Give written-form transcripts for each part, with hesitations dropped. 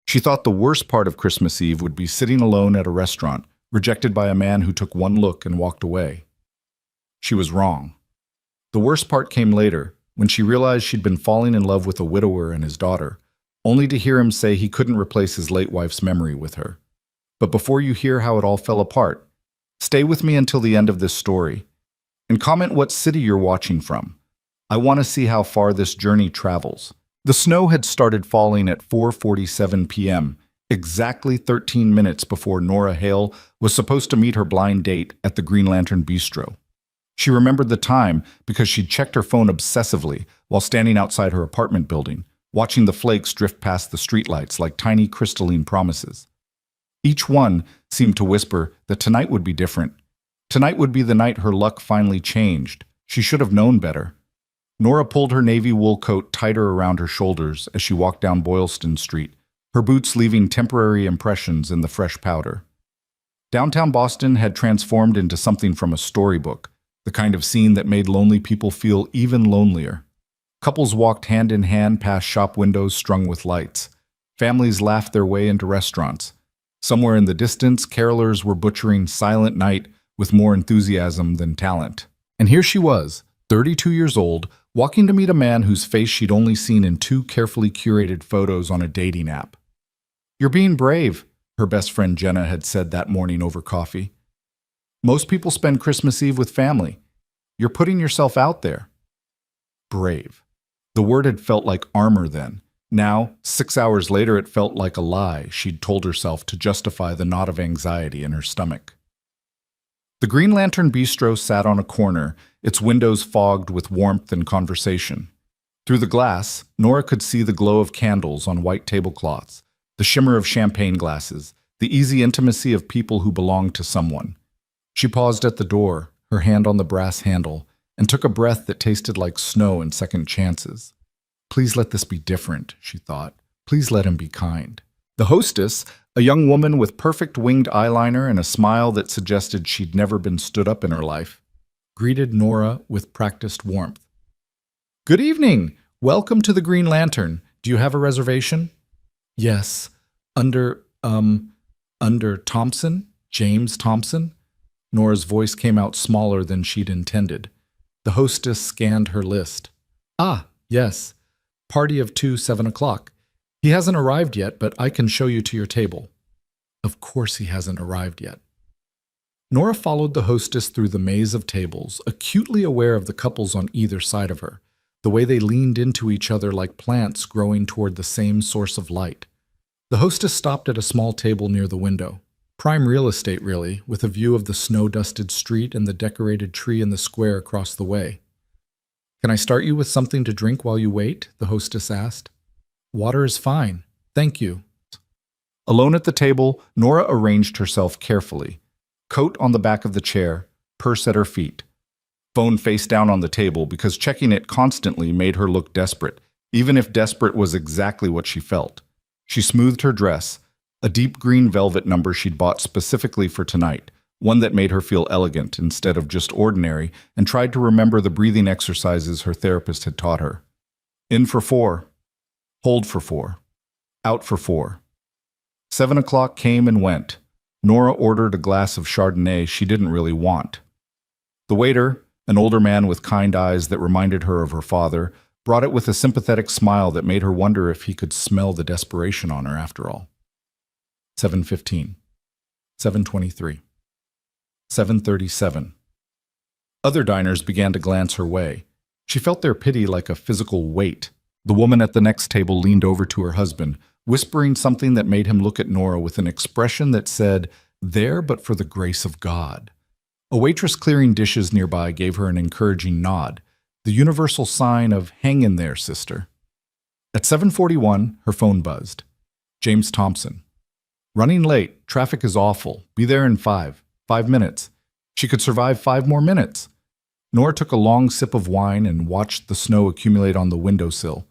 She thought the worst part of Christmas Eve would be sitting alone at a restaurant, rejected by a man who took one look and walked away. She was wrong. The worst part came later, when she realized she'd been falling in love with a widower and his daughter, only to hear him say he couldn't replace his late wife's memory with her. But before you hear how it all fell apart, stay with me until the end of this story, and comment what city you're watching from. I want to see how far this journey travels. The snow had started falling at 4:47 p.m., exactly 13 minutes before Nora Hale was supposed to meet her blind date at the Green Lantern Bistro. She remembered the time because she'd checked her phone obsessively while standing outside her apartment building, watching the flakes drift past the streetlights like tiny crystalline promises. Each one seemed to whisper that tonight would be different. Tonight would be the night her luck finally changed. She should have known better. Nora pulled her navy wool coat tighter around her shoulders as she walked down Boylston Street, her boots leaving temporary impressions in the fresh powder. Downtown Boston had transformed into something from a storybook, the kind of scene that made lonely people feel even lonelier. Couples walked hand in hand past shop windows strung with lights. Families laughed their way into restaurants. Somewhere in the distance, carolers were butchering Silent Night with more enthusiasm than talent. And here she was, 32 years old, walking to meet a man whose face she'd only seen in two carefully curated photos on a dating app. "You're being brave," her best friend Jenna had said that morning over coffee. "Most people spend Christmas Eve with family. You're putting yourself out there." Brave. The word had felt like armor then. Now, 6 hours later, it felt like a lie she'd told herself to justify the knot of anxiety in her stomach. The Green Lantern Bistro sat on a corner, its windows fogged with warmth and conversation. Through the glass, Nora could see the glow of candles on white tablecloths, the shimmer of champagne glasses, the easy intimacy of people who belonged to someone. She paused at the door, her hand on the brass handle, and took a breath that tasted like snow and second chances. Please let this be different, she thought. Please let him be kind. The hostess, a young woman with perfect winged eyeliner and a smile that suggested she'd never been stood up in her life, greeted Nora with practiced warmth. "Good evening! Welcome to the Green Lantern. Do you have a reservation?" "Yes. Under Thompson? James Thompson?" Nora's voice came out smaller than she'd intended. The hostess scanned her list. "Ah, yes. Party of 2, 7 o'clock. He hasn't arrived yet, but I can show you to your table." Of course he hasn't arrived yet. Nora followed the hostess through the maze of tables, acutely aware of the couples on either side of her, the way they leaned into each other like plants growing toward the same source of light. The hostess stopped at a small table near the window. Prime real estate, really, with a view of the snow-dusted street and the decorated tree in the square across the way. "Can I start you with something to drink while you wait?" the hostess asked. "Water is fine. Thank you." Alone at the table, Nora arranged herself carefully. Coat on the back of the chair, purse at her feet. Phone face down on the table because checking it constantly made her look desperate, even if desperate was exactly what she felt. She smoothed her dress, a deep green velvet number she'd bought specifically for tonight, one that made her feel elegant instead of just ordinary, and tried to remember the breathing exercises her therapist had taught her. In for 4. Hold for 4. Out for 4. 7 o'clock came and went. Nora ordered a glass of Chardonnay she didn't really want. The waiter, an older man with kind eyes that reminded her of her father, brought it with a sympathetic smile that made her wonder if he could smell the desperation on her after all. 7:15. 7:23. 7:37. Other diners began to glance her way. She felt their pity like a physical weight. The woman at the next table leaned over to her husband, whispering something that made him look at Nora with an expression that said, "There but for the grace of God." A waitress clearing dishes nearby gave her an encouraging nod, the universal sign of "hang in there, sister." At 7:41, her phone buzzed. James Thompson. "Running late. Traffic is awful. Be there in 5 minutes." She could survive 5 more minutes. Nora took a long sip of wine and watched the snow accumulate on the windowsill.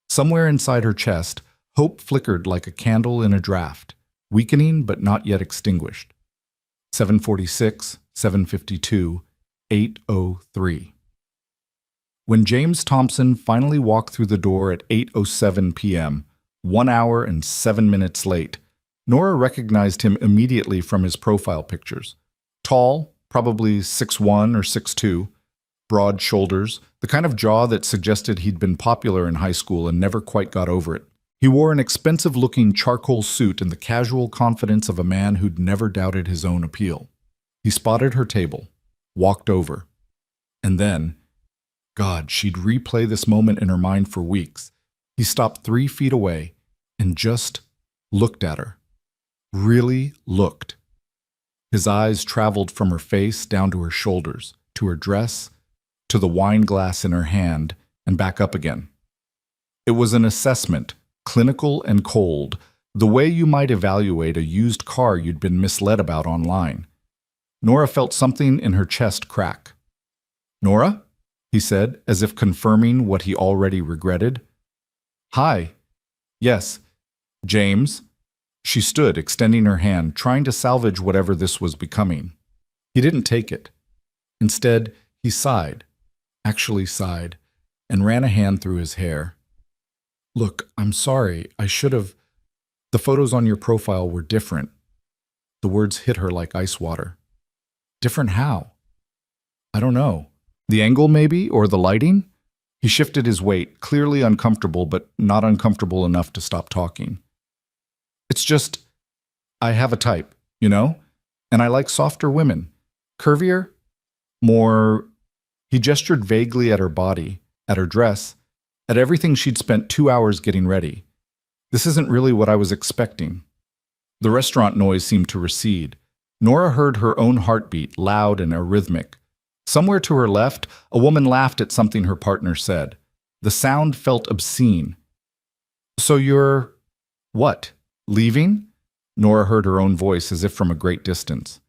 Somewhere inside her chest, hope flickered like a candle in a draft, weakening but not yet extinguished. 7:46, 7:52, 8:03. When James Thompson finally walked through the door at 8:07 p.m., 1 hour and 7 minutes late. Nora recognized him immediately from his profile pictures. Tall, probably 6'1" or 6'2", broad shoulders, the kind of jaw that suggested he'd been popular in high school and never quite got over it. He wore an expensive-looking charcoal suit and the casual confidence of a man who'd never doubted his own appeal. He spotted her table, walked over, and then, God, she'd replay this moment in her mind for weeks. He stopped 3 feet away and just looked at her. Really looked. His eyes traveled from her face down to her shoulders, to her dress, to the wine glass in her hand, and back up again. It was an assessment, clinical and cold, the way you might evaluate a used car you'd been misled about online. Nora felt something in her chest crack. "Nora?" he said, as if confirming what he already regretted. "Hi." "Yes." "James?" She stood, extending her hand, trying to salvage whatever this was becoming. He didn't take it. Instead, he sighed, actually sighed, and ran a hand through his hair. "Look, I'm sorry. I should have. The photos on your profile were different." The words hit her like ice water. "Different how?" "I don't know. The angle, maybe, or the lighting?" He shifted his weight, clearly uncomfortable, but not uncomfortable enough to stop talking. "It's just, I have a type, you know? And I like softer women. Curvier? More..." He gestured vaguely at her body, at her dress, at everything she'd spent 2 hours getting ready. "This isn't really what I was expecting." The restaurant noise seemed to recede. Nora heard her own heartbeat, loud and arrhythmic. Somewhere to her left, a woman laughed at something her partner said. The sound felt obscene. "So you're... what? Leaving?" Nora heard her own voice as if from a great distance.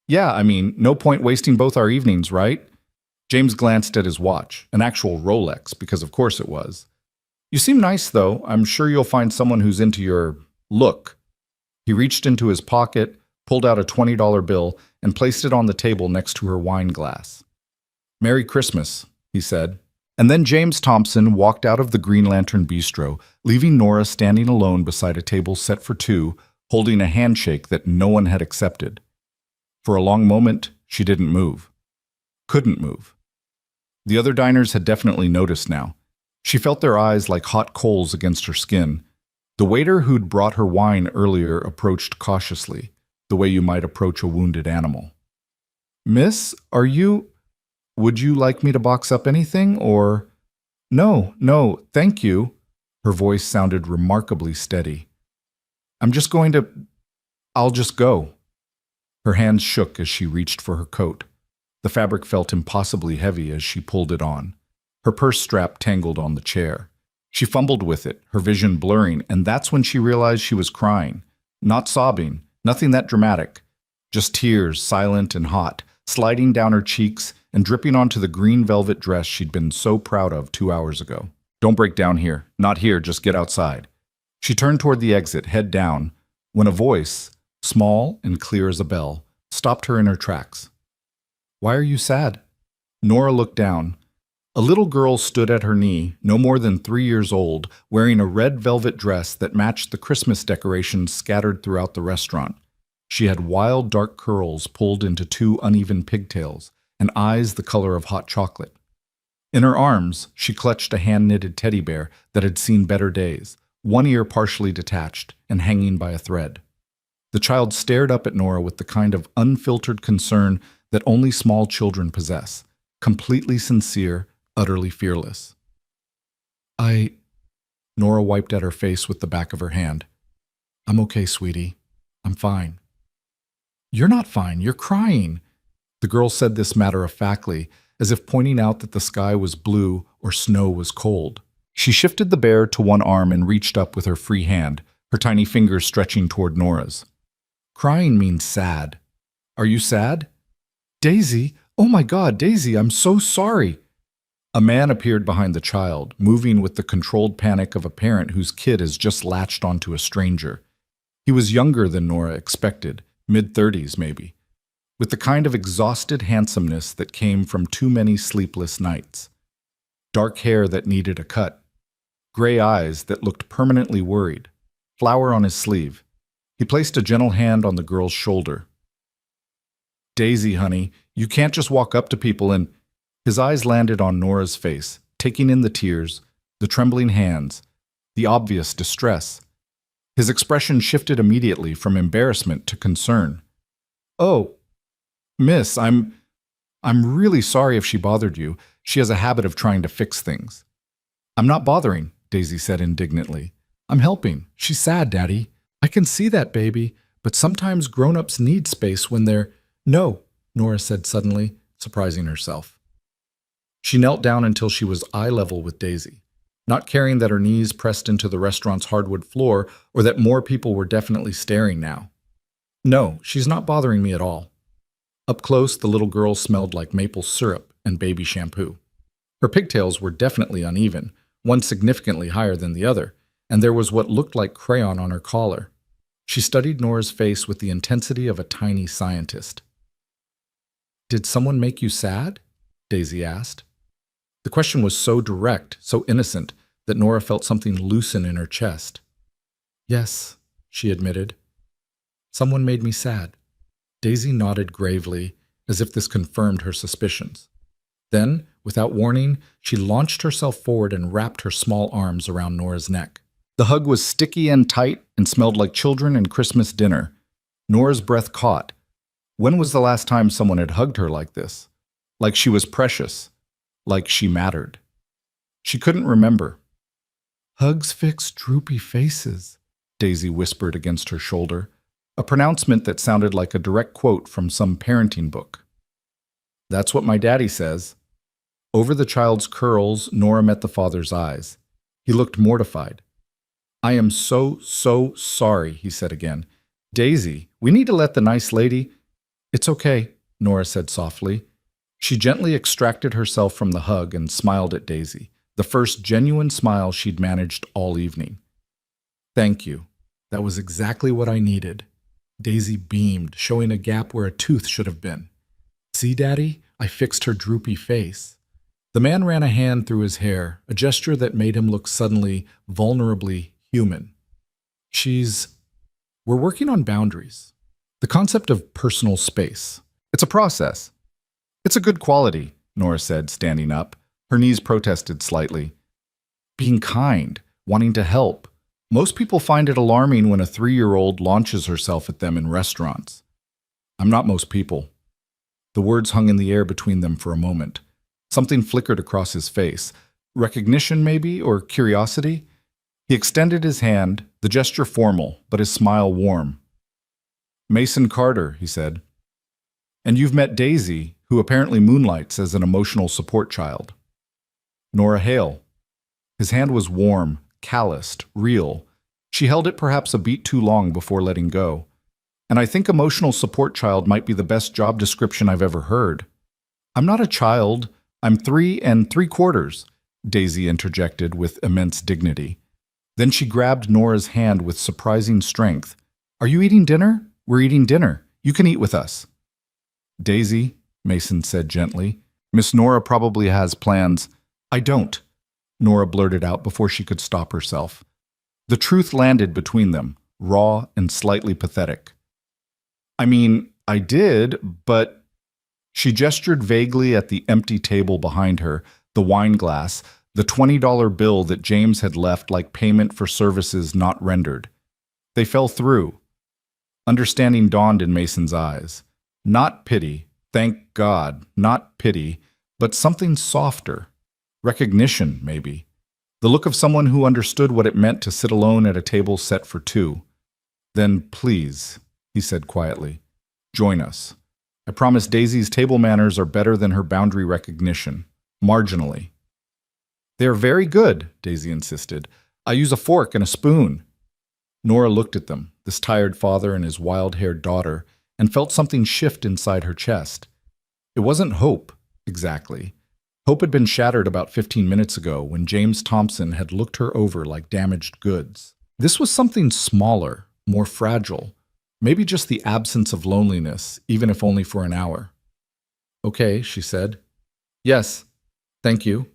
"Yeah, I mean, no point wasting both our evenings, right?" James glanced at his watch, an actual Rolex, because of course it was. "You seem nice, though. I'm sure you'll find someone who's into your look." He reached into his pocket, pulled out a $20 bill, and placed it on the table next to her wine glass. "Merry Christmas," he said. And then James Thompson walked out of the Green Lantern Bistro, leaving Nora standing alone beside a table set for two, holding a handshake that no one had accepted. For a long moment, she didn't move. Couldn't move. The other diners had definitely noticed now. She felt their eyes like hot coals against her skin. The waiter who'd brought her wine earlier approached cautiously, the way you might approach a wounded animal. "Miss, are you... would you like me to box up anything, or..." No, thank you." Her voice sounded remarkably steady. I'll just go." Her hands shook as she reached for her coat. The fabric felt impossibly heavy as she pulled it on. Her purse strap tangled on the chair. She fumbled with it, her vision blurring, and that's when she realized she was crying. Not sobbing, nothing that dramatic. Just tears, silent and hot, sliding down her cheeks and dripping onto the green velvet dress she'd been so proud of 2 hours ago. "Don't break down here. Not here, just get outside." She turned toward the exit, head down, when a voice, small and clear as a bell, stopped her in her tracks. "Why are you sad?" Nora looked down. A little girl stood at her knee, no more than 3 years old, wearing a red velvet dress that matched the Christmas decorations scattered throughout the restaurant. She had wild dark curls pulled into 2 uneven pigtails, and eyes the color of hot chocolate. In her arms, she clutched a hand-knitted teddy bear that had seen better days, one ear partially detached and hanging by a thread. The child stared up at Nora with the kind of unfiltered concern that only small children possess, completely sincere, utterly fearless. Nora wiped at her face with the back of her hand. "I'm okay, sweetie. I'm fine." "You're not fine. You're crying." The girl said this matter-of-factly, as if pointing out that the sky was blue or snow was cold. She shifted the bear to one arm and reached up with her free hand, her tiny fingers stretching toward Nora's. "Crying means sad. Are you sad?" "Daisy! Oh my God, Daisy, I'm so sorry!" A man appeared behind the child, moving with the controlled panic of a parent whose kid has just latched onto a stranger. He was younger than Nora expected, mid-30s maybe, with the kind of exhausted handsomeness that came from too many sleepless nights. Dark hair that needed a cut. gray eyes that looked permanently worried, flower on his sleeve. He placed a gentle hand on the girl's shoulder. Daisy, honey, you can't just walk up to people and... His eyes landed on Nora's face, taking in the tears, the trembling hands, the obvious distress. His expression shifted immediately from embarrassment to concern. Oh, miss, I'm really sorry if she bothered you. She has a habit of trying to fix things. I'm not bothering, Daisy said indignantly. I'm helping. She's sad, Daddy. I can see that, baby, but sometimes grown-ups need space when they're... No, Nora said suddenly, surprising herself. She knelt down until she was eye level with Daisy, not caring that her knees pressed into the restaurant's hardwood floor or that more people were definitely staring now. No, she's not bothering me at all. Up close, the little girl smelled like maple syrup and baby shampoo. Her pigtails were definitely uneven, one significantly higher than the other, and there was what looked like crayon on her collar. She studied Nora's face with the intensity of a tiny scientist. Did someone make you sad? Daisy asked. The question was so direct, so innocent, that Nora felt something loosen in her chest. Yes, she admitted. Someone made me sad. Daisy nodded gravely, as if this confirmed her suspicions. Then, without warning, she launched herself forward and wrapped her small arms around Nora's neck. The hug was sticky and tight and smelled like children and Christmas dinner. Nora's breath caught. When was the last time someone had hugged her like this? Like she was precious. Like she mattered. She couldn't remember. Hugs fix droopy faces, Daisy whispered against her shoulder, a pronouncement that sounded like a direct quote from some parenting book. That's what my daddy says. Over the child's curls, Nora met the father's eyes. He looked mortified. I am so sorry, he said again. Daisy, we need to let the nice lady... It's okay, Nora said softly. She gently extracted herself from the hug and smiled at Daisy, the first genuine smile she'd managed all evening. Thank you. That was exactly what I needed. Daisy beamed, showing a gap where a tooth should have been. See, Daddy? I fixed her droopy face. The man ran a hand through his hair, a gesture that made him look suddenly, vulnerably human. We're working on boundaries. The concept of personal space. It's a process. It's a good quality, Nora said, standing up. Her knees protested slightly. Being kind, wanting to help. Most people find it alarming when a 3-year-old launches herself at them in restaurants. I'm not most people. The words hung in the air between them for a moment. Something flickered across his face. Recognition, maybe, or curiosity? He extended his hand, the gesture formal, but his smile warm. Mason Carter, he said. And you've met Daisy, who apparently moonlights as an emotional support child. Nora Hale. His hand was warm, calloused, real. She held it perhaps a beat too long before letting go. And I think emotional support child might be the best job description I've ever heard. I'm not a child. I'm 3 3/4, Daisy interjected with immense dignity. Then she grabbed Nora's hand with surprising strength. Are you eating dinner? We're eating dinner. You can eat with us. Daisy, Mason said gently, Miss Nora probably has plans. I don't, Nora blurted out before she could stop herself. The truth landed between them, raw and slightly pathetic. I mean, I did, but... She gestured vaguely at the empty table behind her, the wine glass, the $20 bill that James had left like payment for services not rendered. They fell through. Understanding dawned in Mason's eyes. Not pity, thank God, not pity, but something softer. Recognition, maybe. The look of someone who understood what it meant to sit alone at a table set for 2. Then, please, he said quietly, join us. I promise Daisy's table manners are better than her boundary recognition, marginally. They're very good, Daisy insisted. I use a fork and a spoon. Nora looked at them, this tired father and his wild-haired daughter, and felt something shift inside her chest. It wasn't hope, exactly. Hope had been shattered about 15 minutes ago when James Thompson had looked her over like damaged goods. This was something smaller, more fragile. Maybe just the absence of loneliness, even if only for an hour. Okay, she said. Yes, thank you.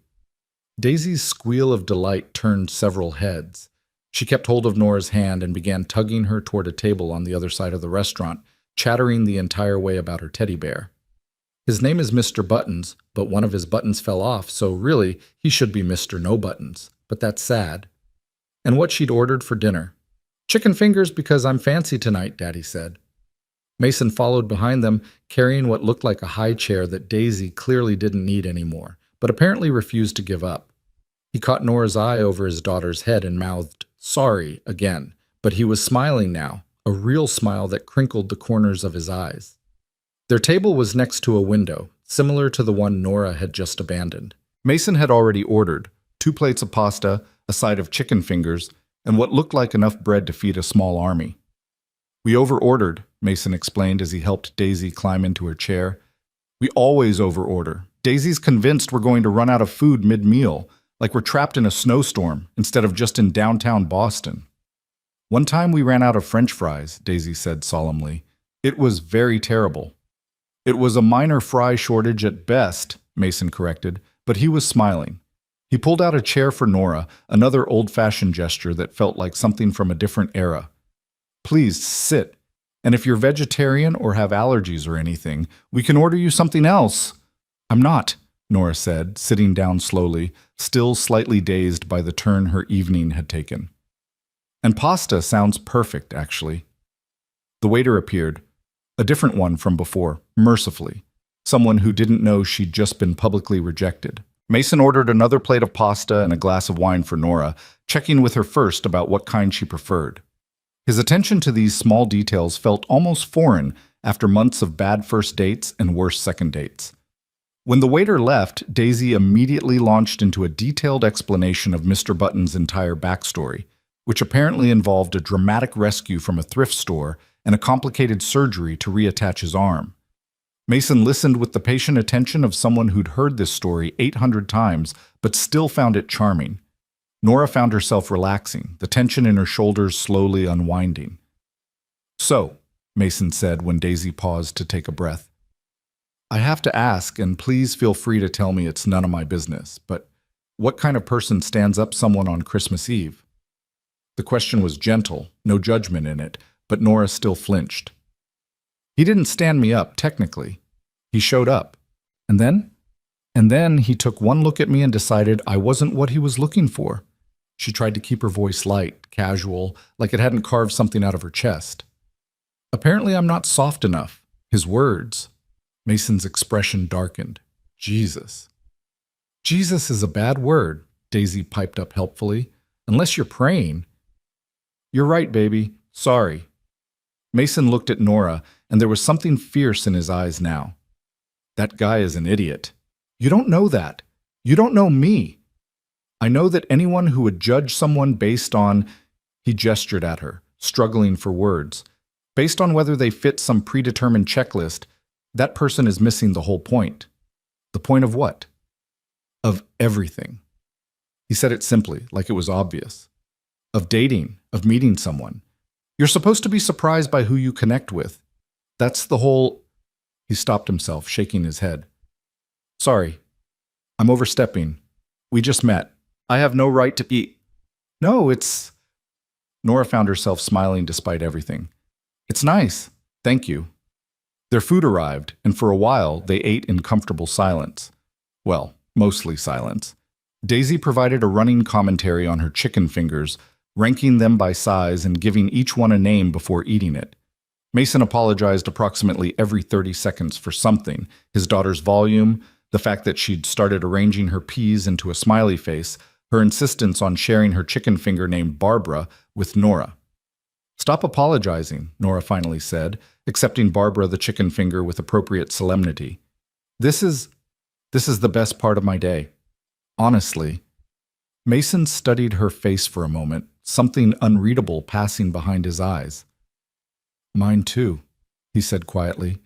Daisy's squeal of delight turned several heads. She kept hold of Nora's hand and began tugging her toward a table on the other side of the restaurant, chattering the entire way about her teddy bear. His name is Mr. Buttons, but one of his buttons fell off, so really, he should be Mr. No Buttons. But that's sad. And what she'd ordered for dinner. Chicken fingers because I'm fancy tonight, Daddy said. Mason followed behind them, carrying what looked like a high chair that Daisy clearly didn't need anymore, but apparently refused to give up. He caught Nora's eye over his daughter's head and mouthed, "Sorry," again, but he was smiling now, a real smile that crinkled the corners of his eyes. Their table was next to a window, similar to the one Nora had just abandoned. Mason had already ordered 2 plates of pasta, a side of chicken fingers, and what looked like enough bread to feed a small army. "We over-ordered," Mason explained as he helped Daisy climb into her chair. "We always over-order. Daisy's convinced we're going to run out of food mid-meal, like we're trapped in a snowstorm instead of just in downtown Boston." "One time we ran out of French fries," Daisy said solemnly. "It was very terrible." "It was a minor fry shortage at best," Mason corrected, but he was smiling. He pulled out a chair for Nora, another old-fashioned gesture that felt like something from a different era. "Please, sit. And if you're vegetarian or have allergies or anything, we can order you something else." "I'm not," Nora said, sitting down slowly, still slightly dazed by the turn her evening had taken. "And pasta sounds perfect, actually." The waiter appeared, a different one from before, mercifully, someone who didn't know she'd just been publicly rejected. Mason ordered another plate of pasta and a glass of wine for Nora, checking with her first about what kind she preferred. His attention to these small details felt almost foreign after months of bad first dates and worse second dates. When the waiter left, Daisy immediately launched into a detailed explanation of Mr. Button's entire backstory, which apparently involved a dramatic rescue from a thrift store and a complicated surgery to reattach his arm. Mason listened with the patient attention of someone who'd heard this story 800 times, but still found it charming. Nora found herself relaxing, the tension in her shoulders slowly unwinding. "So," Mason said when Daisy paused to take a breath, "I have to ask, and please feel free to tell me it's none of my business, but what kind of person stands up someone on Christmas Eve?" The question was gentle, no judgment in it, but Nora still flinched. "He didn't stand me up, technically. He showed up. And then? And then he took one look at me and decided I wasn't what he was looking for." She tried to keep her voice light, casual, like it hadn't carved something out of her chest. "Apparently I'm not soft enough. His words." Mason's expression darkened. "Jesus." "Jesus is a bad word," Daisy piped up helpfully. "Unless you're praying." "You're right, baby. Sorry." Mason looked at Nora, and there was something fierce in his eyes now. "That guy is an idiot. You don't know that. You don't know me. I know that anyone who would judge someone based on," he gestured at her, struggling for words, "based on whether they fit some predetermined checklist, that person is missing the whole point." "The point of what?" "Of everything." He said it simply, like it was obvious. "Of dating, of meeting someone. You're supposed to be surprised by who you connect with. That's the whole—" He stopped himself, shaking his head. "Sorry. I'm overstepping. We just met. I have no right to be—" "No, it's—" Nora found herself smiling despite everything. "It's nice. Thank you." Their food arrived, and for a while they ate in comfortable silence. Well, mostly silence. Daisy provided a running commentary on her chicken fingers, ranking them by size and giving each one a name before eating it. Mason apologized approximately every 30 seconds for something: his daughter's volume, the fact that she'd started arranging her peas into a smiley face, her insistence on sharing her chicken finger named Barbara with Nora. "Stop apologizing," Nora finally said, accepting Barbara the chicken finger with appropriate solemnity. This is the best part of my day. Honestly." Mason studied her face for a moment, something unreadable passing behind his eyes. "Mine too," he said quietly.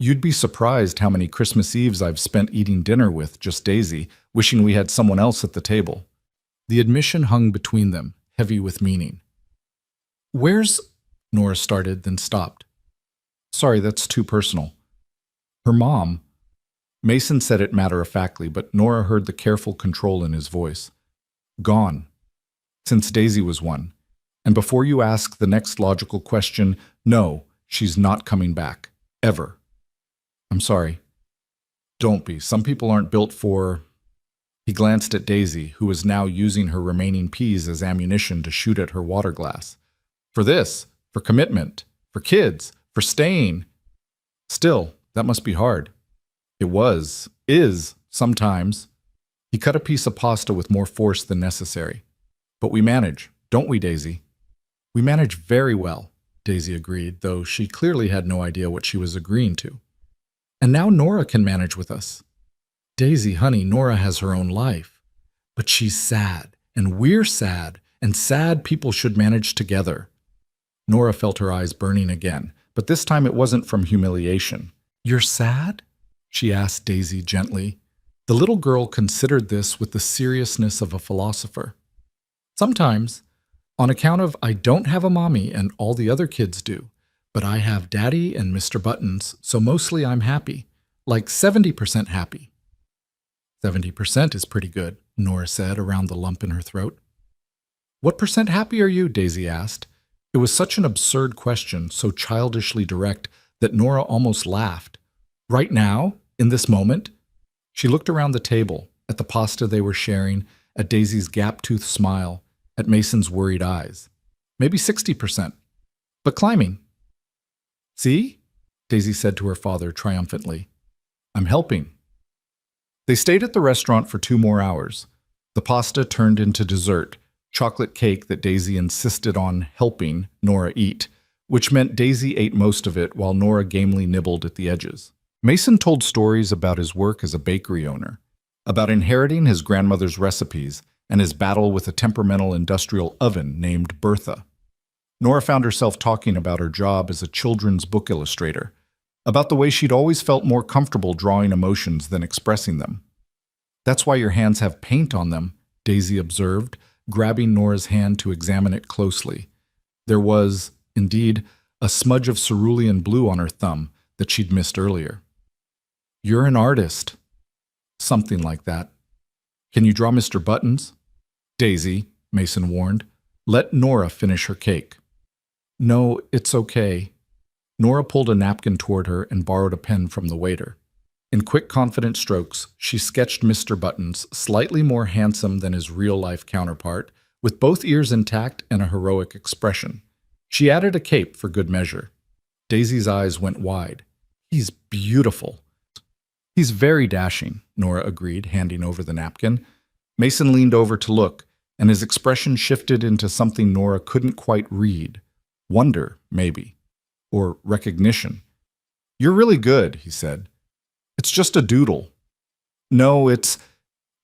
"You'd be surprised how many Christmas Eves I've spent eating dinner with just Daisy, wishing we had someone else at the table." The admission hung between them, heavy with meaning. "Where's—" Nora started, then stopped. "Sorry, that's too personal." "Her mom." Mason said it matter-of-factly, but Nora heard the careful control in his voice. Gone. Since Daisy was one. And before you ask the next logical question, no, she's not coming back. Ever. I'm sorry. Don't be. Some people aren't built for... He glanced at Daisy, who was now using her remaining peas as ammunition to shoot at her water glass. For this, for commitment, for kids, for staying. Still, that must be hard. It is, sometimes. He cut a piece of pasta with more force than necessary. But we manage, don't we, Daisy? We manage very well, Daisy agreed, though she clearly had no idea what she was agreeing to. And now Nora can manage with us. Daisy, honey, Nora has her own life. But she's sad, and we're sad, and sad people should manage together. Nora felt her eyes burning again, but this time it wasn't from humiliation. You're sad? She asked Daisy gently. The little girl considered this with the seriousness of a philosopher. Sometimes, on account of I don't have a mommy and all the other kids do, but I have Daddy and Mr. Buttons, so mostly I'm happy, like 70% happy. 70% is pretty good, Nora said around the lump in her throat. What percent happy are you? Daisy asked. It was such an absurd question, so childishly direct, that Nora almost laughed. Right now, in this moment? She looked around the table, at the pasta they were sharing, at Daisy's gap-toothed smile, at Mason's worried eyes. Maybe 60%. But climbing. See? Daisy said to her father triumphantly. I'm helping. They stayed at the restaurant for 2 more hours. The pasta turned into dessert, chocolate cake that Daisy insisted on helping Nora eat, which meant Daisy ate most of it while Nora gamely nibbled at the edges. Mason told stories about his work as a bakery owner, about inheriting his grandmother's recipes and his battle with a temperamental industrial oven named Bertha. Nora found herself talking about her job as a children's book illustrator, about the way she'd always felt more comfortable drawing emotions than expressing them. That's why your hands have paint on them, Daisy observed, grabbing Nora's hand to examine it closely. There was, indeed, a smudge of cerulean blue on her thumb that she'd missed earlier. You're an artist. Something like that. Can you draw Mr. Buttons? Daisy, Mason warned. Let Nora finish her cake. No, it's okay. Nora pulled a napkin toward her and borrowed a pen from the waiter. In quick, confident strokes, she sketched Mr. Buttons, slightly more handsome than his real-life counterpart, with both ears intact and a heroic expression. She added a cape for good measure. Daisy's eyes went wide. He's beautiful. He's very dashing, Nora agreed, handing over the napkin. Mason leaned over to look, and his expression shifted into something Nora couldn't quite read. Wonder, maybe. Or recognition. You're really good, he said. It's just a doodle. No, it's...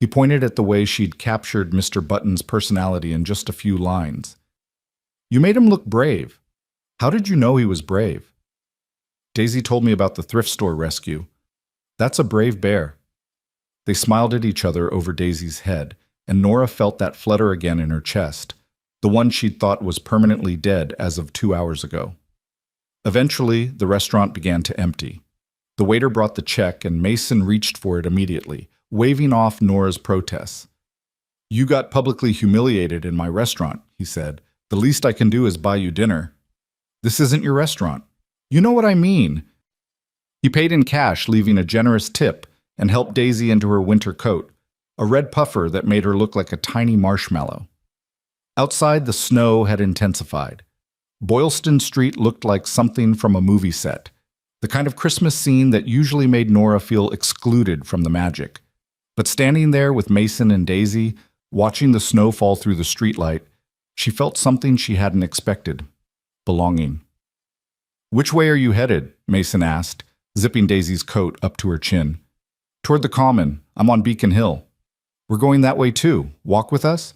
He pointed at the way she'd captured Mr. Button's personality in just a few lines. You made him look brave. How did you know he was brave? Daisy told me about the thrift store rescue. That's a brave bear. They smiled at each other over Daisy's head, and Nora felt that flutter again in her chest, the one she'd thought was permanently dead as of 2 hours ago. Eventually, the restaurant began to empty. The waiter brought the check, and Mason reached for it immediately, waving off Nora's protests. You got publicly humiliated in my restaurant, he said. The least I can do is buy you dinner. This isn't your restaurant. You know what I mean. He paid in cash, leaving a generous tip, and helped Daisy into her winter coat, a red puffer that made her look like a tiny marshmallow. Outside, the snow had intensified. Boylston Street looked like something from a movie set, the kind of Christmas scene that usually made Nora feel excluded from the magic. But standing there with Mason and Daisy, watching the snow fall through the streetlight, she felt something she hadn't expected. Belonging. Which way are you headed? Mason asked, zipping Daisy's coat up to her chin. Toward the Common. I'm on Beacon Hill. We're going that way too. Walk with us?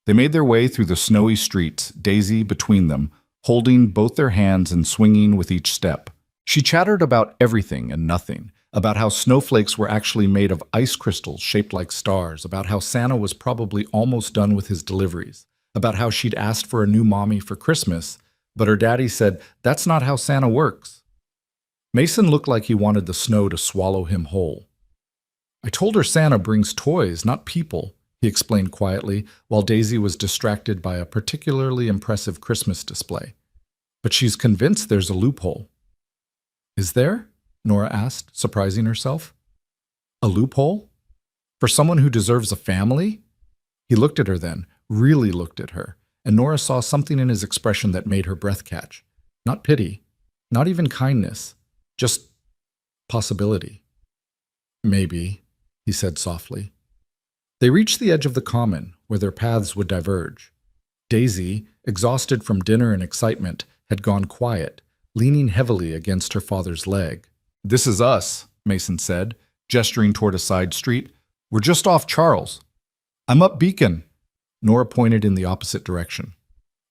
They made their way through the snowy streets, Daisy between them, holding both their hands and swinging with each step. She chattered about everything and nothing, about how snowflakes were actually made of ice crystals shaped like stars, about how Santa was probably almost done with his deliveries, about how she'd asked for a new mommy for Christmas, but her daddy said, that's not how Santa works. Mason looked like he wanted the snow to swallow him whole. I told her Santa brings toys, not people, he explained quietly while Daisy was distracted by a particularly impressive Christmas display. But she's convinced there's a loophole. Is there? Nora asked, surprising herself. A loophole? For someone who deserves a family? He looked at her then, really looked at her, and Nora saw something in his expression that made her breath catch. Not pity, not even kindness, just possibility. Maybe, he said softly. They reached the edge of the common, where their paths would diverge. Daisy, exhausted from dinner and excitement, had gone quiet, leaning heavily against her father's leg. "This is us," Mason said, gesturing toward a side street. "We're just off Charles." "I'm up Beacon." Nora pointed in the opposite direction.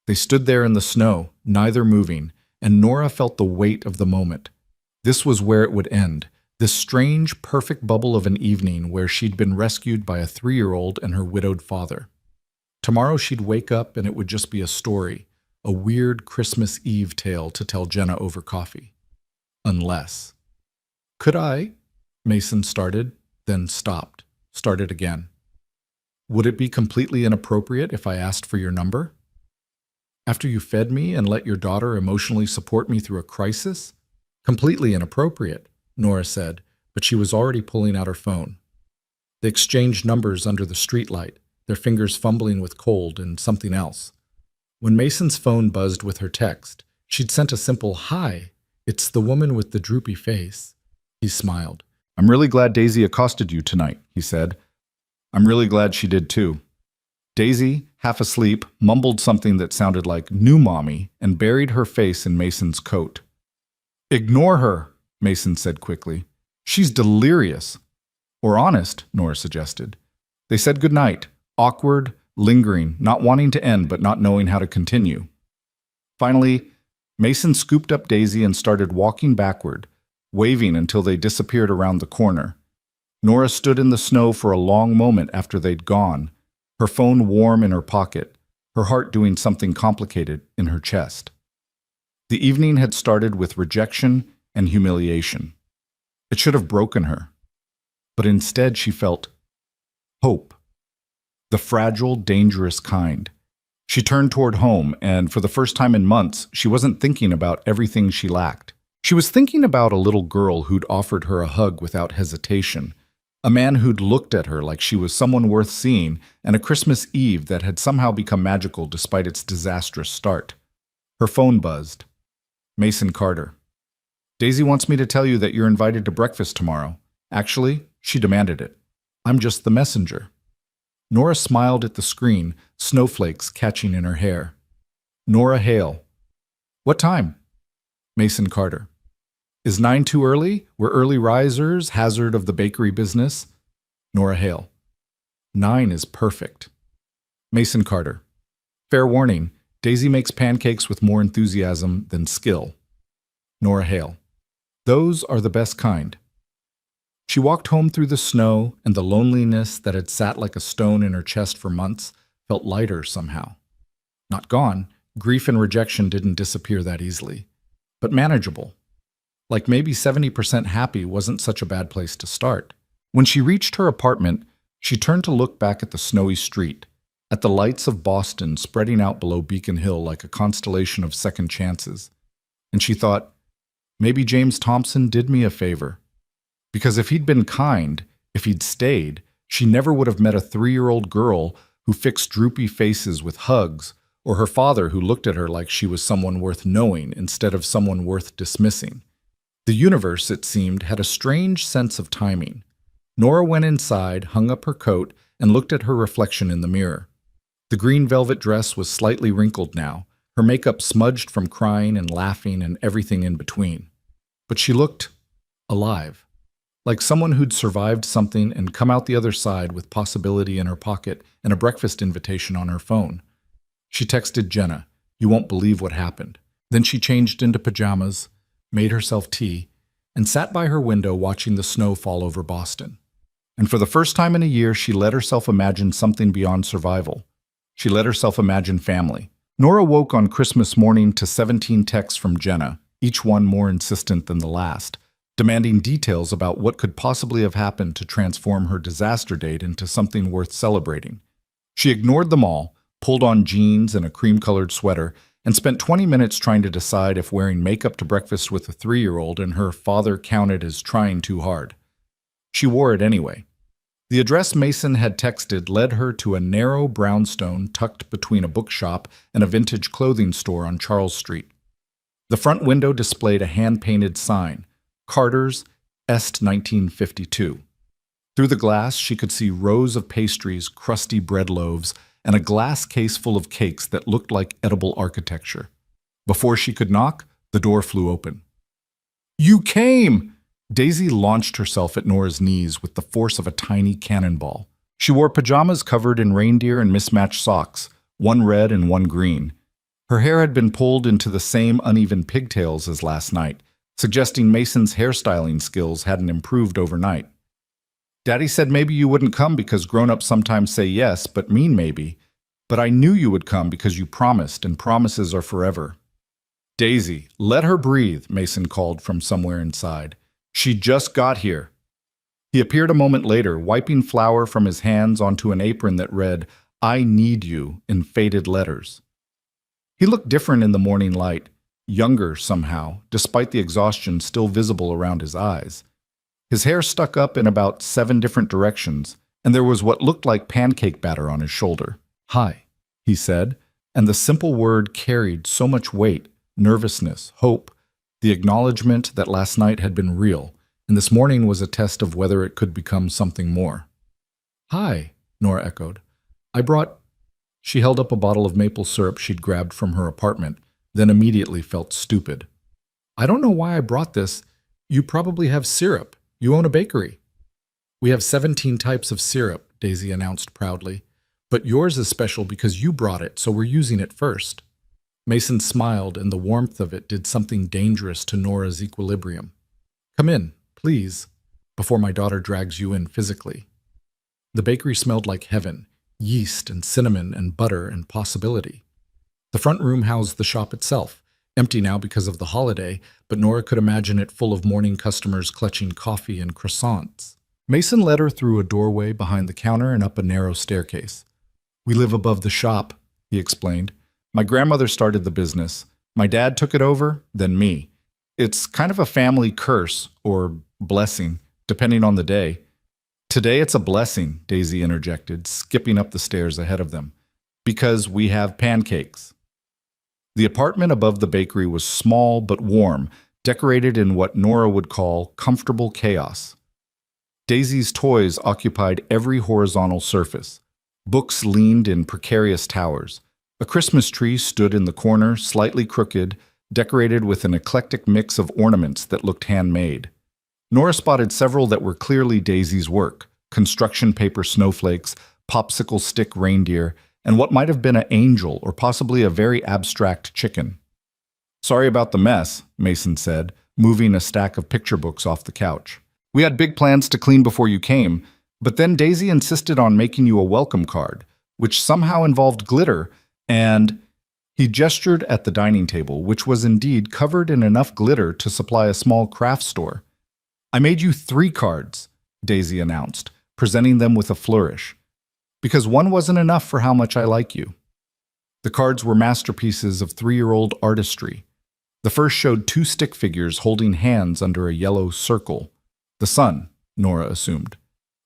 They stood there in the snow, neither moving, and Nora felt the weight of the moment. This was where it would end, this strange, perfect bubble of an evening where she'd been rescued by a 3-year-old and her widowed father. Tomorrow she'd wake up and it would just be a story, a weird Christmas Eve tale to tell Jenna over coffee. Unless. "Could I?" Mason started, then stopped, started again. "Would it be completely inappropriate if I asked for your number? After you fed me and let your daughter emotionally support me through a crisis? Completely inappropriate," Nora said, but she was already pulling out her phone. They exchanged numbers under the streetlight, their fingers fumbling with cold and something else. When Mason's phone buzzed with her text, she'd sent a simple "Hi, it's the woman with the droopy face." He smiled. "I'm really glad Daisy accosted you tonight," he said. "I'm really glad she did too." Daisy, half asleep, mumbled something that sounded like "new mommy" and buried her face in Mason's coat. "Ignore her," Mason said quickly. "She's delirious." "Or honest," Nora suggested. They said goodnight, awkward, lingering, not wanting to end but not knowing how to continue. Finally, Mason scooped up Daisy and started walking backward, waving until they disappeared around the corner. Nora stood in the snow for a long moment after they'd gone, her phone warm in her pocket, her heart doing something complicated in her chest. The evening had started with rejection and humiliation. It should have broken her. But instead she felt hope. The fragile, dangerous kind. She turned toward home, and for the first time in months, she wasn't thinking about everything she lacked. She was thinking about a little girl who'd offered her a hug without hesitation, a man who'd looked at her like she was someone worth seeing, and a Christmas Eve that had somehow become magical despite its disastrous start. Her phone buzzed. Mason Carter. "Daisy wants me to tell you that you're invited to breakfast tomorrow. Actually, she demanded it. I'm just the messenger." Nora smiled at the screen, snowflakes catching in her hair. Nora Hale. "What time?" Mason Carter. "Is 9 too early? We're early risers, hazard of the bakery business." Nora Hale. 9 is perfect. Mason Carter. "Fair warning, Daisy makes pancakes with more enthusiasm than skill." Nora Hale. "Those are the best kind." She walked home through the snow, and the loneliness that had sat like a stone in her chest for months felt lighter somehow. Not gone, grief and rejection didn't disappear that easily, but manageable. Like maybe 70% happy wasn't such a bad place to start. When she reached her apartment, she turned to look back at the snowy street, at the lights of Boston spreading out below Beacon Hill like a constellation of second chances. And she thought, maybe James Thompson did me a favor. Because if he'd been kind, if he'd stayed, she never would have met a 3-year-old girl who fixed droopy faces with hugs, or her father who looked at her like she was someone worth knowing instead of someone worth dismissing. The universe, it seemed, had a strange sense of timing. Nora went inside, hung up her coat, and looked at her reflection in the mirror. The green velvet dress was slightly wrinkled now, her makeup smudged from crying and laughing and everything in between. But she looked alive. Like someone who'd survived something and come out the other side with possibility in her pocket and a breakfast invitation on her phone. She texted Jenna, "You won't believe what happened." Then she changed into pajamas, made herself tea, and sat by her window watching the snow fall over Boston. And for the first time in a year, she let herself imagine something beyond survival. She let herself imagine family. Nora woke on Christmas morning to 17 texts from Jenna, each one more insistent than the last. demanding details about what could possibly have happened to transform her disaster date into something worth celebrating. She ignored them all, pulled on jeans and a cream-colored sweater, and spent 20 minutes trying to decide if wearing makeup to breakfast with a 3-year-old and her father counted as trying too hard. She wore it anyway. The address Mason had texted led her to a narrow brownstone tucked between a bookshop and a vintage clothing store on Charles Street. The front window displayed a hand-painted sign, Carter's Est 1952. Through the glass, she could see rows of pastries, crusty bread loaves, and a glass case full of cakes that looked like edible architecture. Before she could knock, the door flew open. "You came!" Daisy launched herself at Nora's knees with the force of a tiny cannonball. She wore pajamas covered in reindeer and mismatched socks, one red and one green. Her hair had been pulled into the same uneven pigtails as last night, suggesting Mason's hairstyling skills hadn't improved overnight. "Daddy said maybe you wouldn't come because grown-ups sometimes say yes, but mean maybe. But I knew you would come because you promised, and promises are forever." "Daisy, let her breathe," Mason called from somewhere inside. "She just got here." He appeared a moment later, wiping flour from his hands onto an apron that read, "I need you," in faded letters. He looked different in the morning light, younger somehow, despite the exhaustion still visible around his eyes. His hair stuck up in about 7 different directions, and there was what looked like pancake batter on his shoulder. "Hi," he said, and the simple word carried so much weight, nervousness, hope, the acknowledgement that last night had been real, and this morning was a test of whether it could become something more. "Hi," Nora echoed. "I brought—" She held up a bottle of maple syrup she'd grabbed from her apartment, then immediately felt stupid. "I don't know why I brought this. You probably have syrup. You own a bakery." "We have 17 types of syrup," Daisy announced proudly. "But yours is special because you brought it, so we're using it first." Mason smiled, and the warmth of it did something dangerous to Nora's equilibrium. "Come in, please, before my daughter drags you in physically." The bakery smelled like heaven, yeast and cinnamon and butter and possibility. The front room housed the shop itself, empty now because of the holiday, but Nora could imagine it full of morning customers clutching coffee and croissants. Mason led her through a doorway behind the counter and up a narrow staircase. "We live above the shop," he explained. "My grandmother started the business. My dad took it over, then me. It's kind of a family curse, or blessing, depending on the day." "Today it's a blessing," Daisy interjected, skipping up the stairs ahead of them, "because we have pancakes." The apartment above the bakery was small but warm, decorated in what Nora would call comfortable chaos. Daisy's toys occupied every horizontal surface. Books leaned in precarious towers. A Christmas tree stood in the corner, slightly crooked, decorated with an eclectic mix of ornaments that looked handmade. Nora spotted several that were clearly Daisy's work: construction paper snowflakes, popsicle stick reindeer, and what might have been an angel or possibly a very abstract chicken. "Sorry about the mess," Mason said, moving a stack of picture books off the couch. "We had big plans to clean before you came, but then Daisy insisted on making you a welcome card, which somehow involved glitter, and—" He gestured at the dining table, which was indeed covered in enough glitter to supply a small craft store. "I made you 3 cards," Daisy announced, presenting them with a flourish, "because one wasn't enough for how much I like you." The cards were masterpieces of 3-year-old artistry. The first showed 2 stick figures holding hands under a yellow circle. The sun, Nora assumed.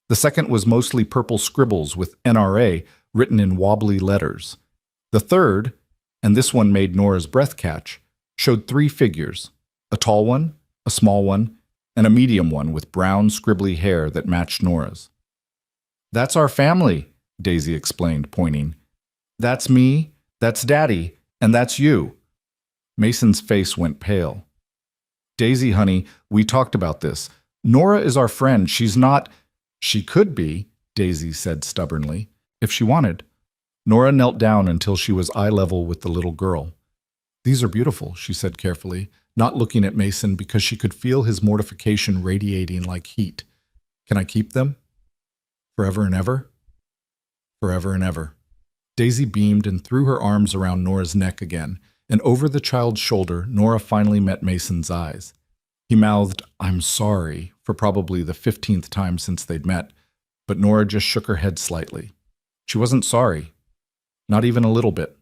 The second was mostly purple scribbles with NRA written in wobbly letters. The third, and this one made Nora's breath catch, showed 3 figures: a tall one, a small one, and a medium one with brown, scribbly hair that matched Nora's. "That's our family," Daisy explained, pointing. "That's me, that's Daddy, and that's you." Mason's face went pale. "Daisy, honey, we talked about this. Nora is our friend. She's not—" "She could be," Daisy said stubbornly, "if she wanted." Nora knelt down until she was eye level with the little girl. "These are beautiful," she said carefully, not looking at Mason because she could feel his mortification radiating like heat. "Can I keep them? Forever and ever?" "Forever and ever." Daisy beamed and threw her arms around Nora's neck again, and over the child's shoulder, Nora finally met Mason's eyes. He mouthed, "I'm sorry," for probably the 15th time since they'd met, but Nora just shook her head slightly. She wasn't sorry. Not even a little bit.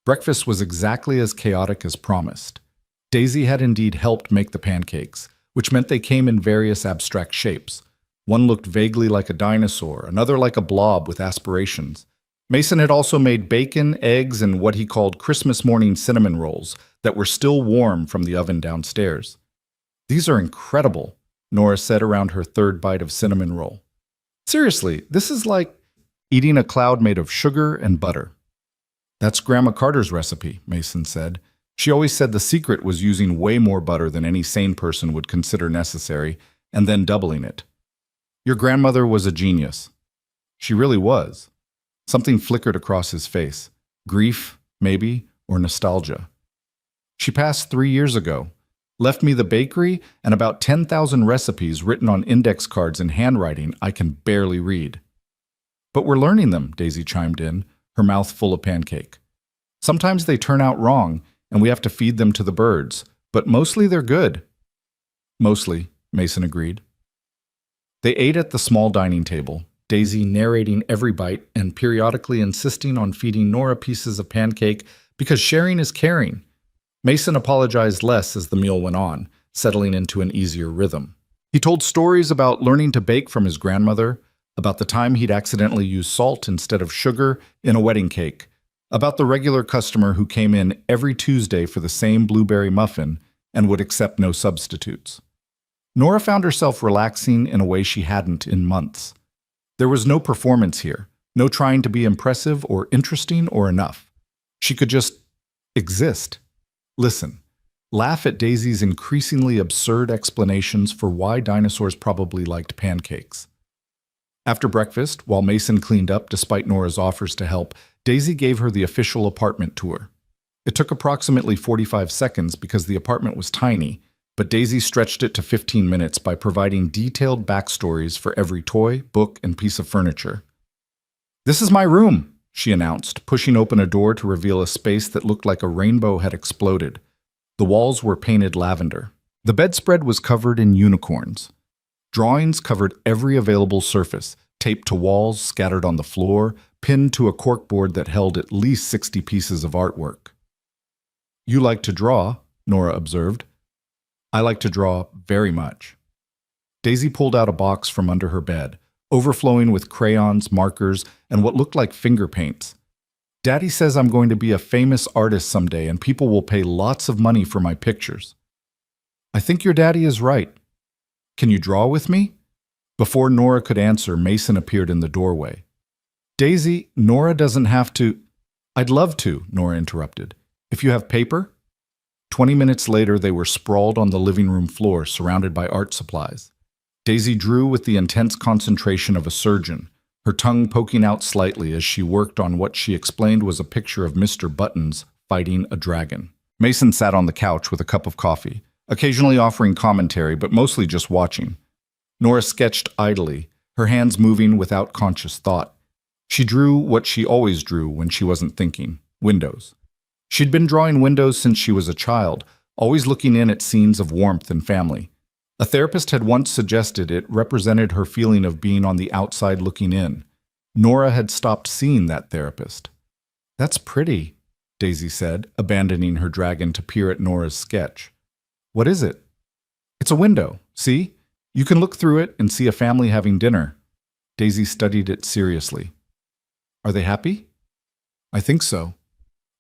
Breakfast was exactly as chaotic as promised. Daisy had indeed helped make the pancakes, which meant they came in various abstract shapes. One looked vaguely like a dinosaur, another like a blob with aspirations. Mason had also made bacon, eggs, and what he called Christmas morning cinnamon rolls that were still warm from the oven downstairs. "These are incredible," Nora said around her third bite of cinnamon roll. "Seriously, this is like eating a cloud made of sugar and butter." "That's Grandma Carter's recipe," Mason said. "She always said the secret was using way more butter than any sane person would consider necessary, and then doubling it. Your grandmother was a genius." "She really was." Something flickered across his face. Grief, maybe, or nostalgia. "She passed 3 years ago. Left me the bakery and about 10,000 recipes written on index cards in handwriting I can barely read." "But we're learning them," Daisy chimed in, her mouth full of pancake. "Sometimes they turn out wrong, and we have to feed them to the birds, but mostly they're good." "Mostly," Mason agreed. They ate at the small dining table, Daisy narrating every bite and periodically insisting on feeding Nora pieces of pancake because sharing is caring. Mason apologized less as the meal went on, settling into an easier rhythm. He told stories about learning to bake from his grandmother, about the time he'd accidentally used salt instead of sugar in a wedding cake, about the regular customer who came in every Tuesday for the same blueberry muffin and would accept no substitutes. Nora found herself relaxing in a way she hadn't in months. There was no performance here, no trying to be impressive or interesting or enough. She could just exist. Listen, laugh at Daisy's increasingly absurd explanations for why dinosaurs probably liked pancakes. After breakfast, while Mason cleaned up despite Nora's offers to help, Daisy gave her the official apartment tour. It took approximately 45 seconds because the apartment was tiny, but Daisy stretched it to 15 minutes by providing detailed backstories for every toy, book, and piece of furniture. "This is my room," she announced, pushing open a door to reveal a space that looked like a rainbow had exploded. The walls were painted lavender. The bedspread was covered in unicorns. Drawings covered every available surface, taped to walls, scattered on the floor, pinned to a corkboard that held at least 60 pieces of artwork. "You like to draw," Nora observed. "I like to draw very much." Daisy pulled out a box from under her bed, overflowing with crayons, markers, and what looked like finger paints. "Daddy says I'm going to be a famous artist someday and people will pay lots of money for my pictures." "I think your daddy is right. Can you draw with me?" Before Nora could answer, Mason appeared in the doorway. "Daisy, Nora doesn't have to—" "I'd love to," Nora interrupted. "If you have paper?" 20 minutes later, they were sprawled on the living room floor, surrounded by art supplies. Daisy drew with the intense concentration of a surgeon, her tongue poking out slightly as she worked on what she explained was a picture of Mr. Buttons fighting a dragon. Mason sat on the couch with a cup of coffee, occasionally offering commentary, but mostly just watching. Nora sketched idly, her hands moving without conscious thought. She drew what she always drew when she wasn't thinking: windows. She'd been drawing windows since she was a child, always looking in at scenes of warmth and family. A therapist had once suggested it represented her feeling of being on the outside looking in. Nora had stopped seeing that therapist. "That's pretty," Daisy said, abandoning her dragon to peer at Nora's sketch. "What is it?" "It's a window. See? You can look through it and see a family having dinner." Daisy studied it seriously. "Are they happy?" "I think so.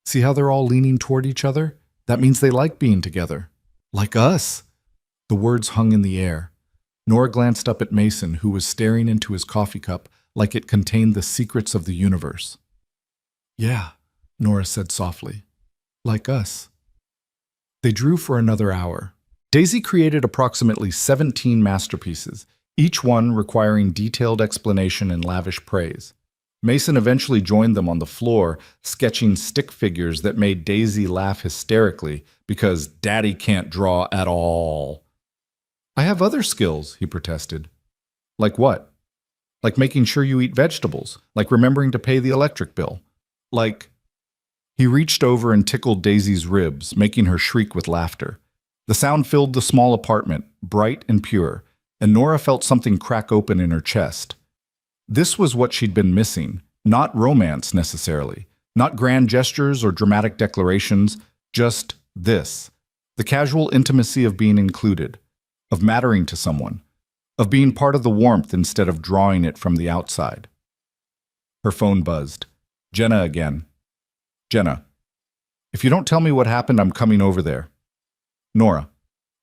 See how they're all leaning toward each other? That means they like being together. Like us." The words hung in the air. Nora glanced up at Mason, who was staring into his coffee cup like it contained the secrets of the universe. "Yeah," Nora said softly. "Like us." They drew for another hour. Daisy created approximately 17 masterpieces, each one requiring detailed explanation and lavish praise. Mason eventually joined them on the floor, sketching stick figures that made Daisy laugh hysterically because Daddy can't draw at all. "I have other skills," he protested. "Like what?" "Like making sure you eat vegetables, like remembering to pay the electric bill. Like—" He reached over and tickled Daisy's ribs, making her shriek with laughter. The sound filled the small apartment, bright and pure, and Nora felt something crack open in her chest. This was what she'd been missing, not romance necessarily, not grand gestures or dramatic declarations, just this. The casual intimacy of being included, of mattering to someone, of being part of the warmth instead of drawing it from the outside. Her phone buzzed. Jenna again. Jenna, if you don't tell me what happened, I'm coming over there. Nora,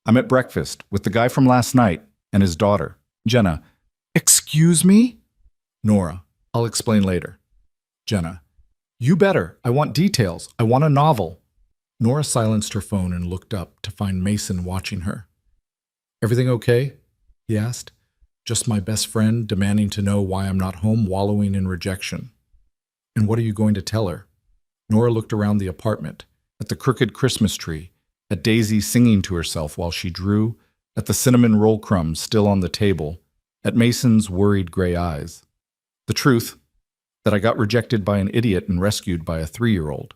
I'm at breakfast with the guy from last night and his daughter. Jenna, excuse me? Nora, I'll explain later. Jenna, you better. I want details. I want a novel. Nora silenced her phone and looked up to find Mason watching her. Everything okay? He asked. Just my best friend demanding to know why I'm not home, wallowing in rejection. And what are you going to tell her? Nora looked around the apartment, at the crooked Christmas tree, at Daisy singing to herself while she drew, at the cinnamon roll crumbs still on the table, at Mason's worried gray eyes. The truth, that I got rejected by an idiot and rescued by a 3-year-old.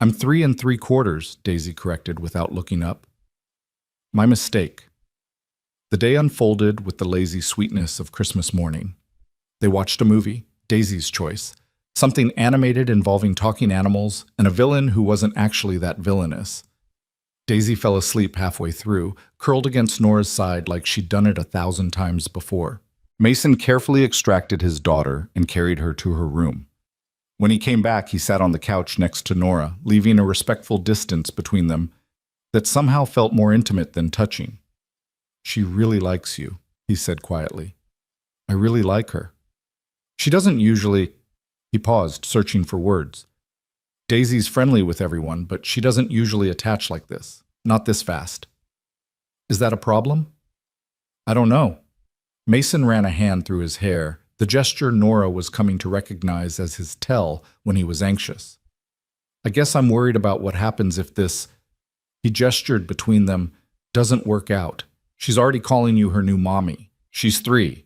I'm 3 3/4, Daisy corrected without looking up. My mistake. The day unfolded with the lazy sweetness of Christmas morning. They watched a movie, Daisy's choice, something animated involving talking animals and a villain who wasn't actually that villainous. Daisy fell asleep halfway through, curled against Nora's side like she'd done it 1,000 times before. Mason carefully extracted his daughter and carried her to her room. When he came back, he sat on the couch next to Nora, leaving a respectful distance between them that somehow felt more intimate than touching. She really likes you, he said quietly. I really like her. She doesn't usually... He paused, searching for words. Daisy's friendly with everyone, but she doesn't usually attach like this. Not this fast. Is that a problem? I don't know. Mason ran a hand through his hair, the gesture Nora was coming to recognize as his tell when he was anxious. I guess I'm worried about what happens if this, he gestured between them, doesn't work out. She's already calling you her new mommy. She's 3.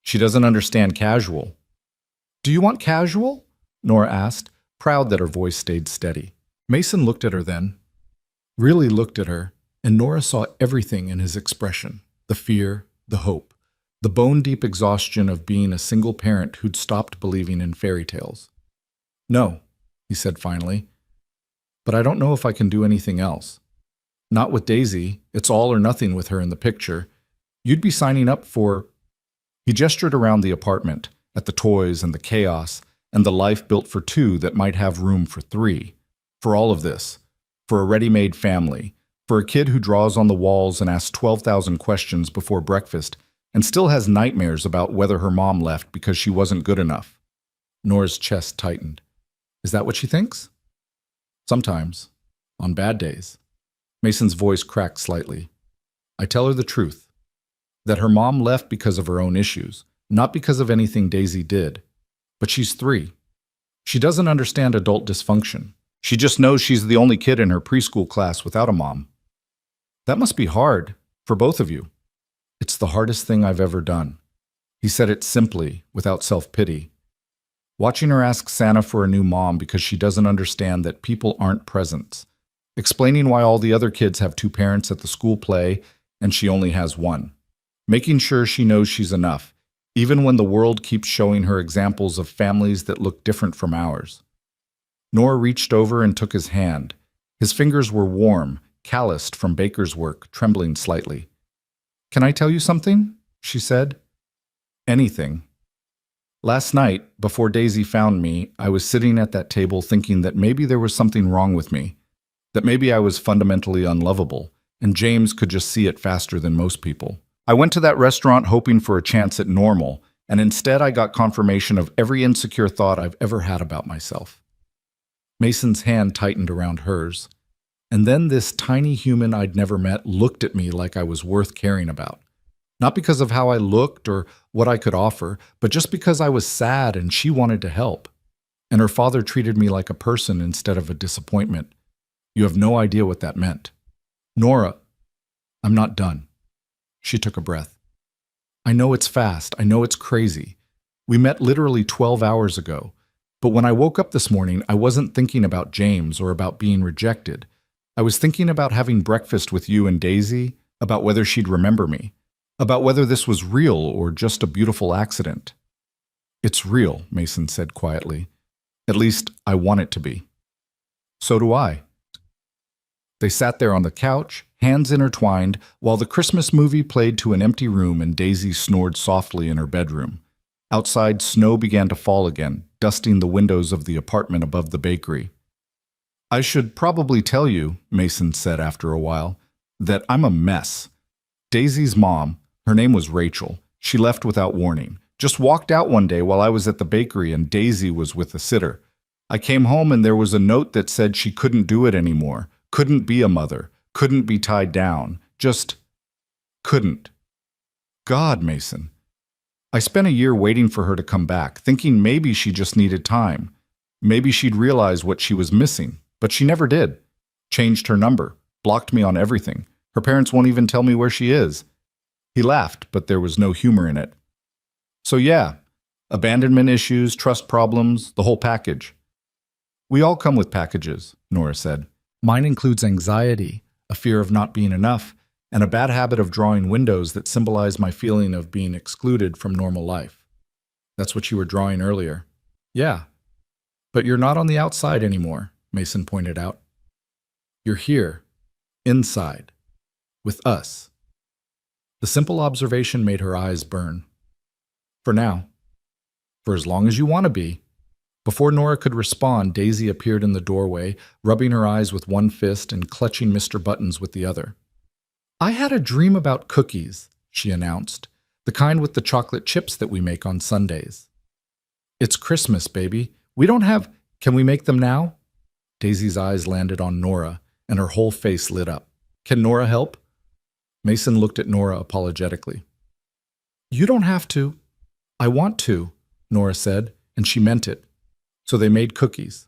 She doesn't understand casual. Do you want casual? Nora asked, proud that her voice stayed steady. Mason looked at her then, really looked at her, and Nora saw everything in his expression, the fear, the hope, the bone-deep exhaustion of being a single parent who'd stopped believing in fairy tales. No, he said finally, but I don't know if I can do anything else. Not with Daisy. It's all or nothing with her in the picture. You'd be signing up for... He gestured around the apartment, at the toys and the chaos, and the life built for 2 that might have room for 3. For all of this. For a ready-made family. For a kid who draws on the walls and asks 12,000 questions before breakfast and still has nightmares about whether her mom left because she wasn't good enough. Nora's chest tightened. Is that what she thinks? Sometimes. On bad days. Mason's voice cracked slightly. I tell her the truth. That her mom left because of her own issues, not because of anything Daisy did. But she's 3. She doesn't understand adult dysfunction. She just knows she's the only kid in her preschool class without a mom. That must be hard, for both of you. It's the hardest thing I've ever done. He said it simply, without self-pity. Watching her ask Santa for a new mom because she doesn't understand that people aren't presents. Explaining why all the other kids have 2 parents at the school play and she only has 1. Making sure she knows she's enough, even when the world keeps showing her examples of families that look different from ours. Nora reached over and took his hand. His fingers were warm, calloused from baker's work, trembling slightly. Can I tell you something? She said. Anything. Last night, before Daisy found me, I was sitting at that table thinking that maybe there was something wrong with me, that maybe I was fundamentally unlovable, and James could just see it faster than most people. I went to that restaurant hoping for a chance at normal, and instead I got confirmation of every insecure thought I've ever had about myself. Mason's hand tightened around hers. And then this tiny human I'd never met looked at me like I was worth caring about. Not because of how I looked or what I could offer, but just because I was sad and she wanted to help. And her father treated me like a person instead of a disappointment. You have no idea what that meant. Nora, I'm not done. She took a breath. I know it's fast. I know it's crazy. We met literally 12 hours ago. But when I woke up this morning, I wasn't thinking about James or about being rejected. I was thinking about having breakfast with you and Daisy, about whether she'd remember me, about whether this was real or just a beautiful accident." "It's real," Mason said quietly. "At least I want it to be." "So do I." They sat there on the couch, hands intertwined, while the Christmas movie played to an empty room and Daisy snored softly in her bedroom. Outside, snow began to fall again, dusting the windows of the apartment above the bakery. "I should probably tell you," Mason said after a while, "that I'm a mess. Daisy's mom, her name was Rachel, she left without warning. Just walked out one day while I was at the bakery and Daisy was with the sitter. I came home and there was a note that said she couldn't do it anymore, couldn't be a mother, couldn't be tied down, just couldn't." God, Mason. I spent a year waiting for her to come back, thinking maybe she just needed time. Maybe she'd realize what she was missing, but she never did. Changed her number, blocked me on everything. Her parents won't even tell me where she is. He laughed, but there was no humor in it. "So yeah, abandonment issues, trust problems, the whole package." "We all come with packages," Nora said. "Mine includes anxiety, a fear of not being enough, and a bad habit of drawing windows that symbolize my feeling of being excluded from normal life." "That's what you were drawing earlier." "Yeah. But you're not on the outside anymore," Mason pointed out. "You're here, inside, with us." The simple observation made her eyes burn. "For now. For as long as you want to be." Before Nora could respond, Daisy appeared in the doorway, rubbing her eyes with one fist and clutching Mr. Buttons with the other. "I had a dream about cookies," she announced, "the kind with the chocolate chips that we make on Sundays." "It's Christmas, baby. We don't have— Can we make them now?" Daisy's eyes landed on Nora, and her whole face lit up. "Can Nora help?" Mason looked at Nora apologetically. "You don't have to." "I want to," Nora said, and she meant it. So they made cookies.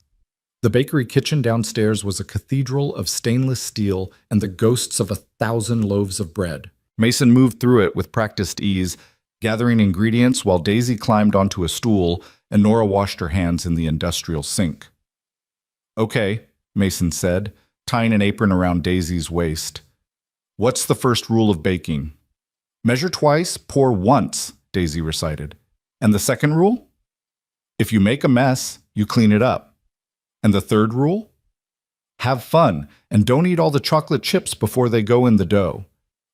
The bakery kitchen downstairs was a cathedral of stainless steel and the ghosts of 1,000 loaves of bread. Mason moved through it with practiced ease, gathering ingredients while Daisy climbed onto a stool and Nora washed her hands in the industrial sink. "Okay," Mason said, tying an apron around Daisy's waist. "What's the first rule of baking?" "Measure twice, pour once," Daisy recited. "And the second rule?" "If you make a mess, you clean it up." "And the third rule?" "Have fun, and don't eat all the chocolate chips before they go in the dough."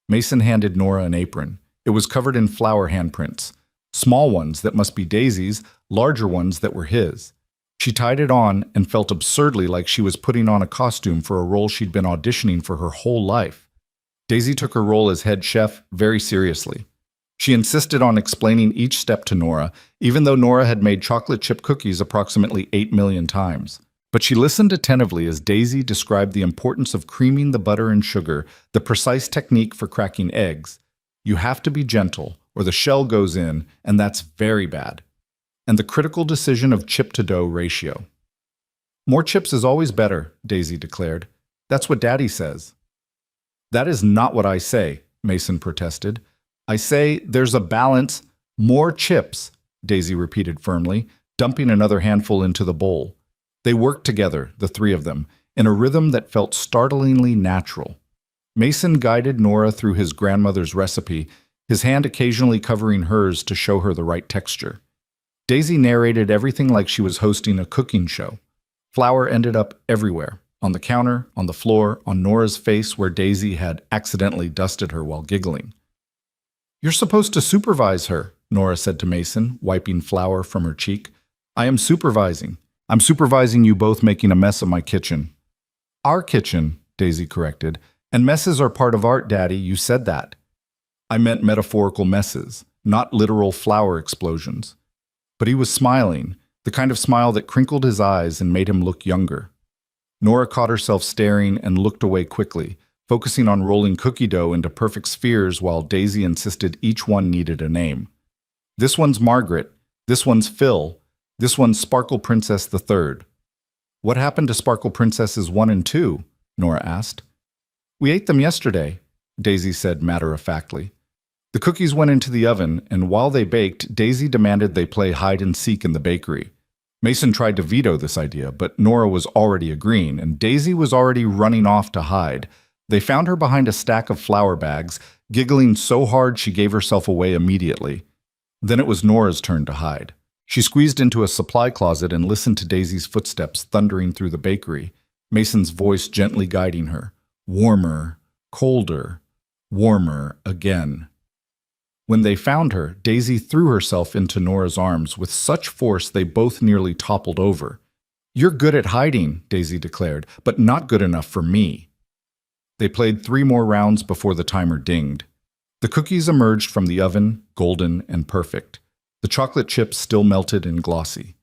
Mason handed Nora an apron. It was covered in flower handprints. Small ones that must be Daisy's, larger ones that were his. She tied it on and felt absurdly like she was putting on a costume for a role she'd been auditioning for her whole life. Daisy took her role as head chef very seriously. She insisted on explaining each step to Nora, even though Nora had made chocolate chip cookies approximately 8 million times. But she listened attentively as Daisy described the importance of creaming the butter and sugar, the precise technique for cracking eggs. You have to be gentle, or the shell goes in, and that's very bad. And the critical decision of chip-to-dough ratio. "More chips is always better," Daisy declared. "That's what Daddy says." "That is not what I say," Mason protested. "I say there's a balance." "More chips," Daisy repeated firmly, dumping another handful into the bowl. They worked together, the three of them, in a rhythm that felt startlingly natural. Mason guided Nora through his grandmother's recipe, his hand occasionally covering hers to show her the right texture. Daisy narrated everything like she was hosting a cooking show. Flour ended up everywhere, on the counter, on the floor, on Nora's face where Daisy had accidentally dusted her while giggling. "You're supposed to supervise her," Nora said to Mason, wiping flour from her cheek. "I am supervising. I'm supervising you both making a mess of my kitchen." "Our kitchen," Daisy corrected. "And messes are part of art, Daddy. You said that." "I meant metaphorical messes, not literal flour explosions." But he was smiling, the kind of smile that crinkled his eyes and made him look younger. Nora caught herself staring and looked away quickly, focusing on rolling cookie dough into perfect spheres while Daisy insisted each one needed a name. "This one's Margaret. This one's Phil. This one's Sparkle Princess the Third." "What happened to Sparkle Princesses 1 and 2? Nora asked. "We ate them yesterday," Daisy said matter-of-factly. The cookies went into the oven, and while they baked, Daisy demanded they play hide-and-seek in the bakery. Mason tried to veto this idea, but Nora was already agreeing, and Daisy was already running off to hide. They found her behind a stack of flour bags, giggling so hard she gave herself away immediately. Then it was Nora's turn to hide. She squeezed into a supply closet and listened to Daisy's footsteps thundering through the bakery, Mason's voice gently guiding her. Warmer, colder, warmer again. When they found her, Daisy threw herself into Nora's arms with such force they both nearly toppled over. "You're good at hiding," Daisy declared, "but not good enough for me." They played 3 more rounds before the timer dinged. The cookies emerged from the oven, golden and perfect. The chocolate chips still melted and glossy.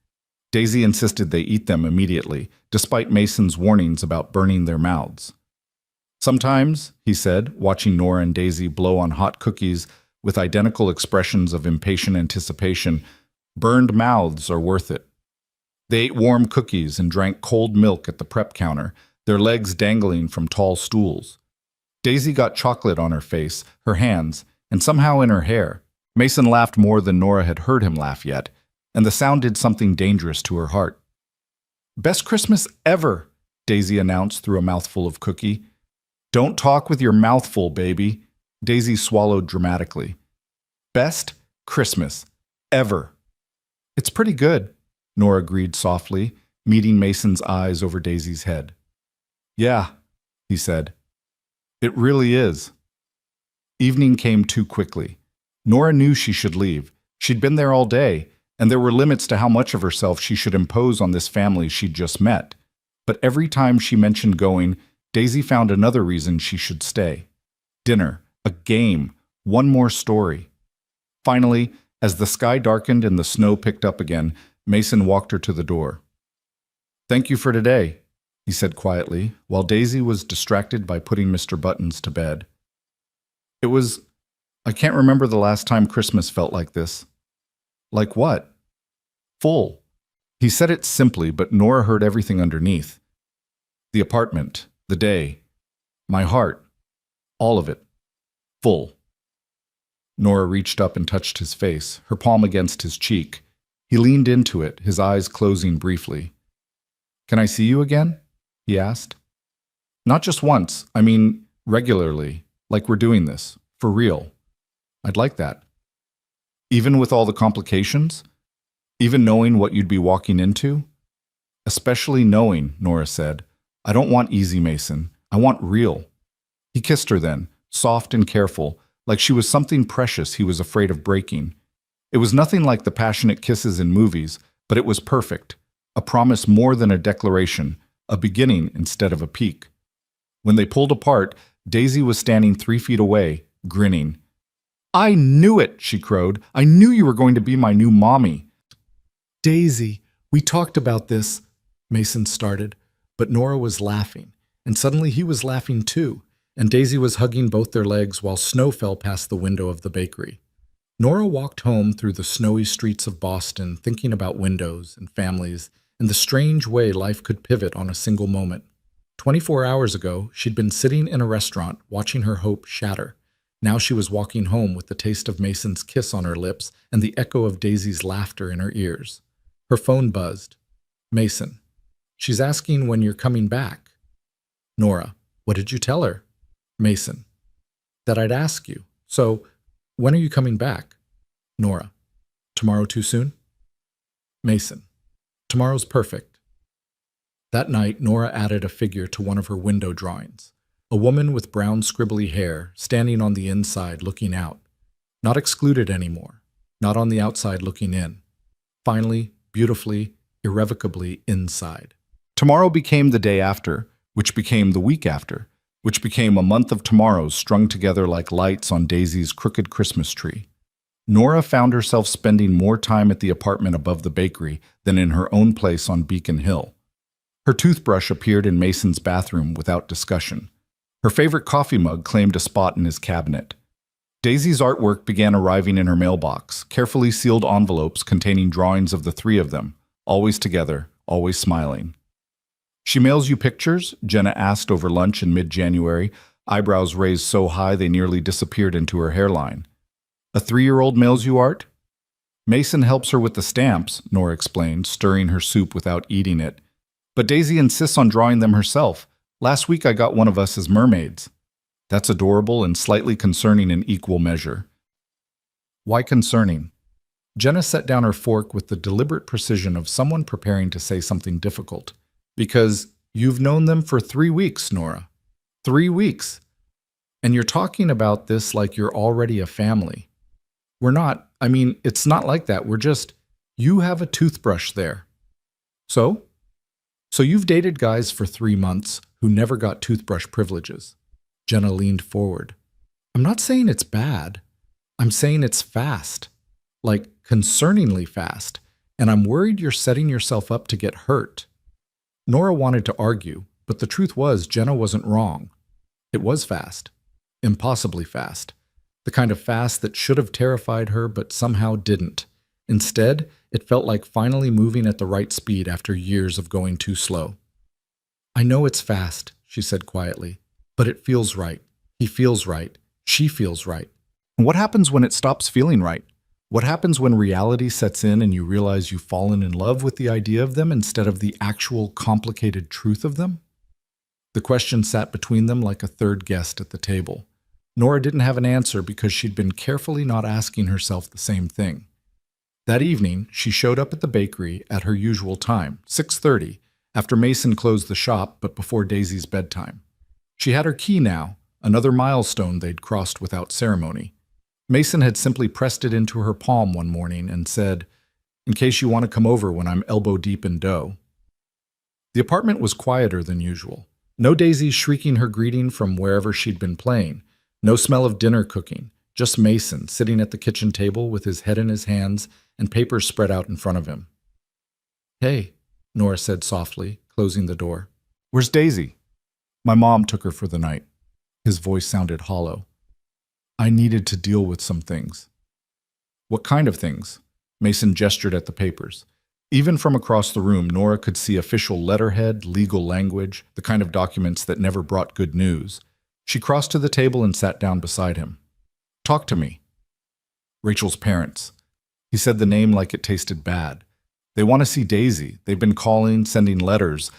Daisy insisted they eat them immediately, despite Mason's warnings about burning their mouths. "Sometimes," he said, watching Nora and Daisy blow on hot cookies with identical expressions of impatient anticipation, "burned mouths are worth it." They ate warm cookies and drank cold milk at the prep counter, their legs dangling from tall stools. Daisy got chocolate on her face, her hands, and somehow in her hair. Mason laughed more than Nora had heard him laugh yet, and the sound did something dangerous to her heart. "Best Christmas ever," Daisy announced through a mouthful of cookie. "Don't talk with your mouth full, baby." Daisy swallowed dramatically. "Best Christmas ever." "It's pretty good," Nora agreed softly, meeting Mason's eyes over Daisy's head. "Yeah," he said. "It really is." Evening came too quickly. Nora knew she should leave. She'd been there all day, and there were limits to how much of herself she should impose on this family she'd just met. But every time she mentioned going, Daisy found another reason she should stay. Dinner, a game, one more story. Finally, as the sky darkened and the snow picked up again, Mason walked her to the door. "Thank you for today," he said quietly, while Daisy was distracted by putting Mr. Buttons to bed. I can't remember the last time Christmas felt like this." "Like what?" "Full." He said it simply, but Nora heard everything underneath. The apartment, the day, my heart, all of it. Full. Nora reached up and touched his face, her palm against his cheek. He leaned into it, his eyes closing briefly. "Can I see you again?" he asked. "Not just once, I mean regularly, like we're doing this, for real. I'd like that." "Even with all the complications? Even knowing what you'd be walking into?" "Especially knowing," Nora said. "I don't want easy, Mason. I want real." He kissed her then, soft and careful, like she was something precious he was afraid of breaking. It was nothing like the passionate kisses in movies, but it was perfect. A promise more than a declaration, a beginning instead of a peak. When they pulled apart, Daisy was standing 3 feet away, grinning. "I knew it," she crowed. "I knew you were going to be my new mommy." "Daisy, we talked about this," Mason started, but Nora was laughing, and suddenly he was laughing too, and Daisy was hugging both their legs while snow fell past the window of the bakery. Nora walked home through the snowy streets of Boston, thinking about windows and families and the strange way life could pivot on a single moment. 24 hours ago, she'd been sitting in a restaurant watching her hope shatter. Now she was walking home with the taste of Mason's kiss on her lips and the echo of Daisy's laughter in her ears. Her phone buzzed. "Mason. She's asking when you're coming back." "Nora, what did you tell her?" "Mason. That I'd ask you. So, when are you coming back?" "Nora. Tomorrow too soon?" "Mason. Tomorrow's perfect." That night, Nora added a figure to one of her window drawings. A woman with brown scribbly hair, standing on the inside looking out. Not excluded anymore. Not on the outside looking in. Finally, beautifully, irrevocably inside. Tomorrow became the day after, which became the week after, which became a month of tomorrows strung together like lights on Daisy's crooked Christmas tree. Nora found herself spending more time at the apartment above the bakery than in her own place on Beacon Hill. Her toothbrush appeared in Mason's bathroom without discussion. Her favorite coffee mug claimed a spot in his cabinet. Daisy's artwork began arriving in her mailbox, carefully sealed envelopes containing drawings of the 3 of them, always together, always smiling. "She mails you pictures?" Jenna asked over lunch in mid-January, eyebrows raised so high they nearly disappeared into her hairline. "A 3-year-old mails you art?" Mason helps her with the stamps, Nora explained, stirring her soup without eating it. But Daisy insists on drawing them herself. Last week I got one of us as mermaids. That's adorable and slightly concerning in equal measure. Why concerning? Jenna set down her fork with the deliberate precision of someone preparing to say something difficult. Because you've known them for 3 weeks, Nora. 3 weeks. And you're talking about this like you're already a family. We're not. I mean, it's not like that. We're just, you have a toothbrush there. So? So you've dated guys for 3 months who never got toothbrush privileges. Jenna leaned forward. I'm not saying it's bad. I'm saying it's fast. Like, concerningly fast. And I'm worried you're setting yourself up to get hurt. Nora wanted to argue, but the truth was Jenna wasn't wrong. It was fast. Impossibly fast. The kind of fast that should have terrified her but somehow didn't. Instead, it felt like finally moving at the right speed after years of going too slow. I know it's fast, she said quietly, but it feels right. He feels right. She feels right. And what happens when it stops feeling right? What happens when reality sets in and you realize you've fallen in love with the idea of them instead of the actual complicated truth of them? The question sat between them like a third guest at the table. Nora didn't have an answer because she'd been carefully not asking herself the same thing. That evening, she showed up at the bakery at her usual time, 6:30, after Mason closed the shop but before Daisy's bedtime. She had her key now, another milestone they'd crossed without ceremony. Mason had simply pressed it into her palm one morning and said, "In case you want to come over when I'm elbow deep in dough." The apartment was quieter than usual. No Daisy shrieking her greeting from wherever she'd been playing. No smell of dinner cooking, just Mason sitting at the kitchen table with his head in his hands and papers spread out in front of him. "Hey," Nora said softly, closing the door. "Where's Daisy?" "My mom took her for the night." His voice sounded hollow. "I needed to deal with some things." "What kind of things?" Mason gestured at the papers. Even from across the room, Nora could see official letterhead, legal language, the kind of documents that never brought good news. She crossed to the table and sat down beside him. "Talk to me." "Rachel's parents." He said the name like it tasted bad. "They want to see Daisy. They've been calling, sending letters.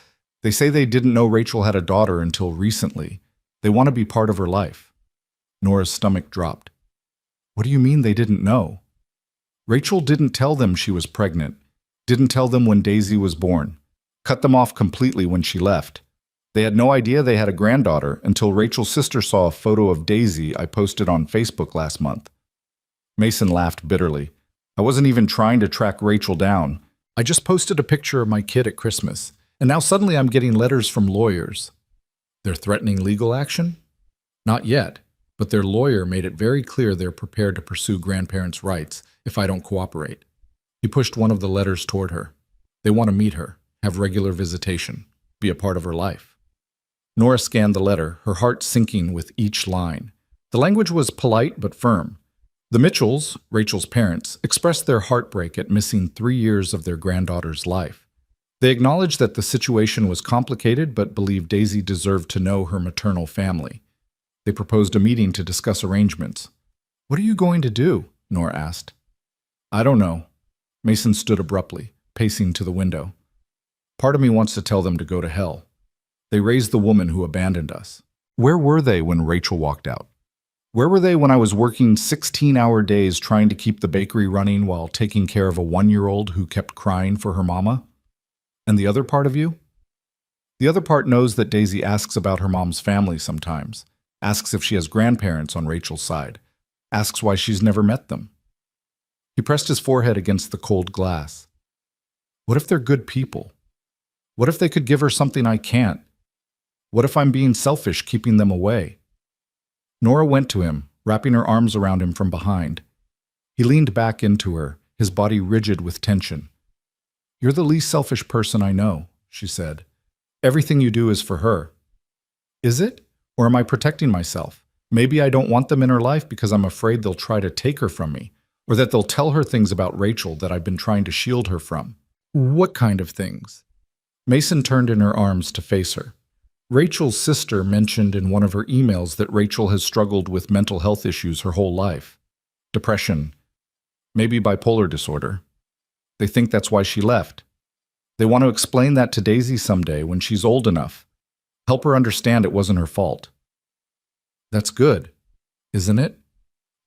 They say they didn't know Rachel had a daughter until recently. They want to be part of her life." Nora's stomach dropped. "What do you mean they didn't know?" "Rachel didn't tell them she was pregnant. Didn't tell them when Daisy was born. Cut them off completely when she left. They had no idea they had a granddaughter until Rachel's sister saw a photo of Daisy I posted on Facebook last month." Mason laughed bitterly. "I wasn't even trying to track Rachel down. I just posted a picture of my kid at Christmas, and now suddenly I'm getting letters from lawyers." "They're threatening legal action?" "Not yet, but their lawyer made it very clear they're prepared to pursue grandparents' rights if I don't cooperate." He pushed one of the letters toward her. "They want to meet her, have regular visitation, be a part of her life." Nora scanned the letter, her heart sinking with each line. The language was polite but firm. The Mitchells, Rachel's parents, expressed their heartbreak at missing 3 years of their granddaughter's life. They acknowledged that the situation was complicated but believed Daisy deserved to know her maternal family. They proposed a meeting to discuss arrangements. "What are you going to do?" Nora asked. "I don't know." Mason stood abruptly, pacing to the window. "Part of me wants to tell them to go to hell. They raised the woman who abandoned us. Where were they when Rachel walked out? Where were they when I was working 16-hour days trying to keep the bakery running while taking care of a 1-year-old who kept crying for her mama? And the other part of you?" "The other part knows that Daisy asks about her mom's family sometimes, asks if she has grandparents on Rachel's side, asks why she's never met them." He pressed his forehead against the cold glass. "What if they're good people? What if they could give her something I can't? What if I'm being selfish keeping them away?" Nora went to him, wrapping her arms around him from behind. He leaned back into her, his body rigid with tension. "You're the least selfish person I know," she said. "Everything you do is for her." "Is it? Or am I protecting myself? Maybe I don't want them in her life because I'm afraid they'll try to take her from me, or that they'll tell her things about Rachel that I've been trying to shield her from." "What kind of things?" Mason turned in her arms to face her. Rachel's sister mentioned in one of her emails that Rachel has struggled with mental health issues her whole life. Depression. Maybe bipolar disorder. They think that's why she left. They want to explain that to Daisy someday when she's old enough. Help her understand it wasn't her fault. That's good, isn't it?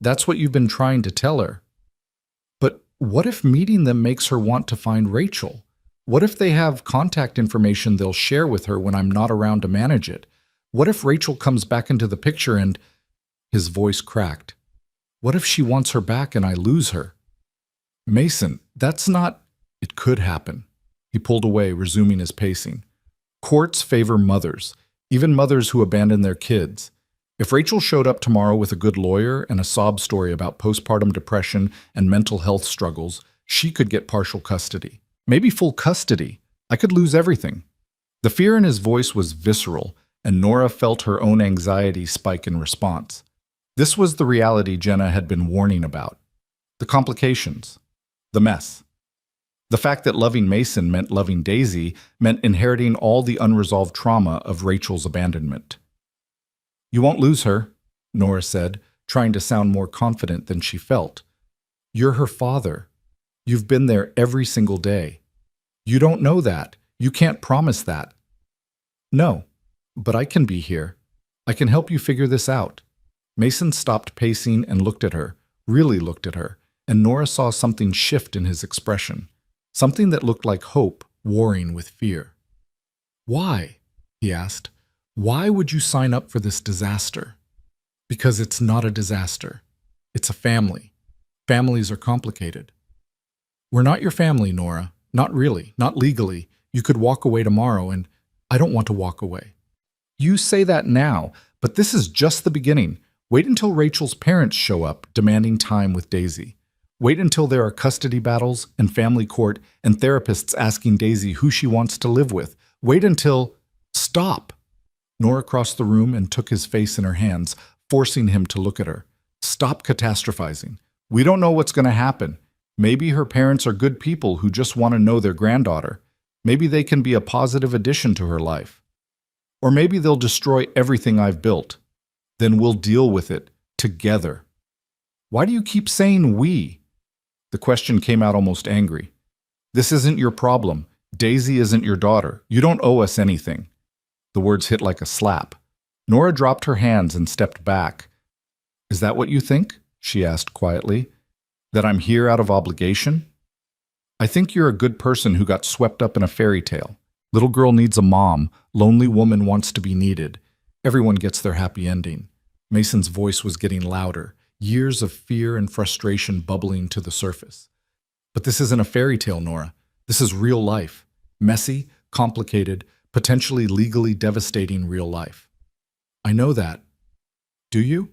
That's what you've been trying to tell her. But what if meeting them makes her want to find Rachel? What if they have contact information they'll share with her when I'm not around to manage it? What if Rachel comes back into the picture and... His voice cracked. What if she wants her back and I lose her? Mason, that's not... It could happen. He pulled away, resuming his pacing. Courts favor mothers, even mothers who abandon their kids. If Rachel showed up tomorrow with a good lawyer and a sob story about postpartum depression and mental health struggles, she could get partial custody. Maybe full custody. I could lose everything. The fear in his voice was visceral, and Nora felt her own anxiety spike in response. This was the reality Jenna had been warning about. The complications. The mess. The fact that loving Mason meant loving Daisy meant inheriting all the unresolved trauma of Rachel's abandonment. You won't lose her, Nora said, trying to sound more confident than she felt. You're her father. You've been there every single day. You don't know that. You can't promise that. No, but I can be here. I can help you figure this out. Mason stopped pacing and looked at her, really looked at her, and Nora saw something shift in his expression, something that looked like hope warring with fear. Why? He asked. Why would you sign up for this disaster? Because it's not a disaster. It's a family. Families are complicated. We're not your family, Nora. Not really. Not legally. You could walk away tomorrow, and I don't want to walk away. You say that now, but this is just the beginning. Wait until Rachel's parents show up, demanding time with Daisy. Wait until there are custody battles and family court and therapists asking Daisy who she wants to live with. Wait until... Stop! Nora crossed the room and took his face in her hands, forcing him to look at her. Stop catastrophizing. We don't know what's going to happen. Maybe her parents are good people who just want to know their granddaughter. Maybe they can be a positive addition to her life. Or maybe they'll destroy everything I've built. Then we'll deal with it together. Why do you keep saying we? The question came out almost angry. This isn't your problem. Daisy isn't your daughter. You don't owe us anything. The words hit like a slap. Nora dropped her hands and stepped back. Is that what you think? She asked quietly. That I'm here out of obligation? I think you're a good person who got swept up in a fairy tale. Little girl needs a mom. Lonely woman wants to be needed. Everyone gets their happy ending. Mason's voice was getting louder, years of fear and frustration bubbling to the surface. But this isn't a fairy tale, Nora. This is real life. Messy, complicated, potentially legally devastating real life. I know that. Do you?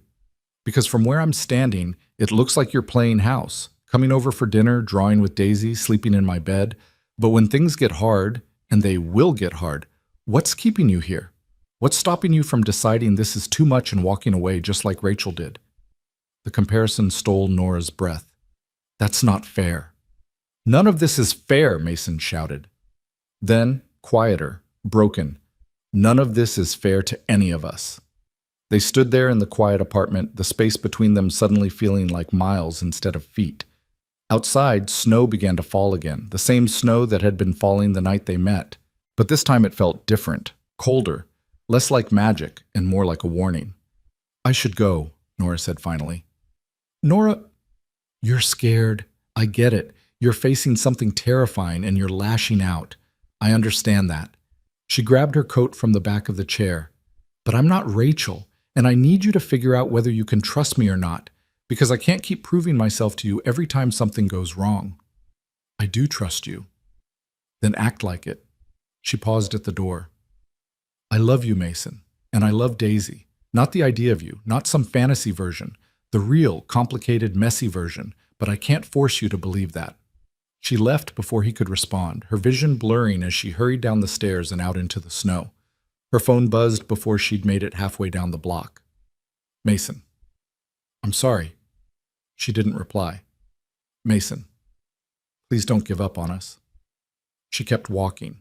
Because from where I'm standing, it looks like you're playing house, coming over for dinner, drawing with Daisy, sleeping in my bed. But when things get hard, and they will get hard, what's keeping you here? What's stopping you from deciding this is too much and walking away just like Rachel did? The comparison stole Nora's breath. That's not fair. None of this is fair, Mason shouted. Then, quieter, broken. None of this is fair to any of us. They stood there in the quiet apartment, the space between them suddenly feeling like miles instead of feet. Outside, snow began to fall again, the same snow that had been falling the night they met. But this time it felt different, colder, less like magic and more like a warning. I should go, Nora said finally. Nora, you're scared. I get it. You're facing something terrifying and you're lashing out. I understand that. She grabbed her coat from the back of the chair. But I'm not Rachel, and I need you to figure out whether you can trust me or not, because I can't keep proving myself to you every time something goes wrong. I do trust you. Then act like it. She paused at the door. I love you, Mason, and I love Daisy. Not the idea of you, not some fantasy version, the real, complicated, messy version, but I can't force you to believe that. She left before he could respond, her vision blurring as she hurried down the stairs and out into the snow. Her phone buzzed before she'd made it halfway down the block. Mason. I'm sorry. She didn't reply. Mason. Please don't give up on us. She kept walking.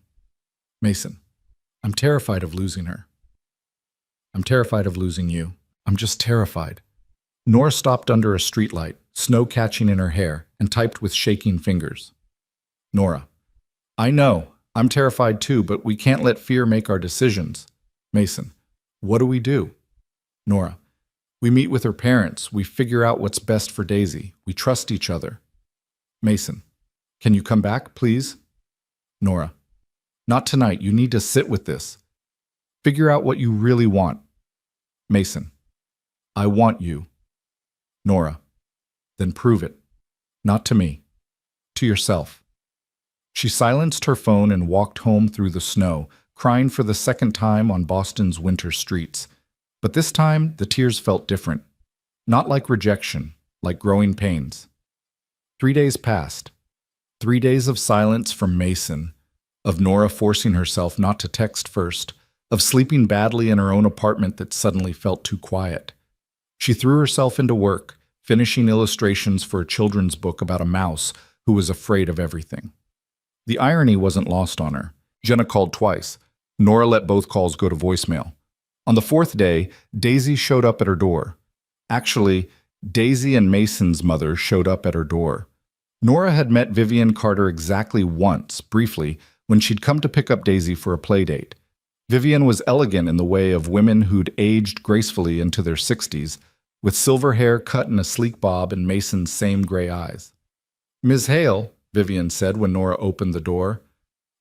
Mason. I'm terrified of losing her. I'm terrified of losing you. I'm just terrified. Nora stopped under a streetlight, snow catching in her hair, and typed with shaking fingers. Nora: I know. I'm terrified too, but we can't let fear make our decisions. Mason: What do we do? Nora: We meet with her parents. We figure out what's best for Daisy. We trust each other. Mason: Can you come back, please? Nora: Not tonight. You need to sit with this. Figure out what you really want. Mason: I want you. Nora: Then prove it. Not to me. To yourself. She silenced her phone and walked home through the snow, crying for the second time on Boston's winter streets. But this time, the tears felt different. Not like rejection, like growing pains. 3 days passed. 3 days of silence from Mason, of Nora forcing herself not to text first, of sleeping badly in her own apartment that suddenly felt too quiet. She threw herself into work, finishing illustrations for a children's book about a mouse who was afraid of everything. The irony wasn't lost on her. Jenna called twice. Nora let both calls go to voicemail. On the fourth day, Daisy showed up at her door. Actually, Daisy and Mason's mother showed up at her door. Nora had met Vivian Carter exactly once, briefly, when she'd come to pick up Daisy for a play date. Vivian was elegant in the way of women who'd aged gracefully into their 60s, with silver hair cut in a sleek bob and Mason's same gray eyes. Ms. Hale, Vivian said when Nora opened the door,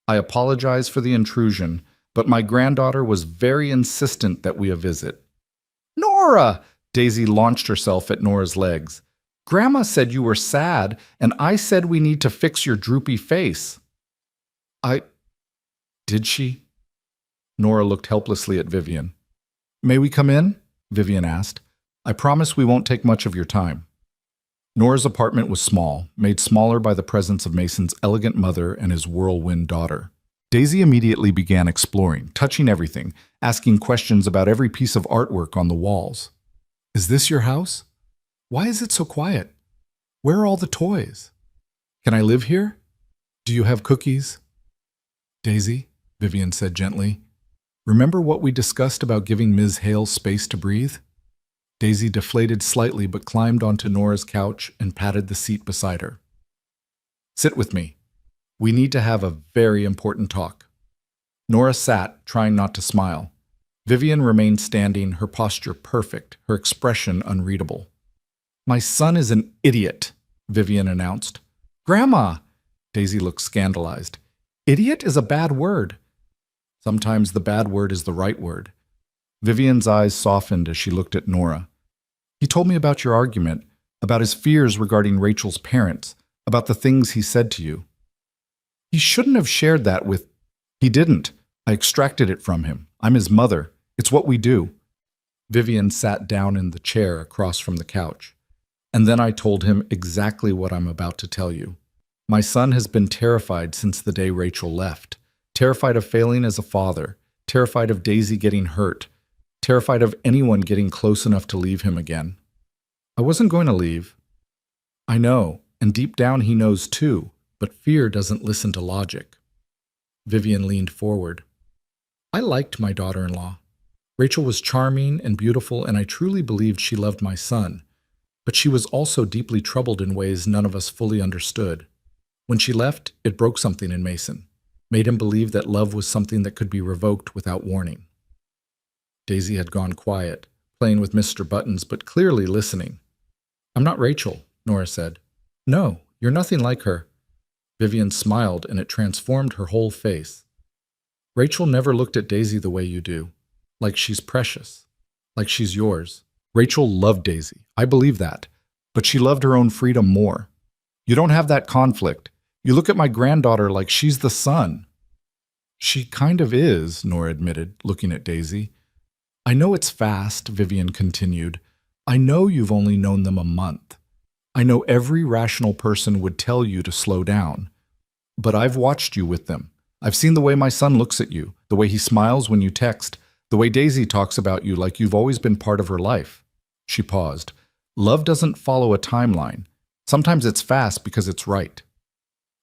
I apologize for the intrusion, but my granddaughter was very insistent that we visit. Nora! Daisy launched herself at Nora's legs. Grandma said you were sad, and I said we need to fix your droopy face. Did she? Nora looked helplessly at Vivian. May we come in? Vivian asked. I promise we won't take much of your time. Nora's apartment was small, made smaller by the presence of Mason's elegant mother and his whirlwind daughter. Daisy immediately began exploring, touching everything, asking questions about every piece of artwork on the walls. Is this your house? Why is it so quiet? Where are all the toys? Can I live here? Do you have cookies? Daisy, Vivian said gently, remember what we discussed about giving Ms. Hale space to breathe? Daisy deflated slightly but climbed onto Nora's couch and patted the seat beside her. Sit with me. We need to have a very important talk. Nora sat, trying not to smile. Vivian remained standing, her posture perfect, her expression unreadable. My son is an idiot, Vivian announced. Grandma! Daisy looked scandalized. Idiot is a bad word. Sometimes the bad word is the right word. Vivian's eyes softened as she looked at Nora. He told me about your argument, about his fears regarding Rachel's parents, about the things he said to you. He shouldn't have shared that with... He didn't. I extracted it from him. I'm his mother. It's what we do. Vivian sat down in the chair across from the couch. And then I told him exactly what I'm about to tell you. My son has been terrified since the day Rachel left. Terrified of failing as a father. Terrified of Daisy getting hurt. Terrified of anyone getting close enough to leave him again. I wasn't going to leave. I know, and deep down he knows too, but fear doesn't listen to logic. Vivian leaned forward. I liked my daughter-in-law. Rachel was charming and beautiful, and I truly believed she loved my son. But she was also deeply troubled in ways none of us fully understood. When she left, it broke something in Mason, made him believe that love was something that could be revoked without warning. Daisy had gone quiet, playing with Mr. Buttons, but clearly listening. I'm not Rachel, Nora said. No, you're nothing like her. Vivian smiled, and it transformed her whole face. Rachel never looked at Daisy the way you do, like she's precious, like she's yours. Rachel loved Daisy, I believe that, but she loved her own freedom more. You don't have that conflict. You look at my granddaughter like she's the sun. She kind of is, Nora admitted, looking at Daisy. I know it's fast, Vivian continued. I know you've only known them a month. I know every rational person would tell you to slow down. But I've watched you with them. I've seen the way my son looks at you, the way he smiles when you text, the way Daisy talks about you like you've always been part of her life. She paused. Love doesn't follow a timeline. Sometimes it's fast because it's right.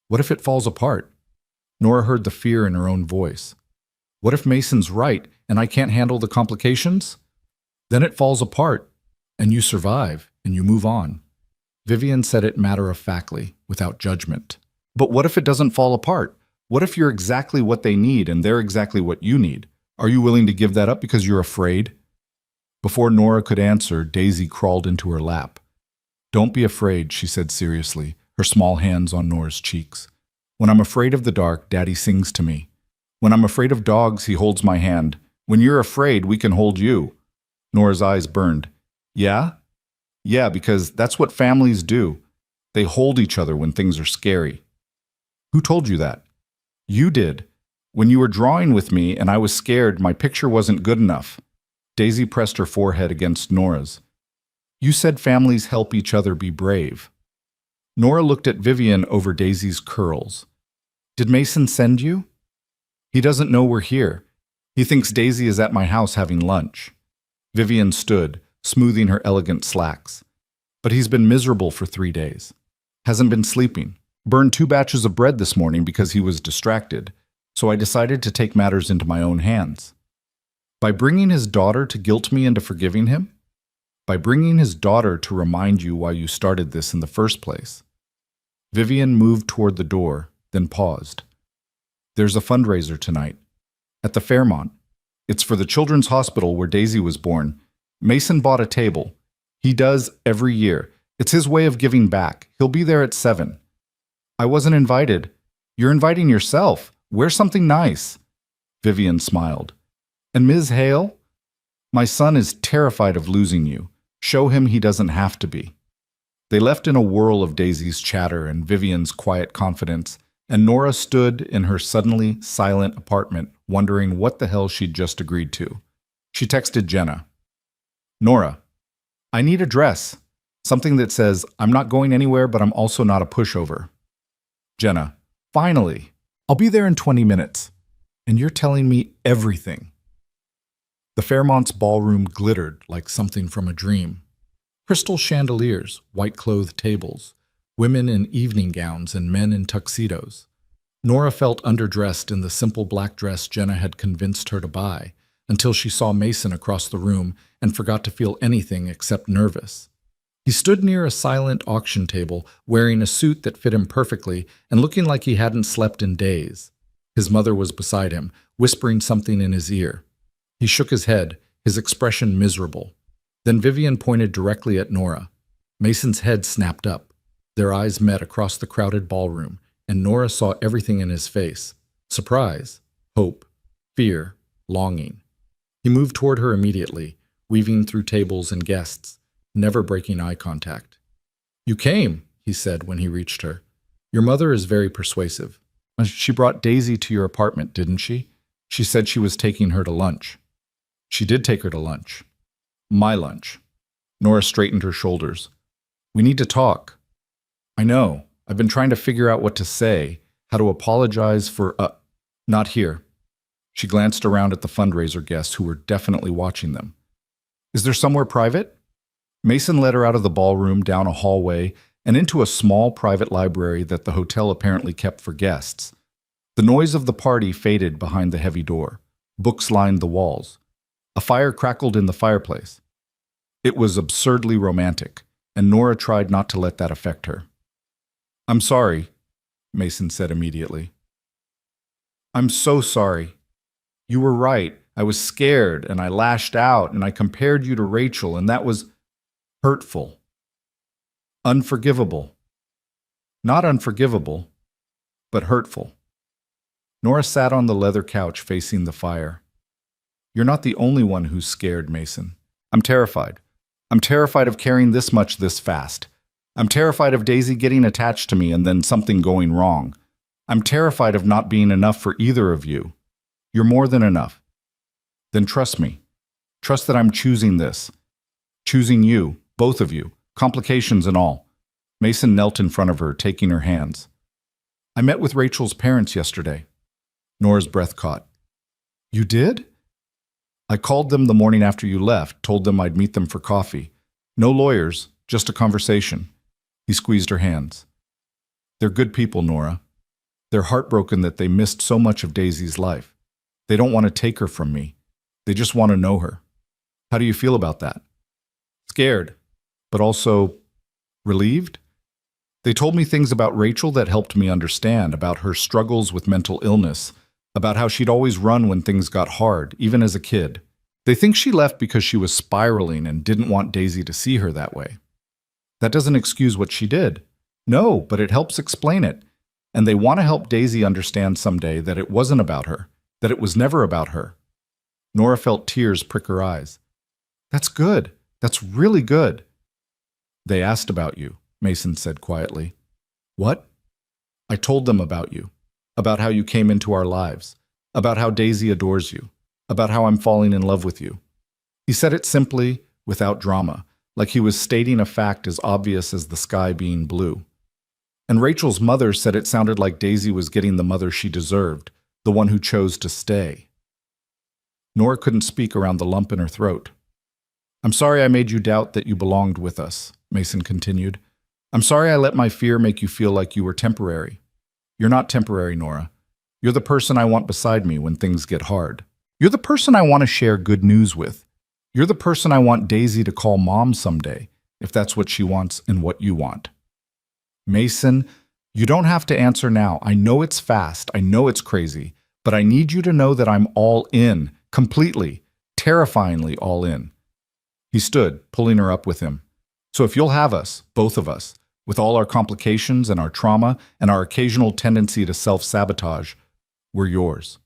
What if it falls apart? Nora heard the fear in her own voice. What if Mason's right and I can't handle the complications? Then it falls apart, and you survive, and you move on. Vivian said it matter-of-factly, without judgment. But what if it doesn't fall apart? What if you're exactly what they need and they're exactly what you need? Are you willing to give that up because you're afraid? Before Nora could answer, Daisy crawled into her lap. Don't be afraid, she said seriously, her small hands on Nora's cheeks. When I'm afraid of the dark, Daddy sings to me. When I'm afraid of dogs, he holds my hand. When you're afraid, we can hold you. Nora's eyes burned. Yeah? Yeah, because that's what families do. They hold each other when things are scary. Who told you that? You did. When you were drawing with me and I was scared, my picture wasn't good enough. Daisy pressed her forehead against Nora's. You said families help each other be brave. Nora looked at Vivian over Daisy's curls. Did Mason send you? He doesn't know we're here. He thinks Daisy is at my house having lunch. Vivian stood, smoothing her elegant slacks. But he's been miserable for 3 days. Hasn't been sleeping. Burned 2 batches of bread this morning because he was distracted, so I decided to take matters into my own hands. By bringing his daughter to guilt me into forgiving him? By bringing his daughter to remind you why you started this in the first place. Vivian moved toward the door, then paused. There's a fundraiser tonight. At the Fairmont. It's for the Children's Hospital where Daisy was born. Mason bought a table. He does every year. It's his way of giving back. He'll be there at 7. I wasn't invited. You're inviting yourself. Wear something nice. Vivian smiled. And Ms. Hale? My son is terrified of losing you. Show him he doesn't have to be. They left in a whirl of Daisy's chatter and Vivian's quiet confidence, and Nora stood in her suddenly silent apartment, wondering what the hell she'd just agreed to. She texted Jenna. Nora, I need a dress. Something that says, I'm not going anywhere, but I'm also not a pushover. Jenna, finally. I'll be there in 20 minutes. And you're telling me everything. The Fairmont's ballroom glittered like something from a dream. Crystal chandeliers, white-clothed tables, women in evening gowns and men in tuxedos. Nora felt underdressed in the simple black dress Jenna had convinced her to buy, until she saw Mason across the room and forgot to feel anything except nervous. He stood near a silent auction table, wearing a suit that fit him perfectly and looking like he hadn't slept in days. His mother was beside him, whispering something in his ear. He shook his head, his expression miserable. Then Vivian pointed directly at Nora. Mason's head snapped up. Their eyes met across the crowded ballroom, and Nora saw everything in his face. Surprise, hope, fear, longing. He moved toward her immediately, weaving through tables and guests, never breaking eye contact. You came, he said when he reached her. Your mother is very persuasive. She brought Daisy to your apartment, didn't she? She said she was taking her to lunch. She did take her to lunch. My lunch. Nora straightened her shoulders. We need to talk. I know. I've been trying to figure out what to say, how to apologize for, not here. She glanced around at the fundraiser guests who were definitely watching them. Is there somewhere private? Mason led her out of the ballroom, down a hallway, and into a small private library that the hotel apparently kept for guests. The noise of the party faded behind the heavy door. Books lined the walls. A fire crackled in the fireplace. It was absurdly romantic, and Nora tried not to let that affect her. I'm sorry, Mason said immediately. I'm so sorry. You were right. I was scared, and I lashed out, and I compared you to Rachel, and that was hurtful. Unforgivable. Not unforgivable, but hurtful. Nora sat on the leather couch facing the fire. You're not the only one who's scared, Mason. I'm terrified. I'm terrified of carrying this much this fast. I'm terrified of Daisy getting attached to me and then something going wrong. I'm terrified of not being enough for either of you. You're more than enough. Then trust me. Trust that I'm choosing this. Choosing you, both of you, complications and all. Mason knelt in front of her, taking her hands. I met with Rachel's parents yesterday. Nora's breath caught. You did? I called them the morning after you left, told them I'd meet them for coffee. No lawyers, just a conversation. He squeezed her hands. They're good people, Nora. They're heartbroken that they missed so much of Daisy's life. They don't want to take her from me. They just want to know her. How do you feel about that? Scared, but also Relieved? They told me things about Rachel that helped me understand, about her struggles with mental illness, about how she'd always run when things got hard, even as a kid. They think she left because she was spiraling and didn't want Daisy to see her that way. That doesn't excuse what she did. No, but it helps explain it. And they want to help Daisy understand someday that it wasn't about her, that it was never about her. Nora felt tears prick her eyes. That's good. That's really good. They asked about you, Mason said quietly. What? I told them about you, about how you came into our lives, about how Daisy adores you, about how I'm falling in love with you. He said it simply, without drama, like he was stating a fact as obvious as the sky being blue. And Rachel's mother said it sounded like Daisy was getting the mother she deserved, the one who chose to stay. Nora couldn't speak around the lump in her throat. I'm sorry I made you doubt that you belonged with us, Mason continued. I'm sorry I let my fear make you feel like you were temporary. You're not temporary, Nora. You're the person I want beside me when things get hard. You're the person I want to share good news with. You're the person I want Daisy to call mom someday, if that's what she wants and what you want. Mason, you don't have to answer now. I know it's fast. I know it's crazy. But I need you to know that I'm all in, completely, terrifyingly all in. He stood, pulling her up with him. So if you'll have us, both of us, with all our complications and our trauma and our occasional tendency to self-sabotage, we're yours.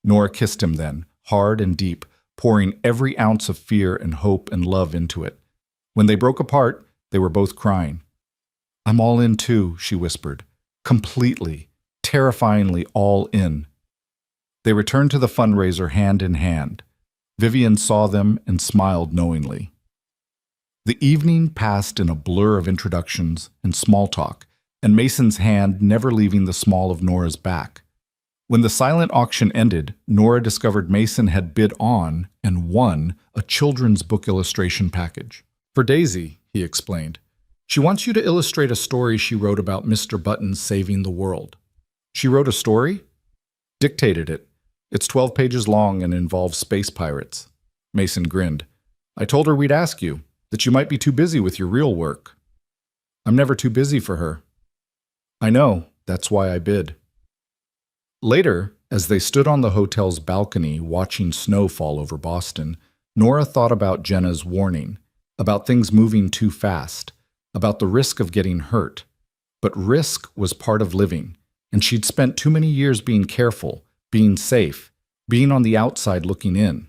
Nora kissed him then, hard and deep, pouring every ounce of fear and hope and love into it. When they broke apart, they were both crying. I'm all in too, she whispered. Completely, terrifyingly all in. They returned to the fundraiser hand in hand. Vivian saw them and smiled knowingly. The evening passed in a blur of introductions and small talk, and Mason's hand never leaving the small of Nora's back. When the silent auction ended, Nora discovered Mason had bid on and won a children's book illustration package. For Daisy, he explained. She wants you to illustrate a story she wrote about Mr. Button saving the world. She wrote a story? Dictated it. It's 12 pages long and involves space pirates. Mason grinned. I told her we'd ask you, that you might be too busy with your real work. I'm never too busy for her. I know, that's why I bid. Later, as they stood on the hotel's balcony watching snow fall over Boston, Nora thought about Jenna's warning, about things moving too fast, about the risk of getting hurt. But risk was part of living, and she'd spent too many years being careful, being safe, being on the outside looking in.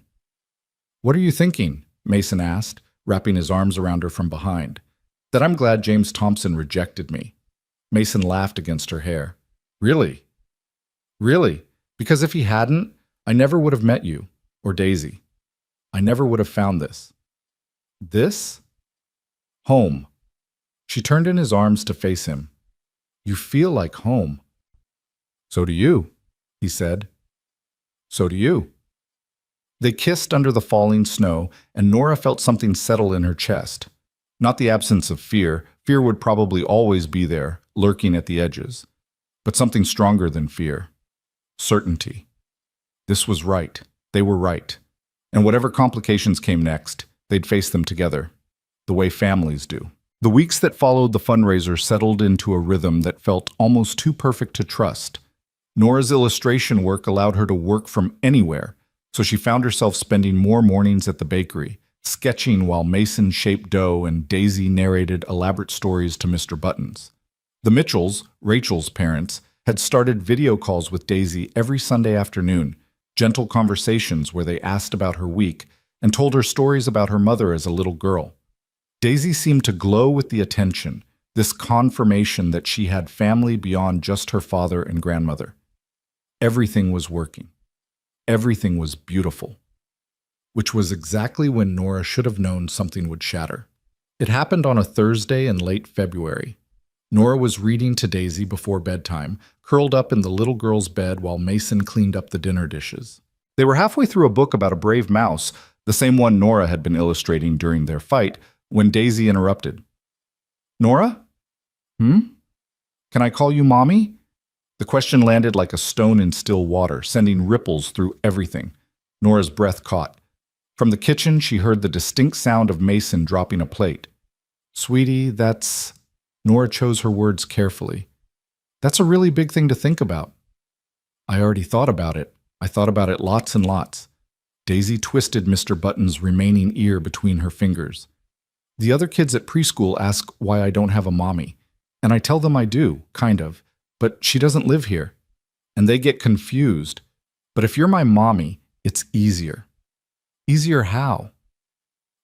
What are you thinking? Mason asked, wrapping his arms around her from behind. That I'm glad James Thompson rejected me. Mason laughed against her hair. Really? Really? Because if he hadn't, I never would have met you, or Daisy. I never would have found this. This? Home. She turned in his arms to face him. You feel like home. So do you, he said. So do you. They kissed under the falling snow, and Nora felt something settle in her chest. Not the absence of fear. Fear would probably always be there, lurking at the edges. But something stronger than fear. Certainty. This was right. They were right. And whatever complications came next, they'd face them together, the way families do. The weeks that followed the fundraiser settled into a rhythm that felt almost too perfect to trust. Nora's illustration work allowed her to work from anywhere, so she found herself spending more mornings at the bakery, sketching while Mason shaped dough and Daisy narrated elaborate stories to Mr. Buttons. The Mitchells, Rachel's parents, had started video calls with Daisy every Sunday afternoon, gentle conversations where they asked about her week and told her stories about her mother as a little girl. Daisy seemed to glow with the attention, this confirmation that she had family beyond just her father and grandmother. Everything was working. Everything was beautiful. Which was exactly when Nora should have known something would shatter. It happened on a Thursday in late February. Nora was reading to Daisy before bedtime, curled up in the little girl's bed while Mason cleaned up the dinner dishes. They were halfway through a book about a brave mouse, the same one Nora had been illustrating during their fight, when Daisy interrupted. Nora? Can I call you Mommy? The question landed like a stone in still water, sending ripples through everything. Nora's breath caught. From the kitchen, she heard the distinct sound of Mason dropping a plate. Sweetie, that's... Nora chose her words carefully. That's a really big thing to think about. I already thought about it. I thought about it lots and lots. Daisy twisted Mr. Button's remaining ear between her fingers. The other kids at preschool ask why I don't have a mommy, and I tell them I do, kind of, but she doesn't live here. And they get confused. But if you're my mommy, it's easier. Easier how?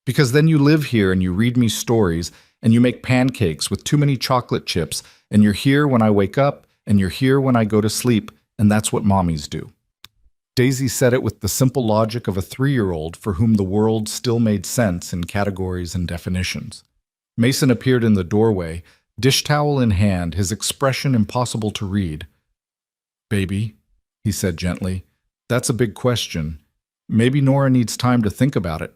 Because then you live here and you read me stories and you make pancakes with too many chocolate chips and you're here when I wake up and you're here when I go to sleep, and that's what mommies do. Daisy said it with the simple logic of a 3-year-old for whom the world still made sense in categories and definitions. Mason appeared in the doorway, dish towel in hand, his expression impossible to read. Baby, he said gently, that's a big question. Maybe Nora needs time to think about it.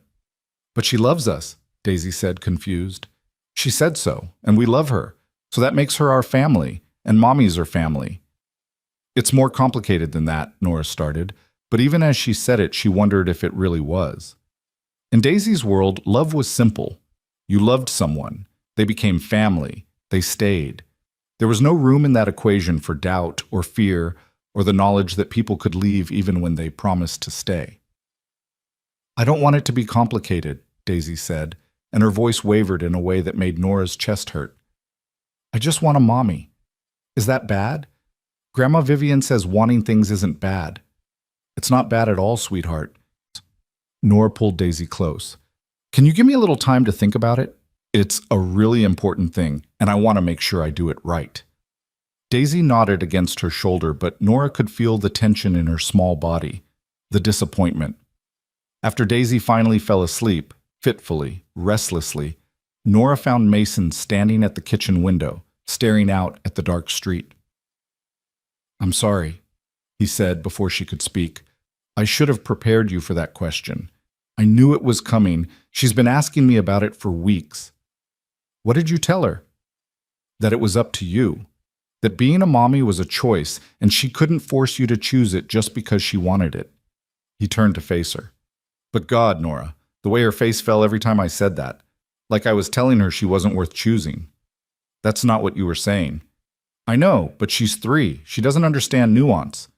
But she loves us, Daisy said, confused. She said so, and we love her, so that makes her our family, and mommies are family. It's more complicated than that, Nora started, but even as she said it, she wondered if it really was. In Daisy's world, love was simple. You loved someone. They became family. They stayed. There was no room in that equation for doubt or fear or the knowledge that people could leave even when they promised to stay. I don't want it to be complicated, Daisy said, and her voice wavered in a way that made Nora's chest hurt. I just want a mommy. Is that bad? Grandma Vivian says wanting things isn't bad. It's not bad at all, sweetheart. Nora pulled Daisy close. Can you give me a little time to think about it? It's a really important thing, and I want to make sure I do it right. Daisy nodded against her shoulder, but Nora could feel the tension in her small body, the disappointment. After Daisy finally fell asleep, fitfully, restlessly, Nora found Mason standing at the kitchen window, staring out at the dark street. I'm sorry, he said before she could speak. I should have prepared you for that question. I knew it was coming. She's been asking me about it for weeks. What did you tell her? That it was up to you. That being a mommy was a choice, and she couldn't force you to choose it just because she wanted it. He turned to face her. But God, Nora, the way her face fell every time I said that, like I was telling her she wasn't worth choosing. That's not what you were saying. I know, but she's 3. She doesn't understand nuance.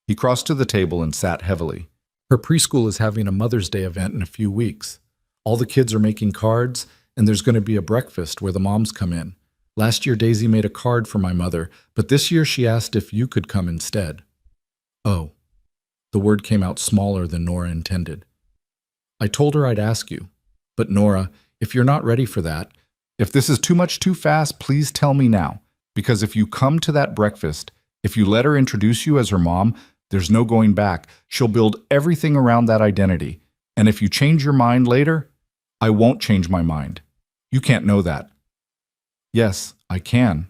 He crossed to the table and sat heavily. Her preschool is having a Mother's Day event in a few weeks. All the kids are making cards, and there's going to be a breakfast where the moms come in. Last year, Daisy made a card for my mother, but this year she asked if you could come instead. Oh. The word came out smaller than Nora intended. I told her I'd ask you. But Nora, if you're not ready for that, if this is too much too fast, please tell me now. Because if you come to that breakfast, if you let her introduce you as her mom, there's no going back. She'll build everything around that identity. And if you change your mind later, I won't change my mind. You can't know that. Yes, I can.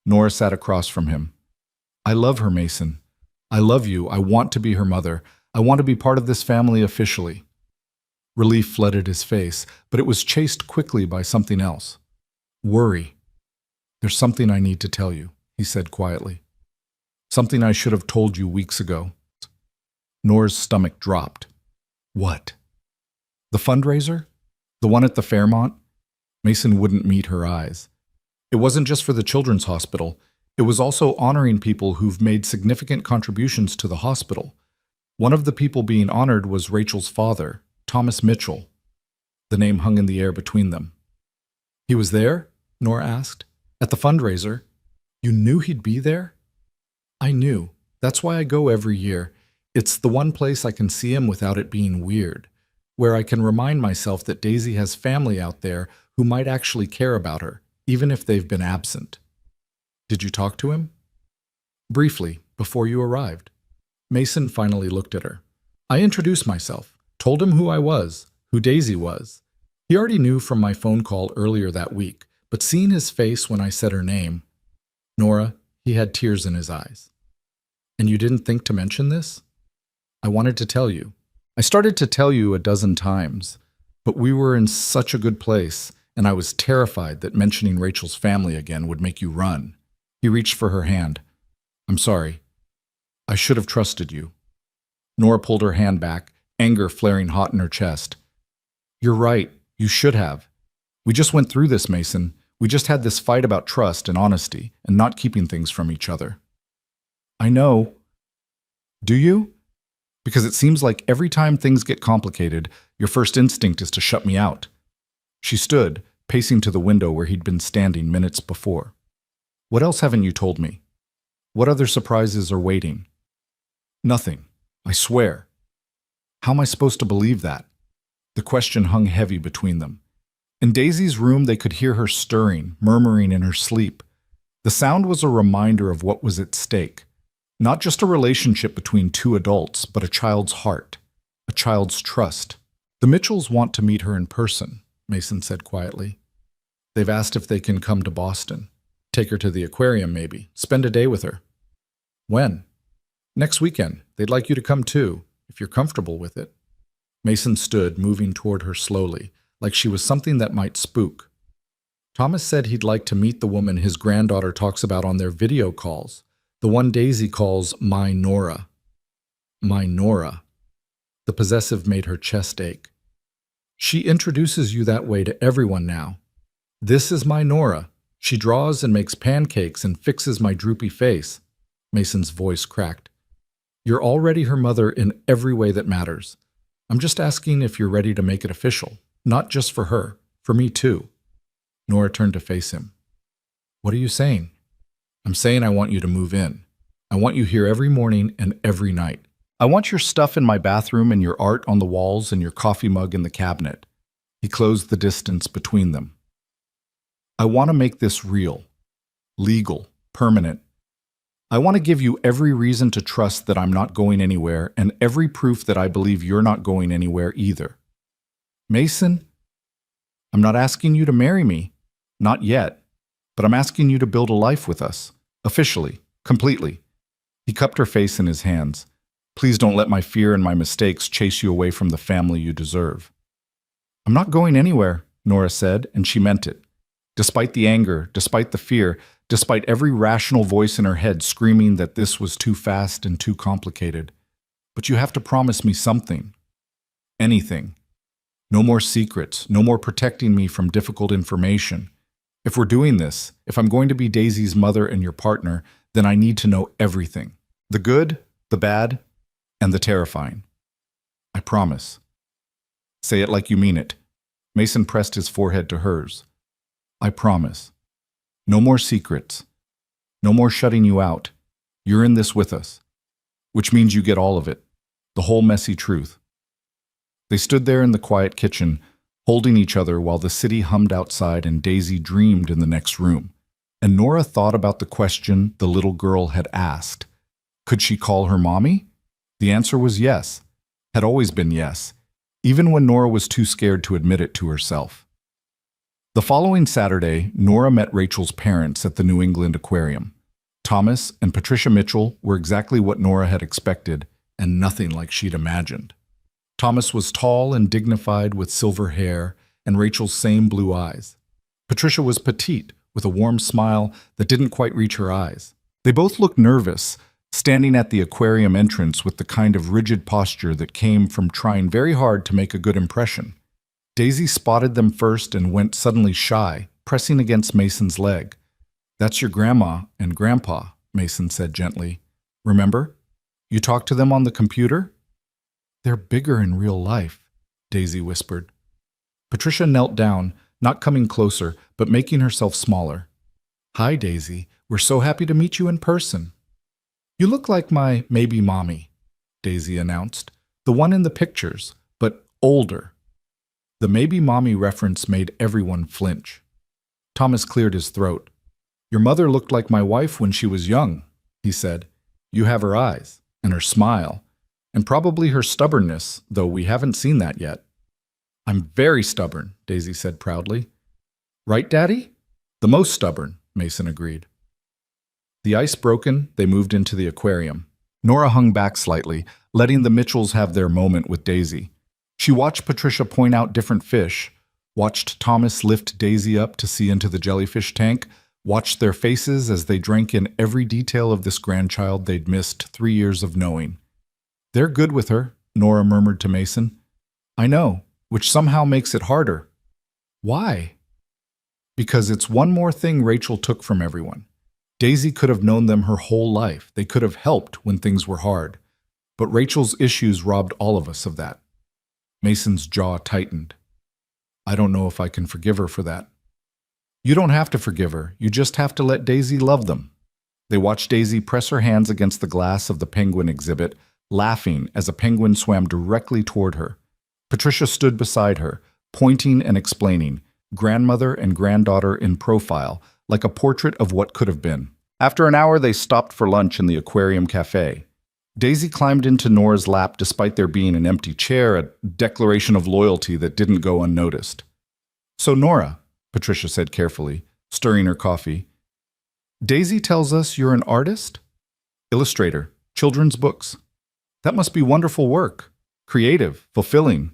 Nora sat across from him. I love her, Mason. I love you. I want to be her mother. I want to be part of this family officially. Relief flooded his face, but it was chased quickly by something else. Worry. There's something I need to tell you, he said quietly. Something I should have told you weeks ago. Nora's stomach dropped. What? The fundraiser? The one at the Fairmont? Mason wouldn't meet her eyes. It wasn't just for the children's hospital. It was also honoring people who've made significant contributions to the hospital. One of the people being honored was Rachel's father, Thomas Mitchell. The name hung in the air between them. He was there? Nora asked. At the fundraiser? You knew he'd be there? I knew. That's why I go every year. It's the one place I can see him without it being weird, where I can remind myself that Daisy has family out there who might actually care about her, even if they've been absent. Did you talk to him? Briefly, before you arrived. Mason finally looked at her. I introduced myself, told him who I was, who Daisy was. He already knew from my phone call earlier that week, but seeing his face when I said her name, Nora, he had tears in his eyes. And you didn't think to mention this? I wanted to tell you. I started to tell you a dozen times, but we were in such a good place, and I was terrified that mentioning Rachel's family again would make you run. He reached for her hand. I'm sorry. I should have trusted you. Nora pulled her hand back, anger flaring hot in her chest. You're right. You should have. We just went through this, Mason. We just had this fight about trust and honesty and not keeping things from each other. I know. Do you? Because it seems like every time things get complicated, your first instinct is to shut me out. She stood, pacing to the window where he'd been standing minutes before. What else haven't you told me? What other surprises are waiting? Nothing, I swear. How am I supposed to believe that? The question hung heavy between them. In Daisy's room, they could hear her stirring, murmuring in her sleep. The sound was a reminder of what was at stake. Not just a relationship between two adults, but a child's heart, a child's trust. The Mitchells want to meet her in person, Mason said quietly. They've asked if they can come to Boston. Take her to the aquarium, maybe. Spend a day with her. When? Next weekend. They'd like you to come too, if you're comfortable with it. Mason stood, moving toward her slowly, like she was something that might spook. Thomas said he'd like to meet the woman his granddaughter talks about on their video calls, the one Daisy calls my Nora. My Nora. The possessive made her chest ache. She introduces you that way to everyone now. This is my Nora. She draws and makes pancakes and fixes my droopy face. Mason's voice cracked. You're already her mother in every way that matters. I'm just asking if you're ready to make it official. Not just for her, for me too. Nora turned to face him. What are you saying? I'm saying I want you to move in. I want you here every morning and every night. I want your stuff in my bathroom and your art on the walls and your coffee mug in the cabinet. He closed the distance between them. I want to make this real, legal, permanent. I want to give you every reason to trust that I'm not going anywhere and every proof that I believe you're not going anywhere either. Mason, I'm not asking you to marry me, not yet, but I'm asking you to build a life with us, officially, completely. He cupped her face in his hands. Please don't let my fear and my mistakes chase you away from the family you deserve. I'm not going anywhere, Nora said, and she meant it. Despite the anger, despite the fear, despite every rational voice in her head screaming that this was too fast and too complicated. But you have to promise me something. Anything. No more secrets, no more protecting me from difficult information. If we're doing this, if I'm going to be Daisy's mother and your partner, then I need to know everything. The good, the bad, and the terrifying. I promise. Say it like you mean it. Mason pressed his forehead to hers. I promise. No more secrets. No more shutting you out. You're in this with us. Which means you get all of it. The whole messy truth. They stood there in the quiet kitchen, holding each other while the city hummed outside and Daisy dreamed in the next room. And Nora thought about the question the little girl had asked. Could she call her mommy? The answer was yes. Had always been yes, even when Nora was too scared to admit it to herself. The following Saturday, Nora met Rachel's parents at the New England Aquarium. Thomas and Patricia Mitchell were exactly what Nora had expected, and nothing like she'd imagined. Thomas was tall and dignified with silver hair and Rachel's same blue eyes. Patricia was petite, with a warm smile that didn't quite reach her eyes. They both looked nervous, standing at the aquarium entrance with the kind of rigid posture that came from trying very hard to make a good impression. Daisy spotted them first and went suddenly shy, pressing against Mason's leg. That's your grandma and grandpa, Mason said gently. Remember? You talked to them on the computer? They're bigger in real life, Daisy whispered. Patricia knelt down, not coming closer, but making herself smaller. Hi, Daisy. We're so happy to meet you in person. You look like my maybe mommy, Daisy announced. The one in the pictures, but older. The maybe mommy reference made everyone flinch. Thomas cleared his throat. Your mother looked like my wife when she was young, he said. You have her eyes, and her smile, and probably her stubbornness, though we haven't seen that yet. I'm very stubborn, Daisy said proudly. Right, Daddy? The most stubborn, Mason agreed. The ice broken, they moved into the aquarium. Nora hung back slightly, letting the Mitchells have their moment with Daisy. She watched Patricia point out different fish, watched Thomas lift Daisy up to see into the jellyfish tank, watched their faces as they drank in every detail of this grandchild they'd missed 3 years of knowing. They're good with her, Nora murmured to Mason. I know, which somehow makes it harder. Why? Because it's one more thing Rachel took from everyone. Daisy could have known them her whole life. They could have helped when things were hard. But Rachel's issues robbed all of us of that. Mason's jaw tightened. I don't know if I can forgive her for that. You don't have to forgive her. You just have to let Daisy love them. They watched Daisy press her hands against the glass of the penguin exhibit, laughing as a penguin swam directly toward her. Patricia stood beside her, pointing and explaining, grandmother and granddaughter in profile, like a portrait of what could have been. After an hour, they stopped for lunch in the aquarium cafe. Daisy climbed into Nora's lap despite there being an empty chair, a declaration of loyalty that didn't go unnoticed. So Nora, Patricia said carefully, stirring her coffee, Daisy tells us you're an artist? Illustrator, children's books. That must be wonderful work. Creative, fulfilling.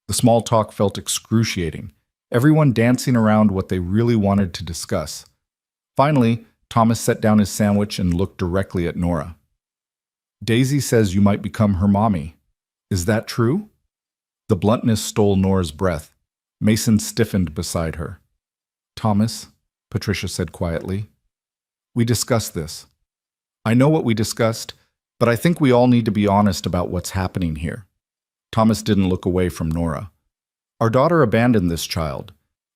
The small talk felt excruciating, everyone dancing around what they really wanted to discuss. Finally, Thomas set down his sandwich and looked directly at Nora. Daisy says you might become her mommy. Is that true? The bluntness stole Nora's breath. Mason stiffened beside her. Thomas, Patricia said quietly, we discussed this. I know what we discussed, but I think we all need to be honest about what's happening here. Thomas didn't look away from Nora. Our daughter abandoned this child.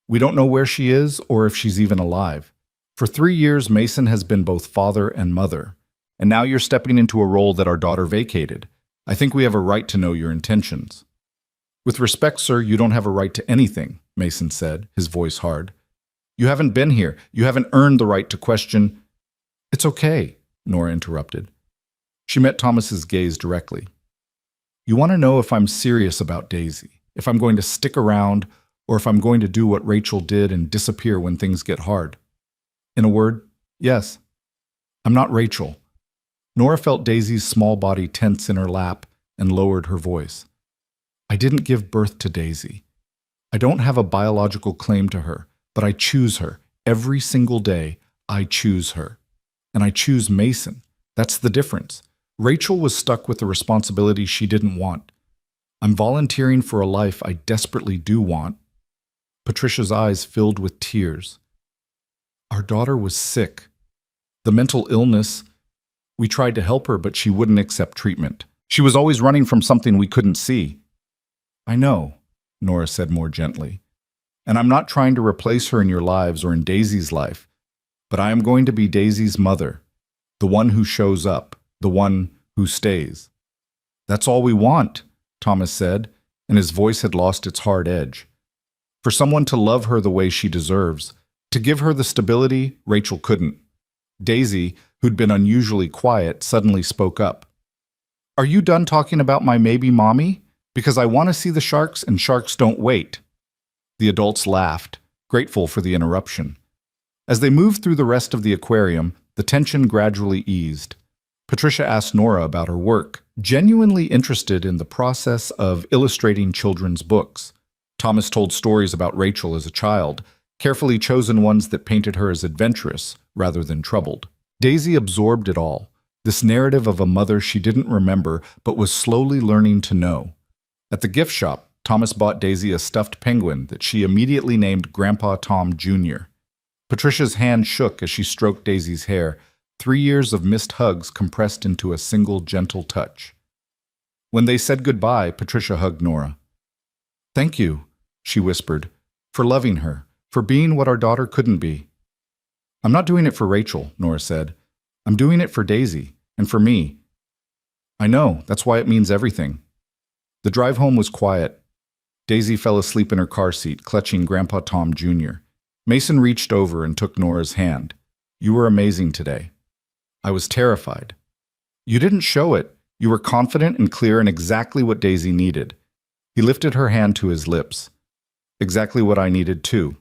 We don't know where she is or if she's even alive. For 3 years, Mason has been both father and mother. And now you're stepping into a role that our daughter vacated. I think we have a right to know your intentions. With respect, sir, you don't have a right to anything, Mason said, his voice hard. You haven't been here. You haven't earned the right to question. It's okay, Nora interrupted. She met Thomas's gaze directly. You want to know if I'm serious about Daisy, if I'm going to stick around, or if I'm going to do what Rachel did and disappear when things get hard. In a word, yes. I'm not Rachel. Nora felt Daisy's small body tense in her lap and lowered her voice. I didn't give birth to Daisy. I don't have a biological claim to her, but I choose her. Every single day, I choose her. And I choose Mason. That's the difference. Rachel was stuck with a responsibility she didn't want. I'm volunteering for a life I desperately do want. Patricia's eyes filled with tears. Our daughter was sick. The mental illness, we tried to help her, but she wouldn't accept treatment. She was always running from something we couldn't see. I know, Nora said more gently. And I'm not trying to replace her in your lives or in Daisy's life, but I am going to be Daisy's mother, the one who shows up, the one who stays. That's all we want, Thomas said, and his voice had lost its hard edge. For someone to love her the way she deserves, to give her the stability Rachel couldn't. Daisy, who'd been unusually quiet, suddenly spoke up. Are you done talking about my maybe mommy? Because I want to see the sharks and sharks don't wait. The adults laughed, grateful for the interruption. As they moved through the rest of the aquarium, the tension gradually eased. Patricia asked Nora about her work, genuinely interested in the process of illustrating children's books. Thomas told stories about Rachel as a child, carefully chosen ones that painted her as adventurous rather than troubled. Daisy absorbed it all, this narrative of a mother she didn't remember but was slowly learning to know. At the gift shop, Thomas bought Daisy a stuffed penguin that she immediately named Grandpa Tom Jr. Patricia's hand shook as she stroked Daisy's hair, 3 years of missed hugs compressed into a single gentle touch. When they said goodbye, Patricia hugged Nora. Thank you, she whispered, for loving her, for being what our daughter couldn't be. I'm not doing it for Rachel, Nora said. I'm doing it for Daisy, and for me. I know, that's why it means everything. The drive home was quiet. Daisy fell asleep in her car seat, clutching Grandpa Tom Jr. Mason reached over and took Nora's hand. You were amazing today. I was terrified. You didn't show it. You were confident and clear in exactly what Daisy needed. He lifted her hand to his lips. Exactly what I needed too.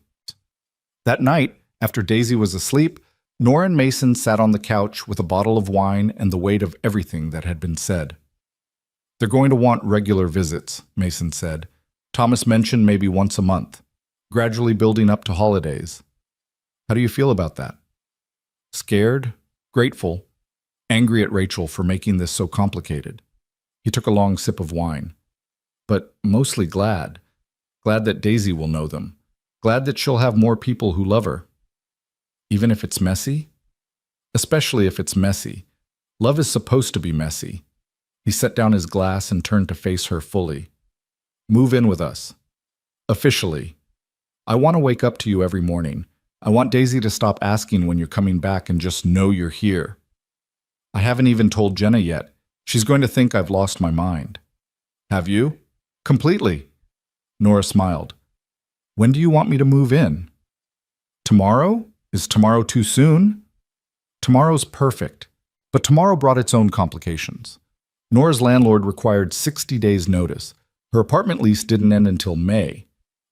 That night, after Daisy was asleep, Nora and Mason sat on the couch with a bottle of wine and the weight of everything that had been said. They're going to want regular visits, Mason said. Thomas mentioned maybe once a month, gradually building up to holidays. How do you feel about that? Scared, grateful, angry at Rachel for making this so complicated. He took a long sip of wine. But mostly glad. Glad that Daisy will know them. Glad that she'll have more people who love her. Even if it's messy? Especially if it's messy. Love is supposed to be messy. He set down his glass and turned to face her fully. Move in with us. Officially. I want to wake up to you every morning. I want Daisy to stop asking when you're coming back and just know you're here. I haven't even told Jenna yet. She's going to think I've lost my mind. Have you? Completely. Nora smiled. When do you want me to move in? Tomorrow? Is tomorrow too soon? Tomorrow's perfect. But tomorrow brought its own complications. Nora's landlord required 60 days' notice. Her apartment lease didn't end until May.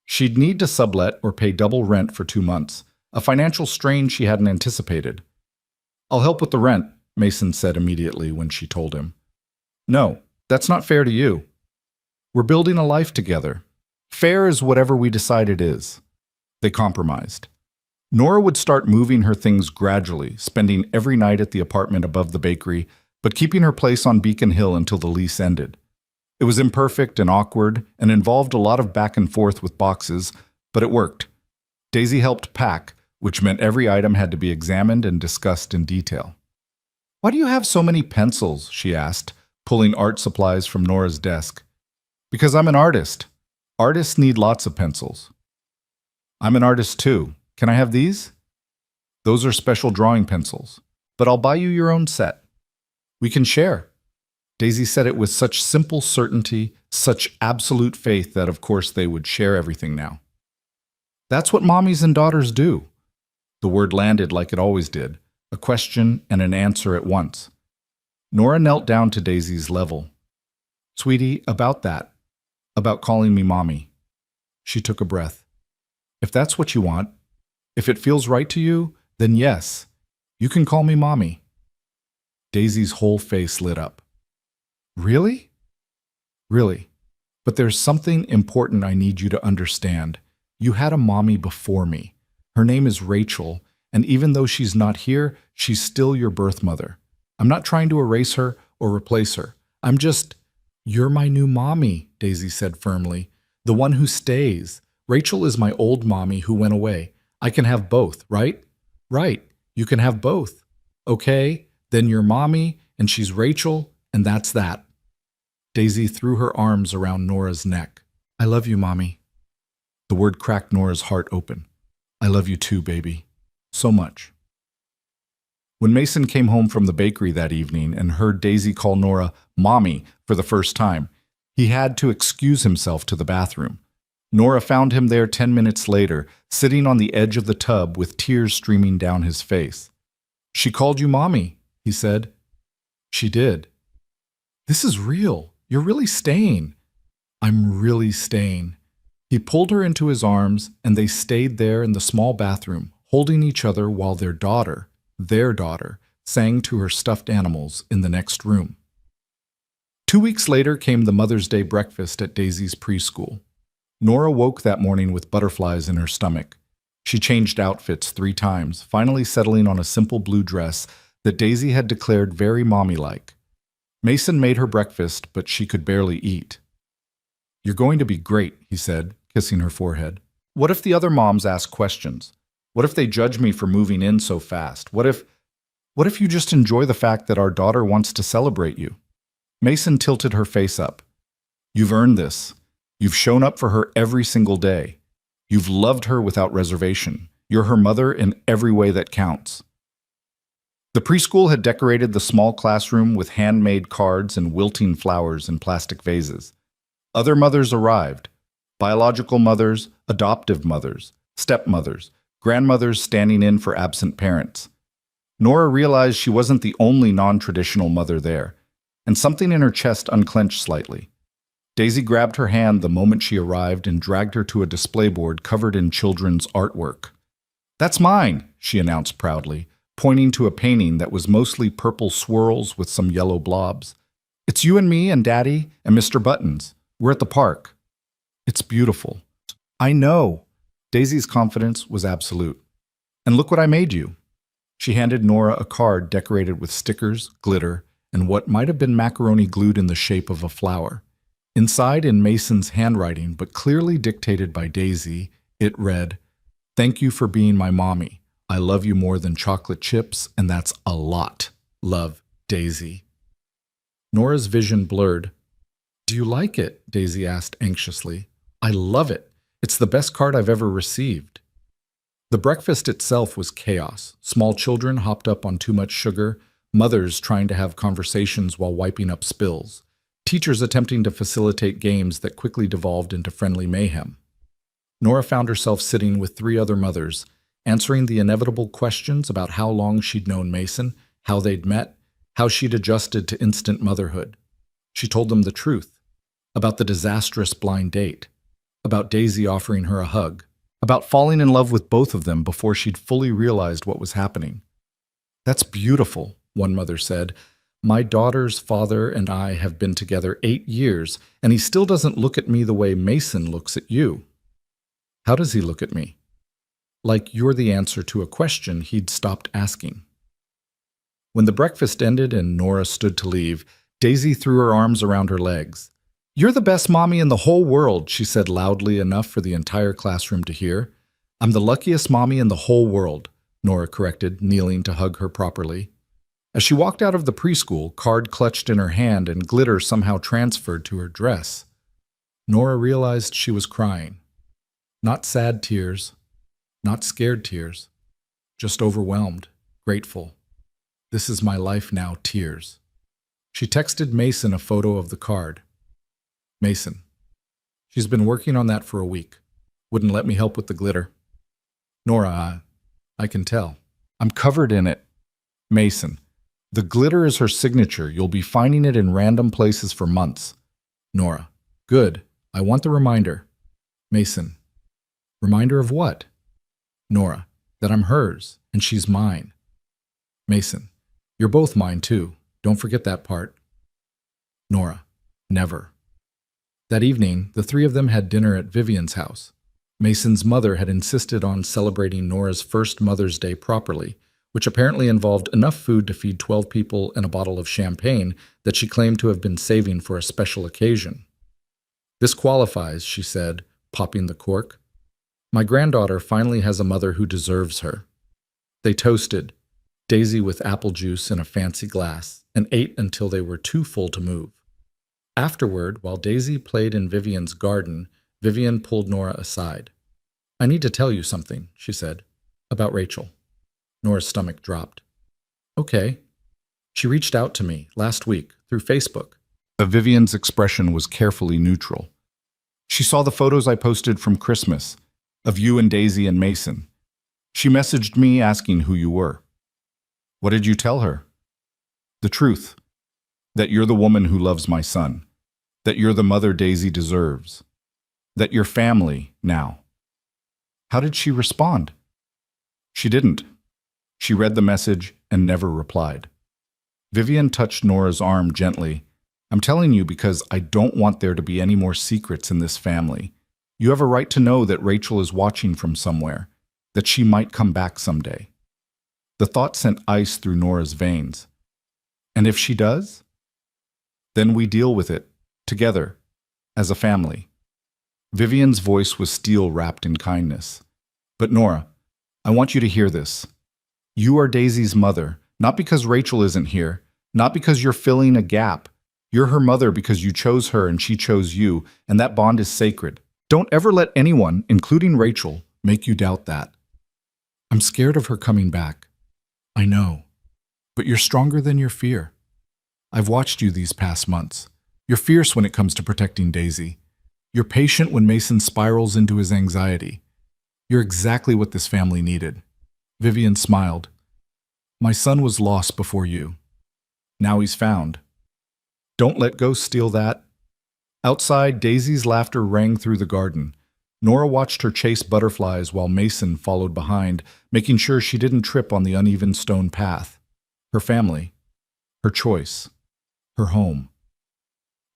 She'd need to sublet or pay double rent for 2 months, a financial strain she hadn't anticipated. I'll help with the rent, Mason said immediately when she told him. No, that's not fair to you. We're building a life together. Fair is whatever we decide it is. They compromised. Nora would start moving her things gradually, spending every night at the apartment above the bakery, but keeping her place on Beacon Hill until the lease ended. It was imperfect and awkward and involved a lot of back and forth with boxes, but it worked. Daisy helped pack, which meant every item had to be examined and discussed in detail. Why do you have so many pencils? She asked, pulling art supplies from Nora's desk. Because I'm an artist. Artists need lots of pencils. I'm an artist too. Can I have these? Those are special drawing pencils, but I'll buy you your own set. We can share. Daisy said it with such simple certainty, such absolute faith that of course they would share everything now. That's what mommies and daughters do. The word landed like it always did, a question and an answer at once. Nora knelt down to Daisy's level. Sweetie, about that. About calling me mommy. She took a breath. If that's what you want, if it feels right to you, then yes, you can call me mommy. Daisy's whole face lit up. Really? Really. But there's something important I need you to understand. You had a mommy before me. Her name is Rachel, and even though she's not here, she's still your birth mother. I'm not trying to erase her or replace her. You're my new mommy, Daisy said firmly. The one who stays. Rachel is my old mommy who went away. I can have both, right? Right. You can have both. Okay, then you're mommy, and she's Rachel, and that's that. Daisy threw her arms around Nora's neck. I love you, mommy. The word cracked Nora's heart open. I love you too, baby. So much. When Mason came home from the bakery that evening and heard Daisy call Nora mommy for the first time, he had to excuse himself to the bathroom. Nora found him there 10 minutes later, sitting on the edge of the tub with tears streaming down his face. She called you mommy, he said. She did. This is real. You're really staying. I'm really staying. He pulled her into his arms, and they stayed there in the small bathroom, holding each other while their daughter, sang to her stuffed animals in the next room. 2 weeks later came the Mother's Day breakfast at Daisy's preschool. Nora woke that morning with butterflies in her stomach. She changed outfits 3 times, finally settling on a simple blue dress that Daisy had declared very mommy-like. Mason made her breakfast, but she could barely eat. You're going to be great, he said, kissing her forehead. What if the other moms ask questions? What if they judge me for moving in so fast? What if you just enjoy the fact that our daughter wants to celebrate you? Mason tilted her face up. You've earned this. You've shown up for her every single day. You've loved her without reservation. You're her mother in every way that counts. The preschool had decorated the small classroom with handmade cards and wilting flowers in plastic vases. Other mothers arrived. Biological mothers, adoptive mothers, stepmothers, grandmothers standing in for absent parents. Nora realized she wasn't the only non-traditional mother there, and something in her chest unclenched slightly. Daisy grabbed her hand the moment she arrived and dragged her to a display board covered in children's artwork. That's mine, she announced proudly, pointing to a painting that was mostly purple swirls with some yellow blobs. It's you and me and Daddy and Mr. Buttons. We're at the park. It's beautiful. I know. Daisy's confidence was absolute. And look what I made you. She handed Nora a card decorated with stickers, glitter, and what might have been macaroni glued in the shape of a flower. Inside, in Mason's handwriting, but clearly dictated by Daisy, It read, "Thank you for being my mommy. I love you more than chocolate chips, and that's a lot. Love, Daisy." Nora's vision blurred. "Do you like it?" Daisy asked anxiously. "I love it. It's the best card I've ever received." The breakfast itself was chaos. Small children hopped up on too much sugar, mothers trying to have conversations while wiping up spills, teachers attempting to facilitate games that quickly devolved into friendly mayhem. Nora found herself sitting with 3 other mothers, answering the inevitable questions about how long she'd known Mason, how they'd met, how she'd adjusted to instant motherhood. She told them the truth about the disastrous blind date, about Daisy offering her a hug, about falling in love with both of them before she'd fully realized what was happening. "That's beautiful," one mother said. "My daughter's father and I have been together 8 years, and he still doesn't look at me the way Mason looks at you." "How does he look at me?" "Like you're the answer to a question he'd stopped asking." When the breakfast ended and Nora stood to leave, Daisy threw her arms around her legs. "You're the best mommy in the whole world," she said loudly enough for the entire classroom to hear. "I'm the luckiest mommy in the whole world," Nora corrected, kneeling to hug her properly. As she walked out of the preschool, card clutched in her hand and glitter somehow transferred to her dress, Nora realized she was crying. Not sad tears, not scared tears, just overwhelmed, grateful. "This is my life now" tears. She texted Mason a photo of the card. "Mason, she's been working on that for a week. Wouldn't let me help with the glitter." "Nora, I can tell. I'm covered in it." "Mason, the glitter is her signature. You'll be finding it in random places for months." "Nora, good. I want the reminder." "Mason, reminder of what?" "Nora, that I'm hers and she's mine." "Mason, you're both mine too. Don't forget that part." "Nora, never." That evening, the 3 of them had dinner at Vivian's house. Mason's mother had insisted on celebrating Nora's first Mother's Day properly, which apparently involved enough food to feed 12 people and a bottle of champagne that she claimed to have been saving for a special occasion. "This qualifies," she said, popping the cork. "My granddaughter finally has a mother who deserves her." They toasted, Daisy with apple juice in a fancy glass, and ate until they were too full to move. Afterward, while Daisy played in Vivian's garden, Vivian pulled Nora aside. "I need to tell you something," she said, "about Rachel." Nora's stomach dropped. "Okay." "She reached out to me last week through Facebook." Vivian's expression was carefully neutral. "She saw the photos I posted from Christmas, of you and Daisy and Mason. She messaged me asking who you were." "What did you tell her?" "The truth. That you're the woman who loves my son. That you're the mother Daisy deserves. That you're family now." "How did she respond?" "She didn't. She read the message and never replied." Vivian touched Nora's arm gently. "I'm telling you because I don't want there to be any more secrets in this family. You have a right to know that Rachel is watching from somewhere, that she might come back someday." The thought sent ice through Nora's veins. "And if she does?" "Then we deal with it, together, as a family." Vivian's voice was steel wrapped in kindness. "But Nora, I want you to hear this. You are Daisy's mother, not because Rachel isn't here, not because you're filling a gap. You're her mother because you chose her and she chose you, and that bond is sacred. Don't ever let anyone, including Rachel, make you doubt that." "I'm scared of her coming back." "I know, but you're stronger than your fear. I've watched you these past months. You're fierce when it comes to protecting Daisy. You're patient when Mason spirals into his anxiety. You're exactly what this family needed." Vivian smiled. "My son was lost before you. Now he's found. Don't let ghosts steal that." Outside, Daisy's laughter rang through the garden. Nora watched her chase butterflies while Mason followed behind, making sure she didn't trip on the uneven stone path. Her family, her choice, her home.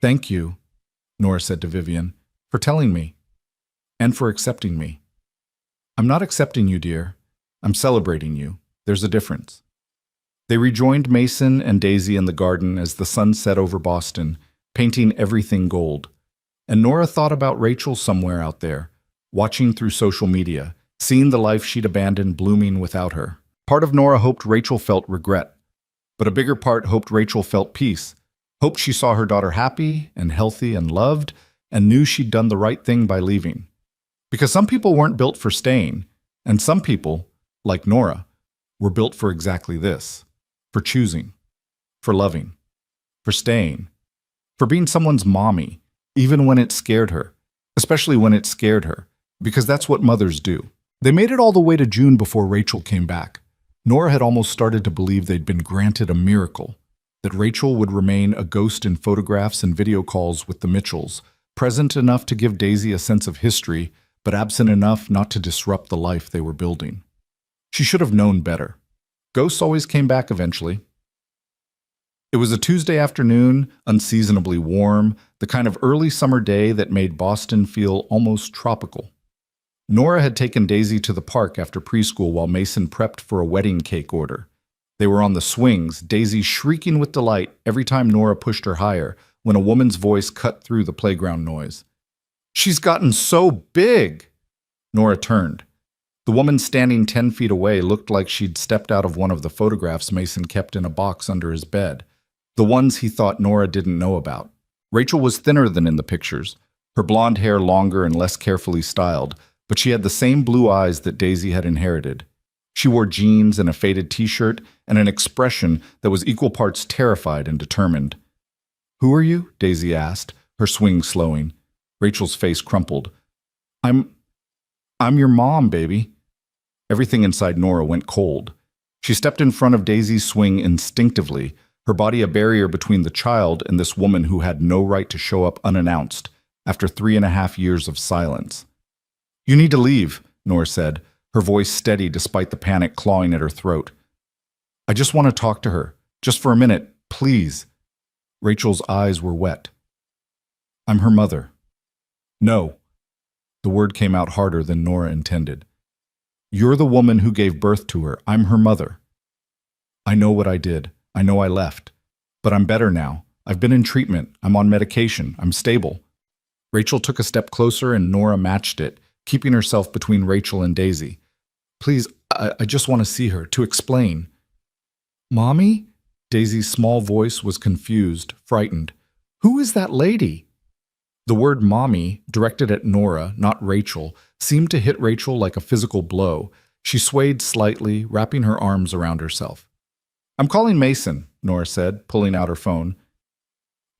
"Thank you," Nora said to Vivian, "for telling me, and for accepting me." "I'm not accepting you, dear. I'm celebrating you. There's a difference." They rejoined Mason and Daisy in the garden as the sun set over Boston, painting everything gold. And Nora thought about Rachel somewhere out there, watching through social media, seeing the life she'd abandoned blooming without her. Part of Nora hoped Rachel felt regret, but a bigger part hoped Rachel felt peace, hoped she saw her daughter happy and healthy and loved, and knew she'd done the right thing by leaving. Because some people weren't built for staying, and some people, like Nora, were built for exactly this: for choosing, for loving, for staying, for being someone's mommy, even when it scared her, especially when it scared her, because that's what mothers do. They made it all the way to June before Rachel came back. Nora had almost started to believe they'd been granted a miracle, that Rachel would remain a ghost in photographs and video calls with the Mitchells, present enough to give Daisy a sense of history, but absent enough not to disrupt the life they were building. She should have known better. Ghosts always came back eventually. It was a Tuesday afternoon, unseasonably warm, the kind of early summer day that made Boston feel almost tropical. Nora had taken Daisy to the park after preschool while Mason prepped for a wedding cake order. They were on the swings, Daisy shrieking with delight every time Nora pushed her higher, when a woman's voice cut through the playground noise. "She's gotten so big!" Nora turned. The woman standing 10 feet away looked like she'd stepped out of one of the photographs Mason kept in a box under his bed, the ones he thought Nora didn't know about. Rachel was thinner than in the pictures, her blonde hair longer and less carefully styled, but she had the same blue eyes that Daisy had inherited. She wore jeans and a faded t-shirt and an expression that was equal parts terrified and determined. "Who are you?" Daisy asked, her swing slowing. Rachel's face crumpled. I'm your mom, baby." Everything inside Nora went cold. She stepped in front of Daisy's swing instinctively, her body a barrier between the child and this woman who had no right to show up unannounced after 3.5 years of silence. "You need to leave," Nora said, her voice steady despite the panic clawing at her throat. "I just want to talk to her, just for a minute, please." Rachel's eyes were wet. "I'm her mother." "No." The word came out harder than Nora intended. "You're the woman who gave birth to her. I'm her mother." "I know what I did. I know I left. But I'm better now. I've been in treatment. I'm on medication. I'm stable." Rachel took a step closer and Nora matched it, keeping herself between Rachel and Daisy. "Please, I just want to see her, to explain." "Mommy?" Daisy's small voice was confused, frightened. "Who is that lady?" The word mommy, directed at Nora, not Rachel, seemed to hit Rachel like a physical blow. She swayed slightly, wrapping her arms around herself. "I'm calling Mason," Nora said, pulling out her phone.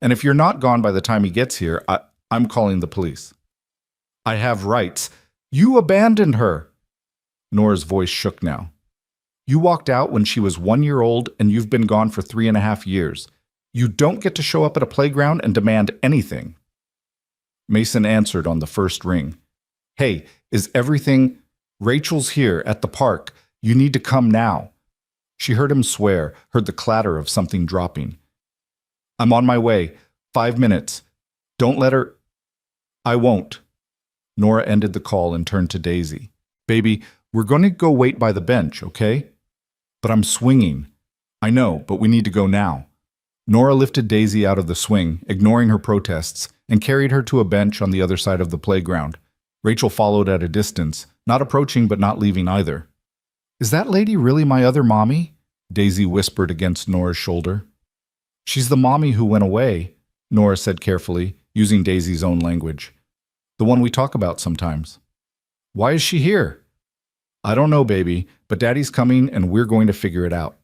"And if you're not gone by the time he gets here, I'm calling the police." "I have rights." "You abandoned her." Nora's voice shook now. "You walked out when she was 1 year old and you've been gone for 3.5 years. You don't get to show up at a playground and demand anything." Mason answered on the first ring. "Hey, is everything— Rachel's here, at the park. You need to come now." She heard him swear, heard the clatter of something dropping. "I'm on my way. 5 minutes. Don't let her—" "I won't." Nora ended the call and turned to Daisy. "Baby, we're going to go wait by the bench, okay?" "But I'm swinging." "I know, but we need to go now." Nora lifted Daisy out of the swing, ignoring her protests, and carried her to a bench on the other side of the playground. Rachel followed at a distance, not approaching but not leaving either. "Is that lady really my other mommy?" Daisy whispered against Nora's shoulder. "She's the mommy who went away," Nora said carefully, using Daisy's own language. "The one we talk about sometimes." "Why is she here?" "I don't know, baby, but Daddy's coming and we're going to figure it out."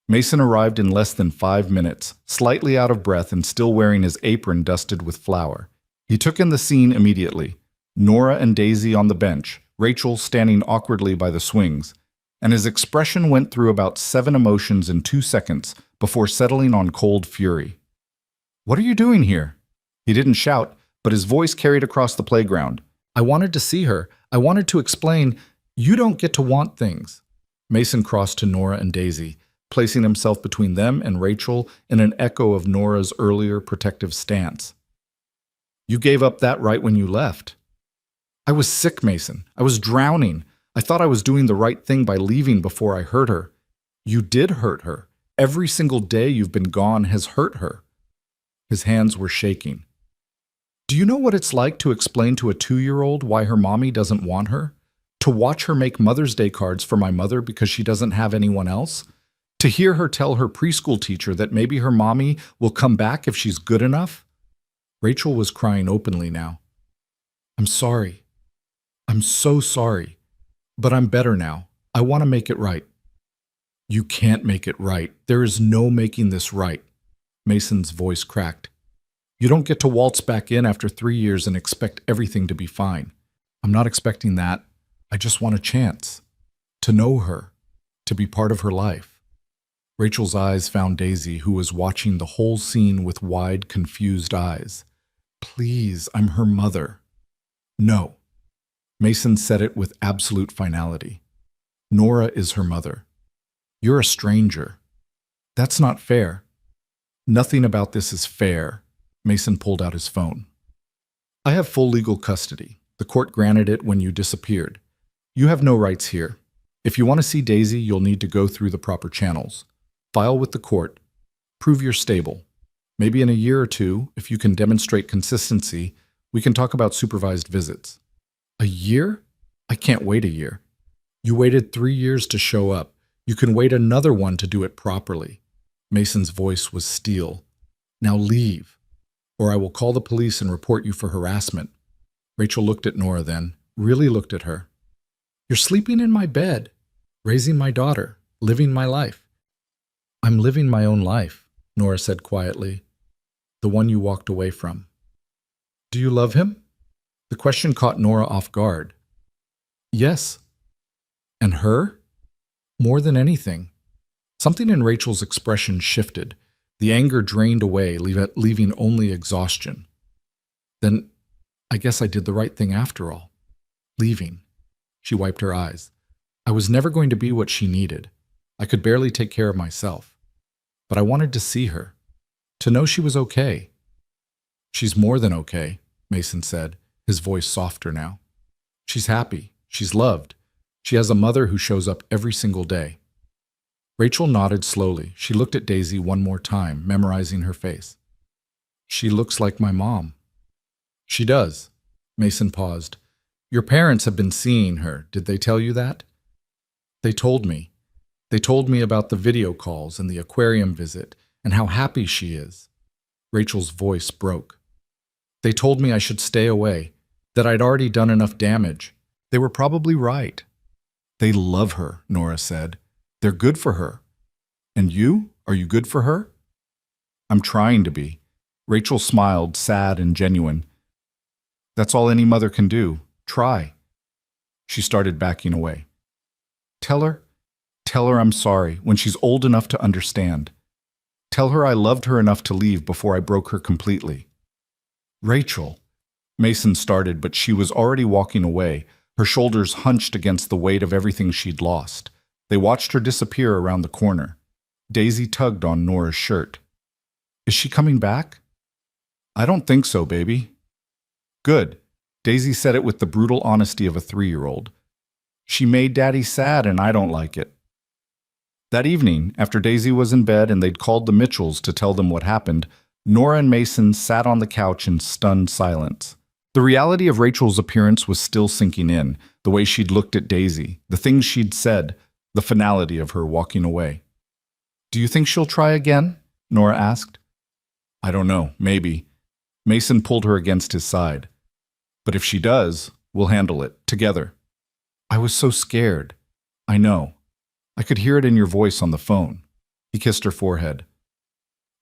Mason arrived in less than 5 minutes, slightly out of breath and still wearing his apron dusted with flour. He took in the scene immediately. Nora and Daisy on the bench, Rachel standing awkwardly by the swings, and his expression went through about 7 emotions in 2 seconds before settling on cold fury. "What are you doing here?" He didn't shout, but his voice carried across the playground. "I wanted to see her. I wanted to explain. You don't get to want things." Mason crossed to Nora and Daisy, placing himself between them and Rachel in an echo of Nora's earlier protective stance. "You gave up that right when you left." "I was sick, Mason. I was drowning. I thought I was doing the right thing by leaving before I hurt her." "You did hurt her. Every single day you've been gone has hurt her." His hands were shaking. Do you know what it's like to explain to a 2-year-old why her mommy doesn't want her? To watch her make Mother's Day cards for my mother because she doesn't have anyone else? To hear her tell her preschool teacher that maybe her mommy will come back if she's good enough? Rachel was crying openly now. I'm sorry. I'm so sorry. But I'm better now. I want to make it right. You can't make it right. There is no making this right. Mason's voice cracked. You don't get to waltz back in after 3 years and expect everything to be fine. I'm not expecting that. I just want a chance. To know her. To be part of her life. Rachel's eyes found Daisy, who was watching the whole scene with wide, confused eyes. Please, I'm her mother. No. Mason said it with absolute finality. Nora is her mother. You're a stranger. That's not fair. Nothing about this is fair. Mason pulled out his phone. I have full legal custody. The court granted it when you disappeared. You have no rights here. If you want to see Daisy, you'll need to go through the proper channels. File with the court. Prove you're stable. Maybe in a year or two, if you can demonstrate consistency, we can talk about supervised visits. A year? I can't wait a year. You waited 3 years to show up. You can wait another one to do it properly. Mason's voice was steel. Now leave, or I will call the police and report you for harassment. Rachel looked at Nora then, really looked at her. You're sleeping in my bed, raising my daughter, living my life. I'm living my own life, Nora said quietly. The one you walked away from. Do you love him? The question caught Nora off guard. Yes. And her? More than anything. Something in Rachel's expression shifted. The anger drained away, leaving only exhaustion. Then, I guess I did the right thing after all. Leaving. She wiped her eyes. I was never going to be what she needed. I could barely take care of myself. But I wanted to see her. To know she was okay. She's more than okay, Mason said, his voice softer now. She's happy. She's loved. She has a mother who shows up every single day. Rachel nodded slowly. She looked at Daisy one more time, memorizing her face. She looks like my mom. She does. Mason paused. Your parents have been seeing her. Did they tell you that? They told me. They told me about the video calls and the aquarium visit and how happy she is. Rachel's voice broke. They told me I should stay away, that I'd already done enough damage. They were probably right. They love her, Nora said. They're good for her. And you? Are you good for her? I'm trying to be. Rachel smiled, sad and genuine. That's all any mother can do. Try. She started backing away. Tell her I'm sorry when she's old enough to understand. Tell her I loved her enough to leave before I broke her completely. Rachel. Mason started, but she was already walking away, her shoulders hunched against the weight of everything she'd lost. They watched her disappear around the corner. Daisy tugged on Nora's shirt. Is she coming back? I don't think so, baby. Good. Daisy said it with the brutal honesty of a 3-year-old. She made Daddy sad and I don't like it. That evening, after Daisy was in bed and they'd called the Mitchells to tell them what happened, Nora and Mason sat on the couch in stunned silence. The reality of Rachel's appearance was still sinking in, the way she'd looked at Daisy, the things she'd said, the finality of her walking away. Do you think she'll try again? Nora asked. I don't know, maybe. Mason pulled her against his side. But if she does, we'll handle it, together. I was so scared. I know. I could hear it in your voice on the phone. He kissed her forehead.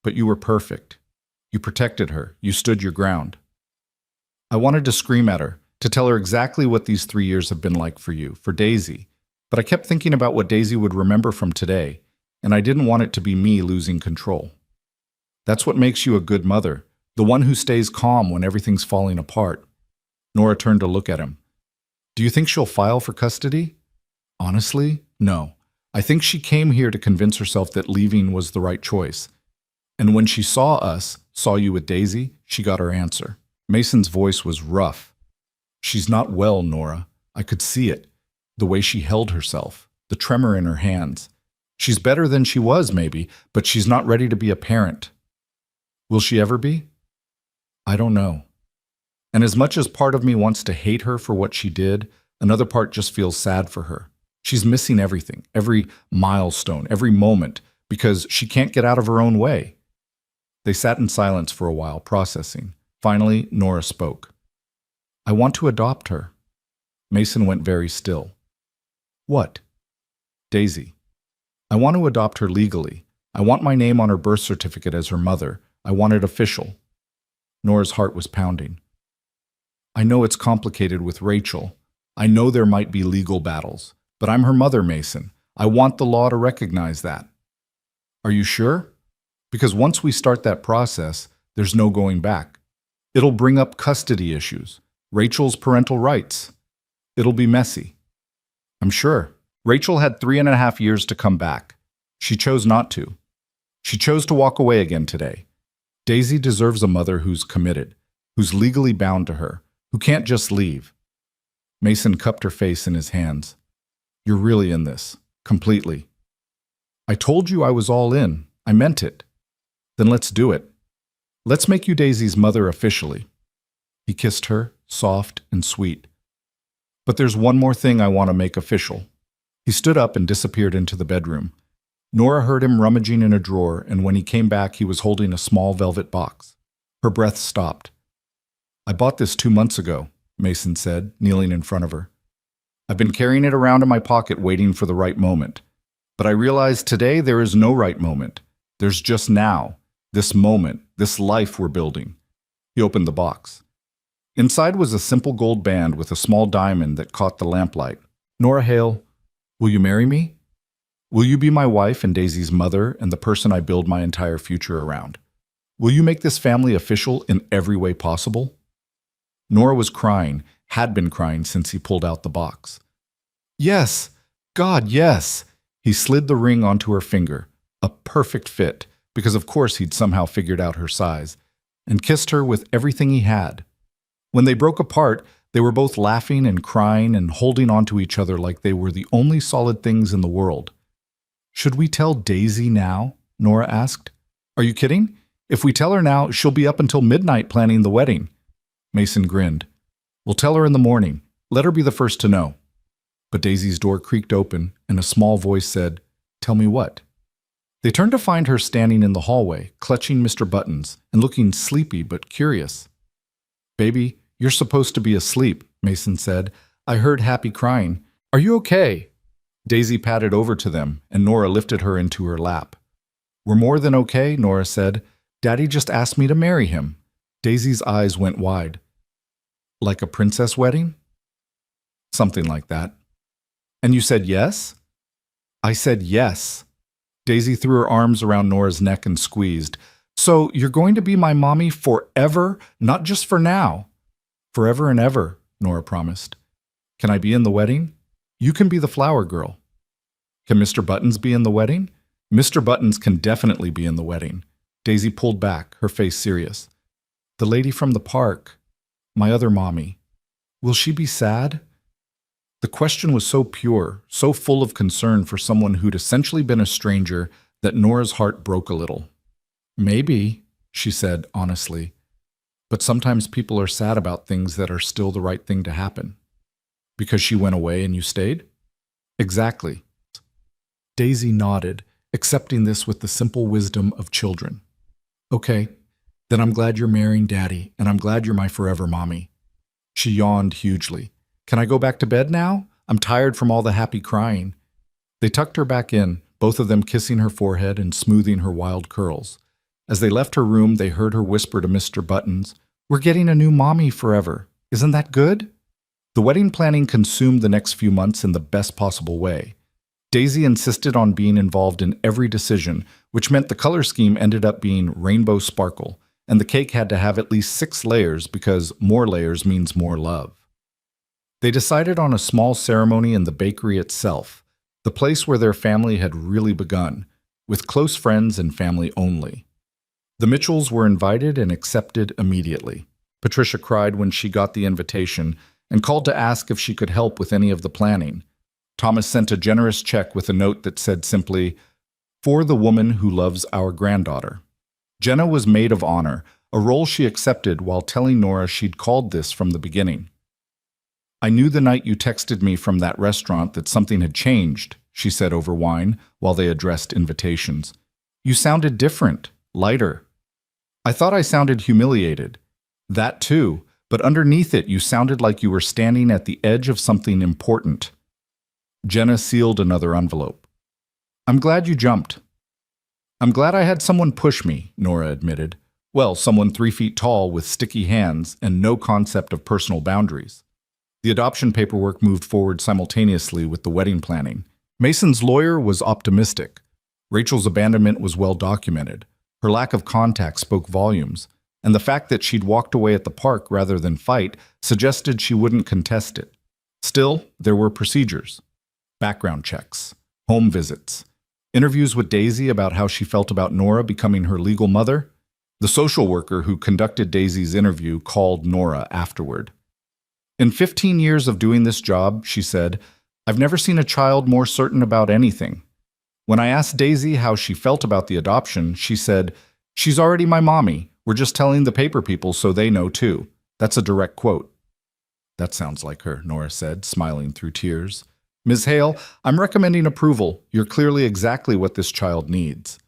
But you were perfect. You protected her. You stood your ground. I wanted to scream at her, to tell her exactly what these 3 years have been like for you, for Daisy. But I kept thinking about what Daisy would remember from today, and I didn't want it to be me losing control. That's what makes you a good mother, the one who stays calm when everything's falling apart. Nora turned to look at him. Do you think she'll file for custody? Honestly, no. I think she came here to convince herself that leaving was the right choice. And when she saw us, saw you with Daisy, she got her answer. Mason's voice was rough. She's not well, Nora. I could see it. The way she held herself, the tremor in her hands. She's better than she was, maybe, but she's not ready to be a parent. Will she ever be? I don't know. And as much as part of me wants to hate her for what she did, another part just feels sad for her. She's missing everything, every milestone, every moment, because she can't get out of her own way. They sat in silence for a while, processing. Finally, Nora spoke. I want to adopt her. Mason went very still. What? Daisy. I want to adopt her legally. I want my name on her birth certificate as her mother. I want it official. Nora's heart was pounding. I know it's complicated with Rachel. I know there might be legal battles. But I'm her mother, Mason. I want the law to recognize that. Are you sure? Because once we start that process, there's no going back. It'll bring up custody issues, Rachel's parental rights. It'll be messy. I'm sure. Rachel had 3.5 years to come back. She chose not to. She chose to walk away again today. Daisy deserves a mother who's committed, who's legally bound to her, who can't just leave. Mason cupped her face in his hands. You're really in this, completely. I told you I was all in. I meant it. Then let's do it. Let's make you Daisy's mother officially. He kissed her, soft and sweet. But there's one more thing I want to make official. He stood up and disappeared into the bedroom. Nora heard him rummaging in a drawer, and when he came back, he was holding a small velvet box. Her breath stopped. I bought this 2 months ago, Mason said, kneeling in front of her. I've been carrying it around in my pocket waiting for the right moment. But I realized today there is no right moment. There's just now, this moment, this life we're building. He opened the box. Inside was a simple gold band with a small diamond that caught the lamplight. Nora Hale, will you marry me? Will you be my wife and Daisy's mother and the person I build my entire future around? Will you make this family official in every way possible? Nora was crying, had been crying since he pulled out the box. Yes, God, yes. He slid the ring onto her finger, a perfect fit, because of course he'd somehow figured out her size, and kissed her with everything he had. When they broke apart, they were both laughing and crying and holding on to each other like they were the only solid things in the world. Should we tell Daisy now? Nora asked. Are you kidding? If we tell her now, she'll be up until midnight planning the wedding. Mason grinned. We'll tell her in the morning. Let her be the first to know. But Daisy's door creaked open, and a small voice said, Tell me what? They turned to find her standing in the hallway, clutching Mr. Buttons, and looking sleepy but curious. Baby, you're supposed to be asleep, Mason said. I heard Happy crying. Are you okay? Daisy patted over to them, and Nora lifted her into her lap. We're more than okay, Nora said. Daddy just asked me to marry him. Daisy's eyes went wide. Like a princess wedding? Something like that. And you said yes? I said yes. Daisy threw her arms around Nora's neck and squeezed. So you're going to be my mommy forever, not just for now. Forever and ever, Nora promised. Can I be in the wedding? You can be the flower girl. Can Mr. Buttons be in the wedding? Mr. Buttons can definitely be in the wedding. Daisy pulled back, her face serious. The lady from the park, my other mommy. Will she be sad? The question was so pure, so full of concern for someone who'd essentially been a stranger, that Nora's heart broke a little. Maybe, she said honestly, but sometimes people are sad about things that are still the right thing to happen. Because she went away and you stayed? Exactly. Daisy nodded, accepting this with the simple wisdom of children. Okay, then I'm glad you're marrying Daddy, and I'm glad you're my forever mommy. She yawned hugely. Can I go back to bed now? I'm tired from all the happy crying. They tucked her back in, both of them kissing her forehead and smoothing her wild curls. As they left her room, they heard her whisper to Mr. Buttons, We're getting a new mommy forever. Isn't that good? The wedding planning consumed the next few months in the best possible way. Daisy insisted on being involved in every decision, which meant the color scheme ended up being rainbow sparkle, and the cake had to have at least 6 layers because more layers means more love. They decided on a small ceremony in the bakery itself, the place where their family had really begun, with close friends and family only. The Mitchells were invited and accepted immediately. Patricia cried when she got the invitation and called to ask if she could help with any of the planning. Thomas sent a generous check with a note that said simply, For the woman who loves our granddaughter. Jenna was maid of honor, a role she accepted while telling Nora she'd called this from the beginning. "I knew the night you texted me from that restaurant that something had changed," she said over wine while they addressed invitations. "You sounded different, lighter. I thought I sounded humiliated. That too, but underneath it you sounded like you were standing at the edge of something important." Jenna sealed another envelope. "I'm glad you jumped." "I'm glad I had someone push me," Nora admitted. Well, someone 3 feet tall with sticky hands and no concept of personal boundaries. The adoption paperwork moved forward simultaneously with the wedding planning. Mason's lawyer was optimistic. Rachel's abandonment was well documented. Her lack of contact spoke volumes, and the fact that she'd walked away at the park rather than fight suggested she wouldn't contest it. Still, there were procedures. Background checks, home visits, interviews with Daisy about how she felt about Nora becoming her legal mother. The social worker who conducted Daisy's interview called Nora afterward. "In 15 years of doing this job," she said, "I've never seen a child more certain about anything. When I asked Daisy how she felt about the adoption, she said, 'She's already my mommy. We're just telling the paper people so they know too.' That's a direct quote." "That sounds like her," Nora said, smiling through tears. "Ms. Hale, I'm recommending approval. You're clearly exactly what this child needs."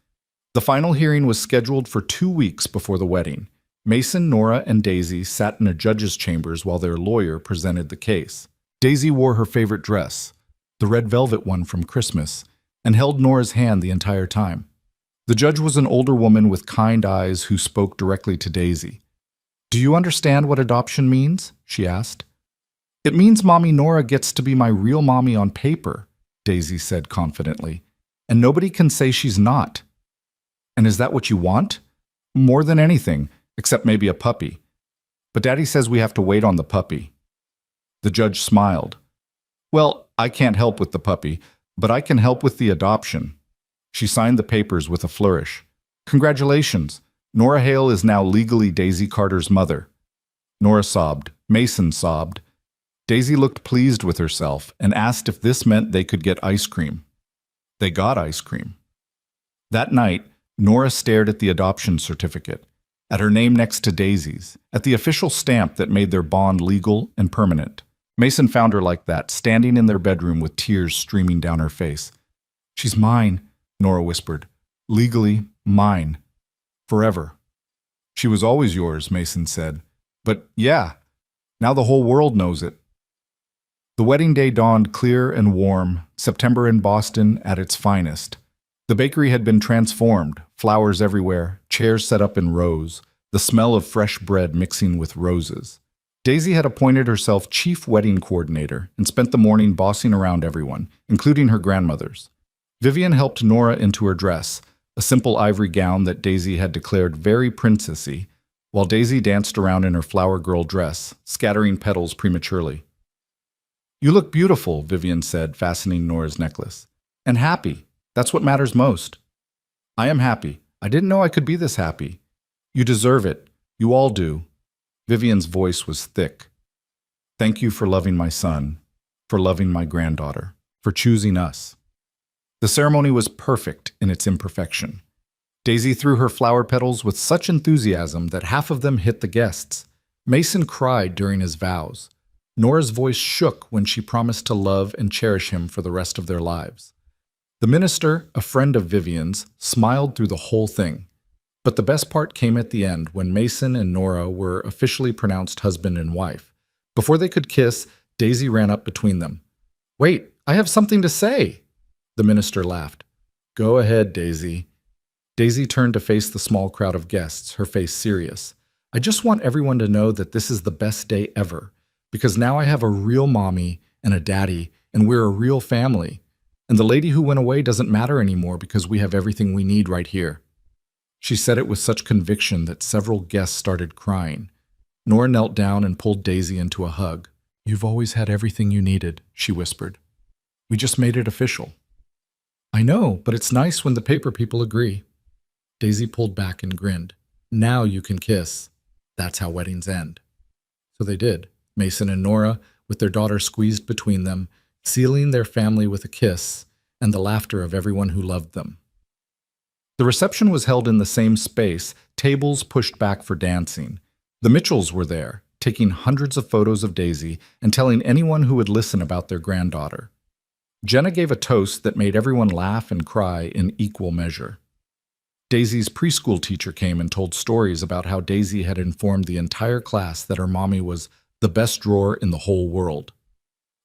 The final hearing was scheduled for 2 weeks before the wedding. Mason, Nora, and Daisy sat in a judge's chambers while their lawyer presented the case. Daisy wore her favorite dress, the red velvet one from Christmas, and held Nora's hand the entire time. The judge was an older woman with kind eyes who spoke directly to Daisy. "Do you understand what adoption means?" she asked. "It means Mommy Nora gets to be my real mommy on paper," Daisy said confidently, "and nobody can say she's not." "And is that what you want?" "More than anything, except maybe a puppy. But Daddy says we have to wait on the puppy." The judge smiled. "Well, I can't help with the puppy, but I can help with the adoption." She signed the papers with a flourish. "Congratulations. Nora Hale is now legally Daisy Carter's mother." Nora sobbed. Mason sobbed. Daisy looked pleased with herself and asked if this meant they could get ice cream. They got ice cream. That night, Nora stared at the adoption certificate, at her name next to Daisy's, at the official stamp that made their bond legal and permanent. Mason found her like that, standing in their bedroom with tears streaming down her face. "She's mine," Nora whispered. "Legally mine. Forever." "She was always yours," Mason said. "But yeah, now the whole world knows it." The wedding day dawned clear and warm, September in Boston at its finest. The bakery had been transformed, flowers everywhere, chairs set up in rows, the smell of fresh bread mixing with roses. Daisy had appointed herself chief wedding coordinator and spent the morning bossing around everyone, including her grandmothers. Vivian helped Nora into her dress, a simple ivory gown that Daisy had declared very princessy, while Daisy danced around in her flower girl dress, scattering petals prematurely. "You look beautiful," Vivian said, fastening Nora's necklace. "And happy. That's what matters most." "I am happy. I didn't know I could be this happy." "You deserve it. You all do." Vivian's voice was thick. "Thank you for loving my son, for loving my granddaughter, for choosing us." The ceremony was perfect in its imperfection. Daisy threw her flower petals with such enthusiasm that half of them hit the guests. Mason cried during his vows. Nora's voice shook when she promised to love and cherish him for the rest of their lives. The minister, a friend of Vivian's, smiled through the whole thing. But the best part came at the end when Mason and Nora were officially pronounced husband and wife. Before they could kiss, Daisy ran up between them. "Wait, I have something to say." The minister laughed. "Go ahead, Daisy." Daisy turned to face the small crowd of guests, her face serious. "I just want everyone to know that this is the best day ever, because now I have a real mommy and a daddy, and we're a real family. And the lady who went away doesn't matter anymore because we have everything we need right here." She said it with such conviction that several guests started crying. Nora knelt down and pulled Daisy into a hug. "You've always had everything you needed," she whispered. "We just made it official." "I know, but it's nice when the paper people agree." Daisy pulled back and grinned. "Now you can kiss. That's how weddings end." So they did. Mason and Nora, with their daughter squeezed between them, sealing their family with a kiss and the laughter of everyone who loved them. The reception was held in the same space, tables pushed back for dancing. The Mitchells were there, taking hundreds of photos of Daisy and telling anyone who would listen about their granddaughter. Jenna gave a toast that made everyone laugh and cry in equal measure. Daisy's preschool teacher came and told stories about how Daisy had informed the entire class that her mommy was the best drawer in the whole world.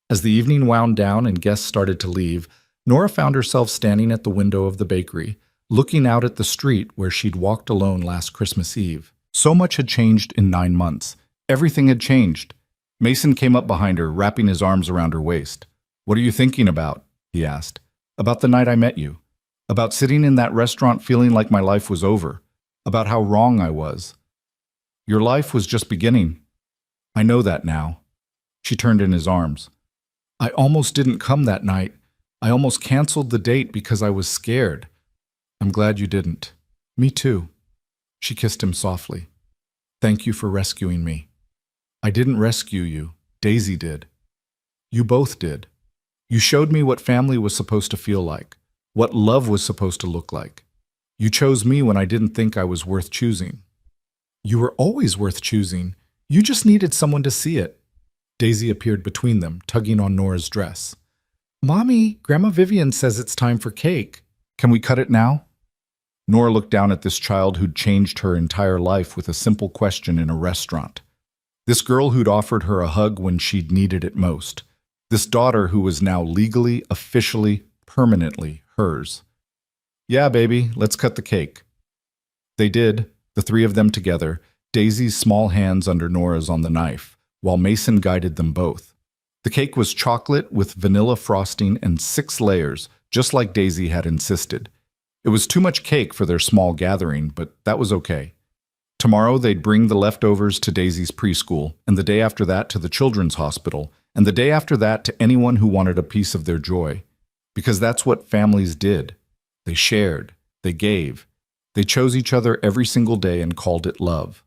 As the evening wound down and guests started to leave, Nora found herself standing at the window of the bakery, looking out at the street where she'd walked alone last Christmas Eve. So much had changed in 9 months. Everything had changed. Mason came up behind her, wrapping his arms around her waist. "What are you thinking about?" he asked. "About the night I met you. About sitting in that restaurant feeling like my life was over. About how wrong I was. Your life was just beginning. I know that now." She turned in his arms. "I almost didn't come that night. I almost canceled the date because I was scared. I'm glad you didn't." "Me too." She kissed him softly. "Thank you for rescuing me." "I didn't rescue you. Daisy did. You both did. You showed me what family was supposed to feel like, what love was supposed to look like. You chose me when I didn't think I was worth choosing." "You were always worth choosing. You just needed someone to see it." Daisy appeared between them, tugging on Nora's dress. "Mommy, Grandma Vivian says it's time for cake. Can we cut it now?" Nora looked down at this child who'd changed her entire life with a simple question in a restaurant. This girl who'd offered her a hug when she'd needed it most. This daughter who was now legally, officially, permanently hers. "Yeah, baby, let's cut the cake." They did, the three of them together, Daisy's small hands under Nora's on the knife, while Mason guided them both. The cake was chocolate with vanilla frosting and 6 layers, just like Daisy had insisted. It was too much cake for their small gathering, but that was okay. Tomorrow they'd bring the leftovers to Daisy's preschool, and the day after that to the children's hospital, and the day after that to anyone who wanted a piece of their joy. Because that's what families did. They shared, they gave, they chose each other every single day and called it love.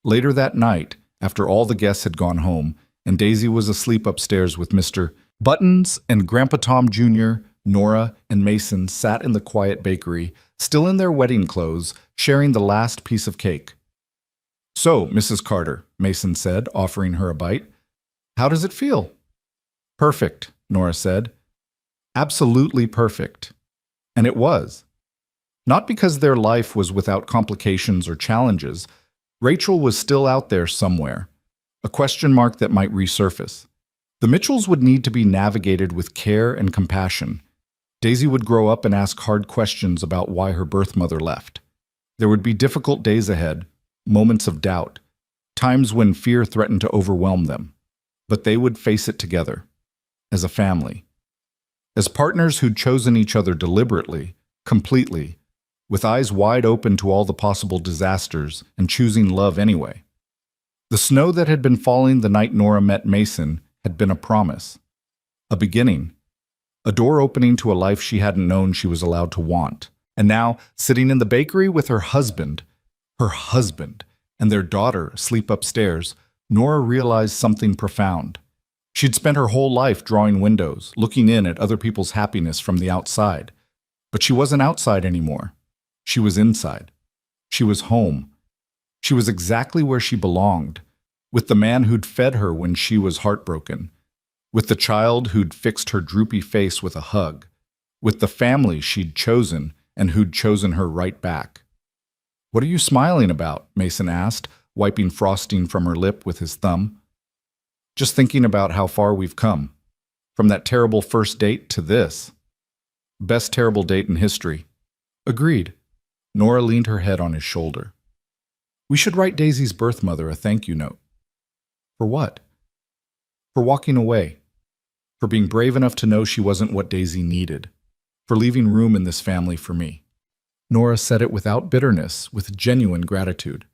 Later that night, after all the guests had gone home, and Daisy was asleep upstairs with Mr. Buttons and Grandpa Tom Jr., Nora and Mason sat in the quiet bakery, still in their wedding clothes, sharing the last piece of cake. "So, Mrs. Carter," Mason said, offering her a bite, "how does it feel?" "Perfect," Nora said. "Absolutely perfect." And it was. Not because their life was without complications or challenges. Rachel was still out there somewhere, a question mark that might resurface. The Mitchells would need to be navigated with care and compassion. Daisy would grow up and ask hard questions about why her birth mother left. There would be difficult days ahead, moments of doubt, times when fear threatened to overwhelm them. But they would face it together, as a family. As partners who'd chosen each other deliberately, completely, with eyes wide open to all the possible disasters and choosing love anyway. The snow that had been falling the night Nora met Mason had been a promise, a beginning, a door opening to a life she hadn't known she was allowed to want. And now, sitting in the bakery with her husband, and their daughter asleep upstairs, Nora realized something profound. She'd spent her whole life drawing windows, looking in at other people's happiness from the outside. But she wasn't outside anymore. She was inside. She was home. She was exactly where she belonged, with the man who'd fed her when she was heartbroken, with the child who'd fixed her droopy face with a hug, with the family she'd chosen and who'd chosen her right back. "What are you smiling about?" Mason asked, wiping frosting from her lip with his thumb. "Just thinking about how far we've come. From that terrible first date to this. Best terrible date in history." "Agreed." Nora leaned her head on his shoulder. "We should write Daisy's birth mother a thank you note." "For what?" "For walking away. For being brave enough to know she wasn't what Daisy needed. For leaving room in this family for me." Nora said it without bitterness, with genuine gratitude.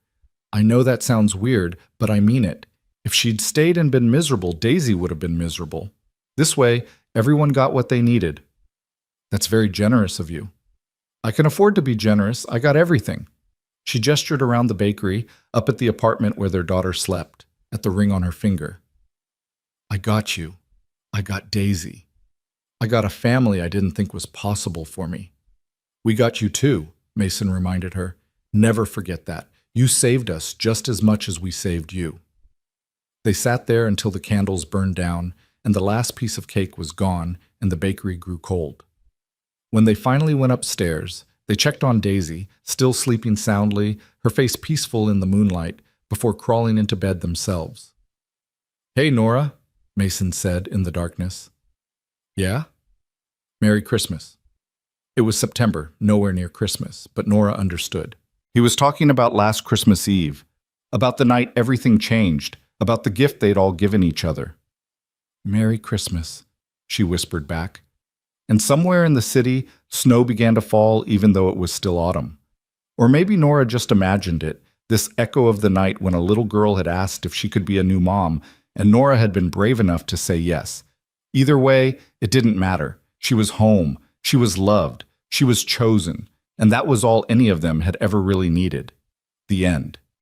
"I know that sounds weird, but I mean it. If she'd stayed and been miserable, Daisy would have been miserable. This way, everyone got what they needed." "That's very generous of you." "I can afford to be generous. I got everything." She gestured around the bakery, up at the apartment where their daughter slept, at the ring on her finger. "I got you. I got Daisy. I got a family I didn't think was possible for me. We got you too. Mason reminded her. Never forget that. You saved us just as much as we saved you. They sat there until the candles burned down and the last piece of cake was gone and the bakery grew cold. When they finally went upstairs, they checked on Daisy, still sleeping soundly, her face peaceful in the moonlight, before crawling into bed themselves. "Hey, Nora," Mason said in the darkness. "Yeah?" "Merry Christmas." It was September, nowhere near Christmas, but Nora understood. He was talking about last Christmas Eve, about the night everything changed, about the gift they'd all given each other. "Merry Christmas," she whispered back. And somewhere in the city, snow began to fall even though it was still autumn. Or maybe Nora just imagined it, this echo of the night when a little girl had asked if she could be a new mom, and Nora had been brave enough to say yes. Either way, it didn't matter. She was home, she was loved, she was chosen, and that was all any of them had ever really needed. The end.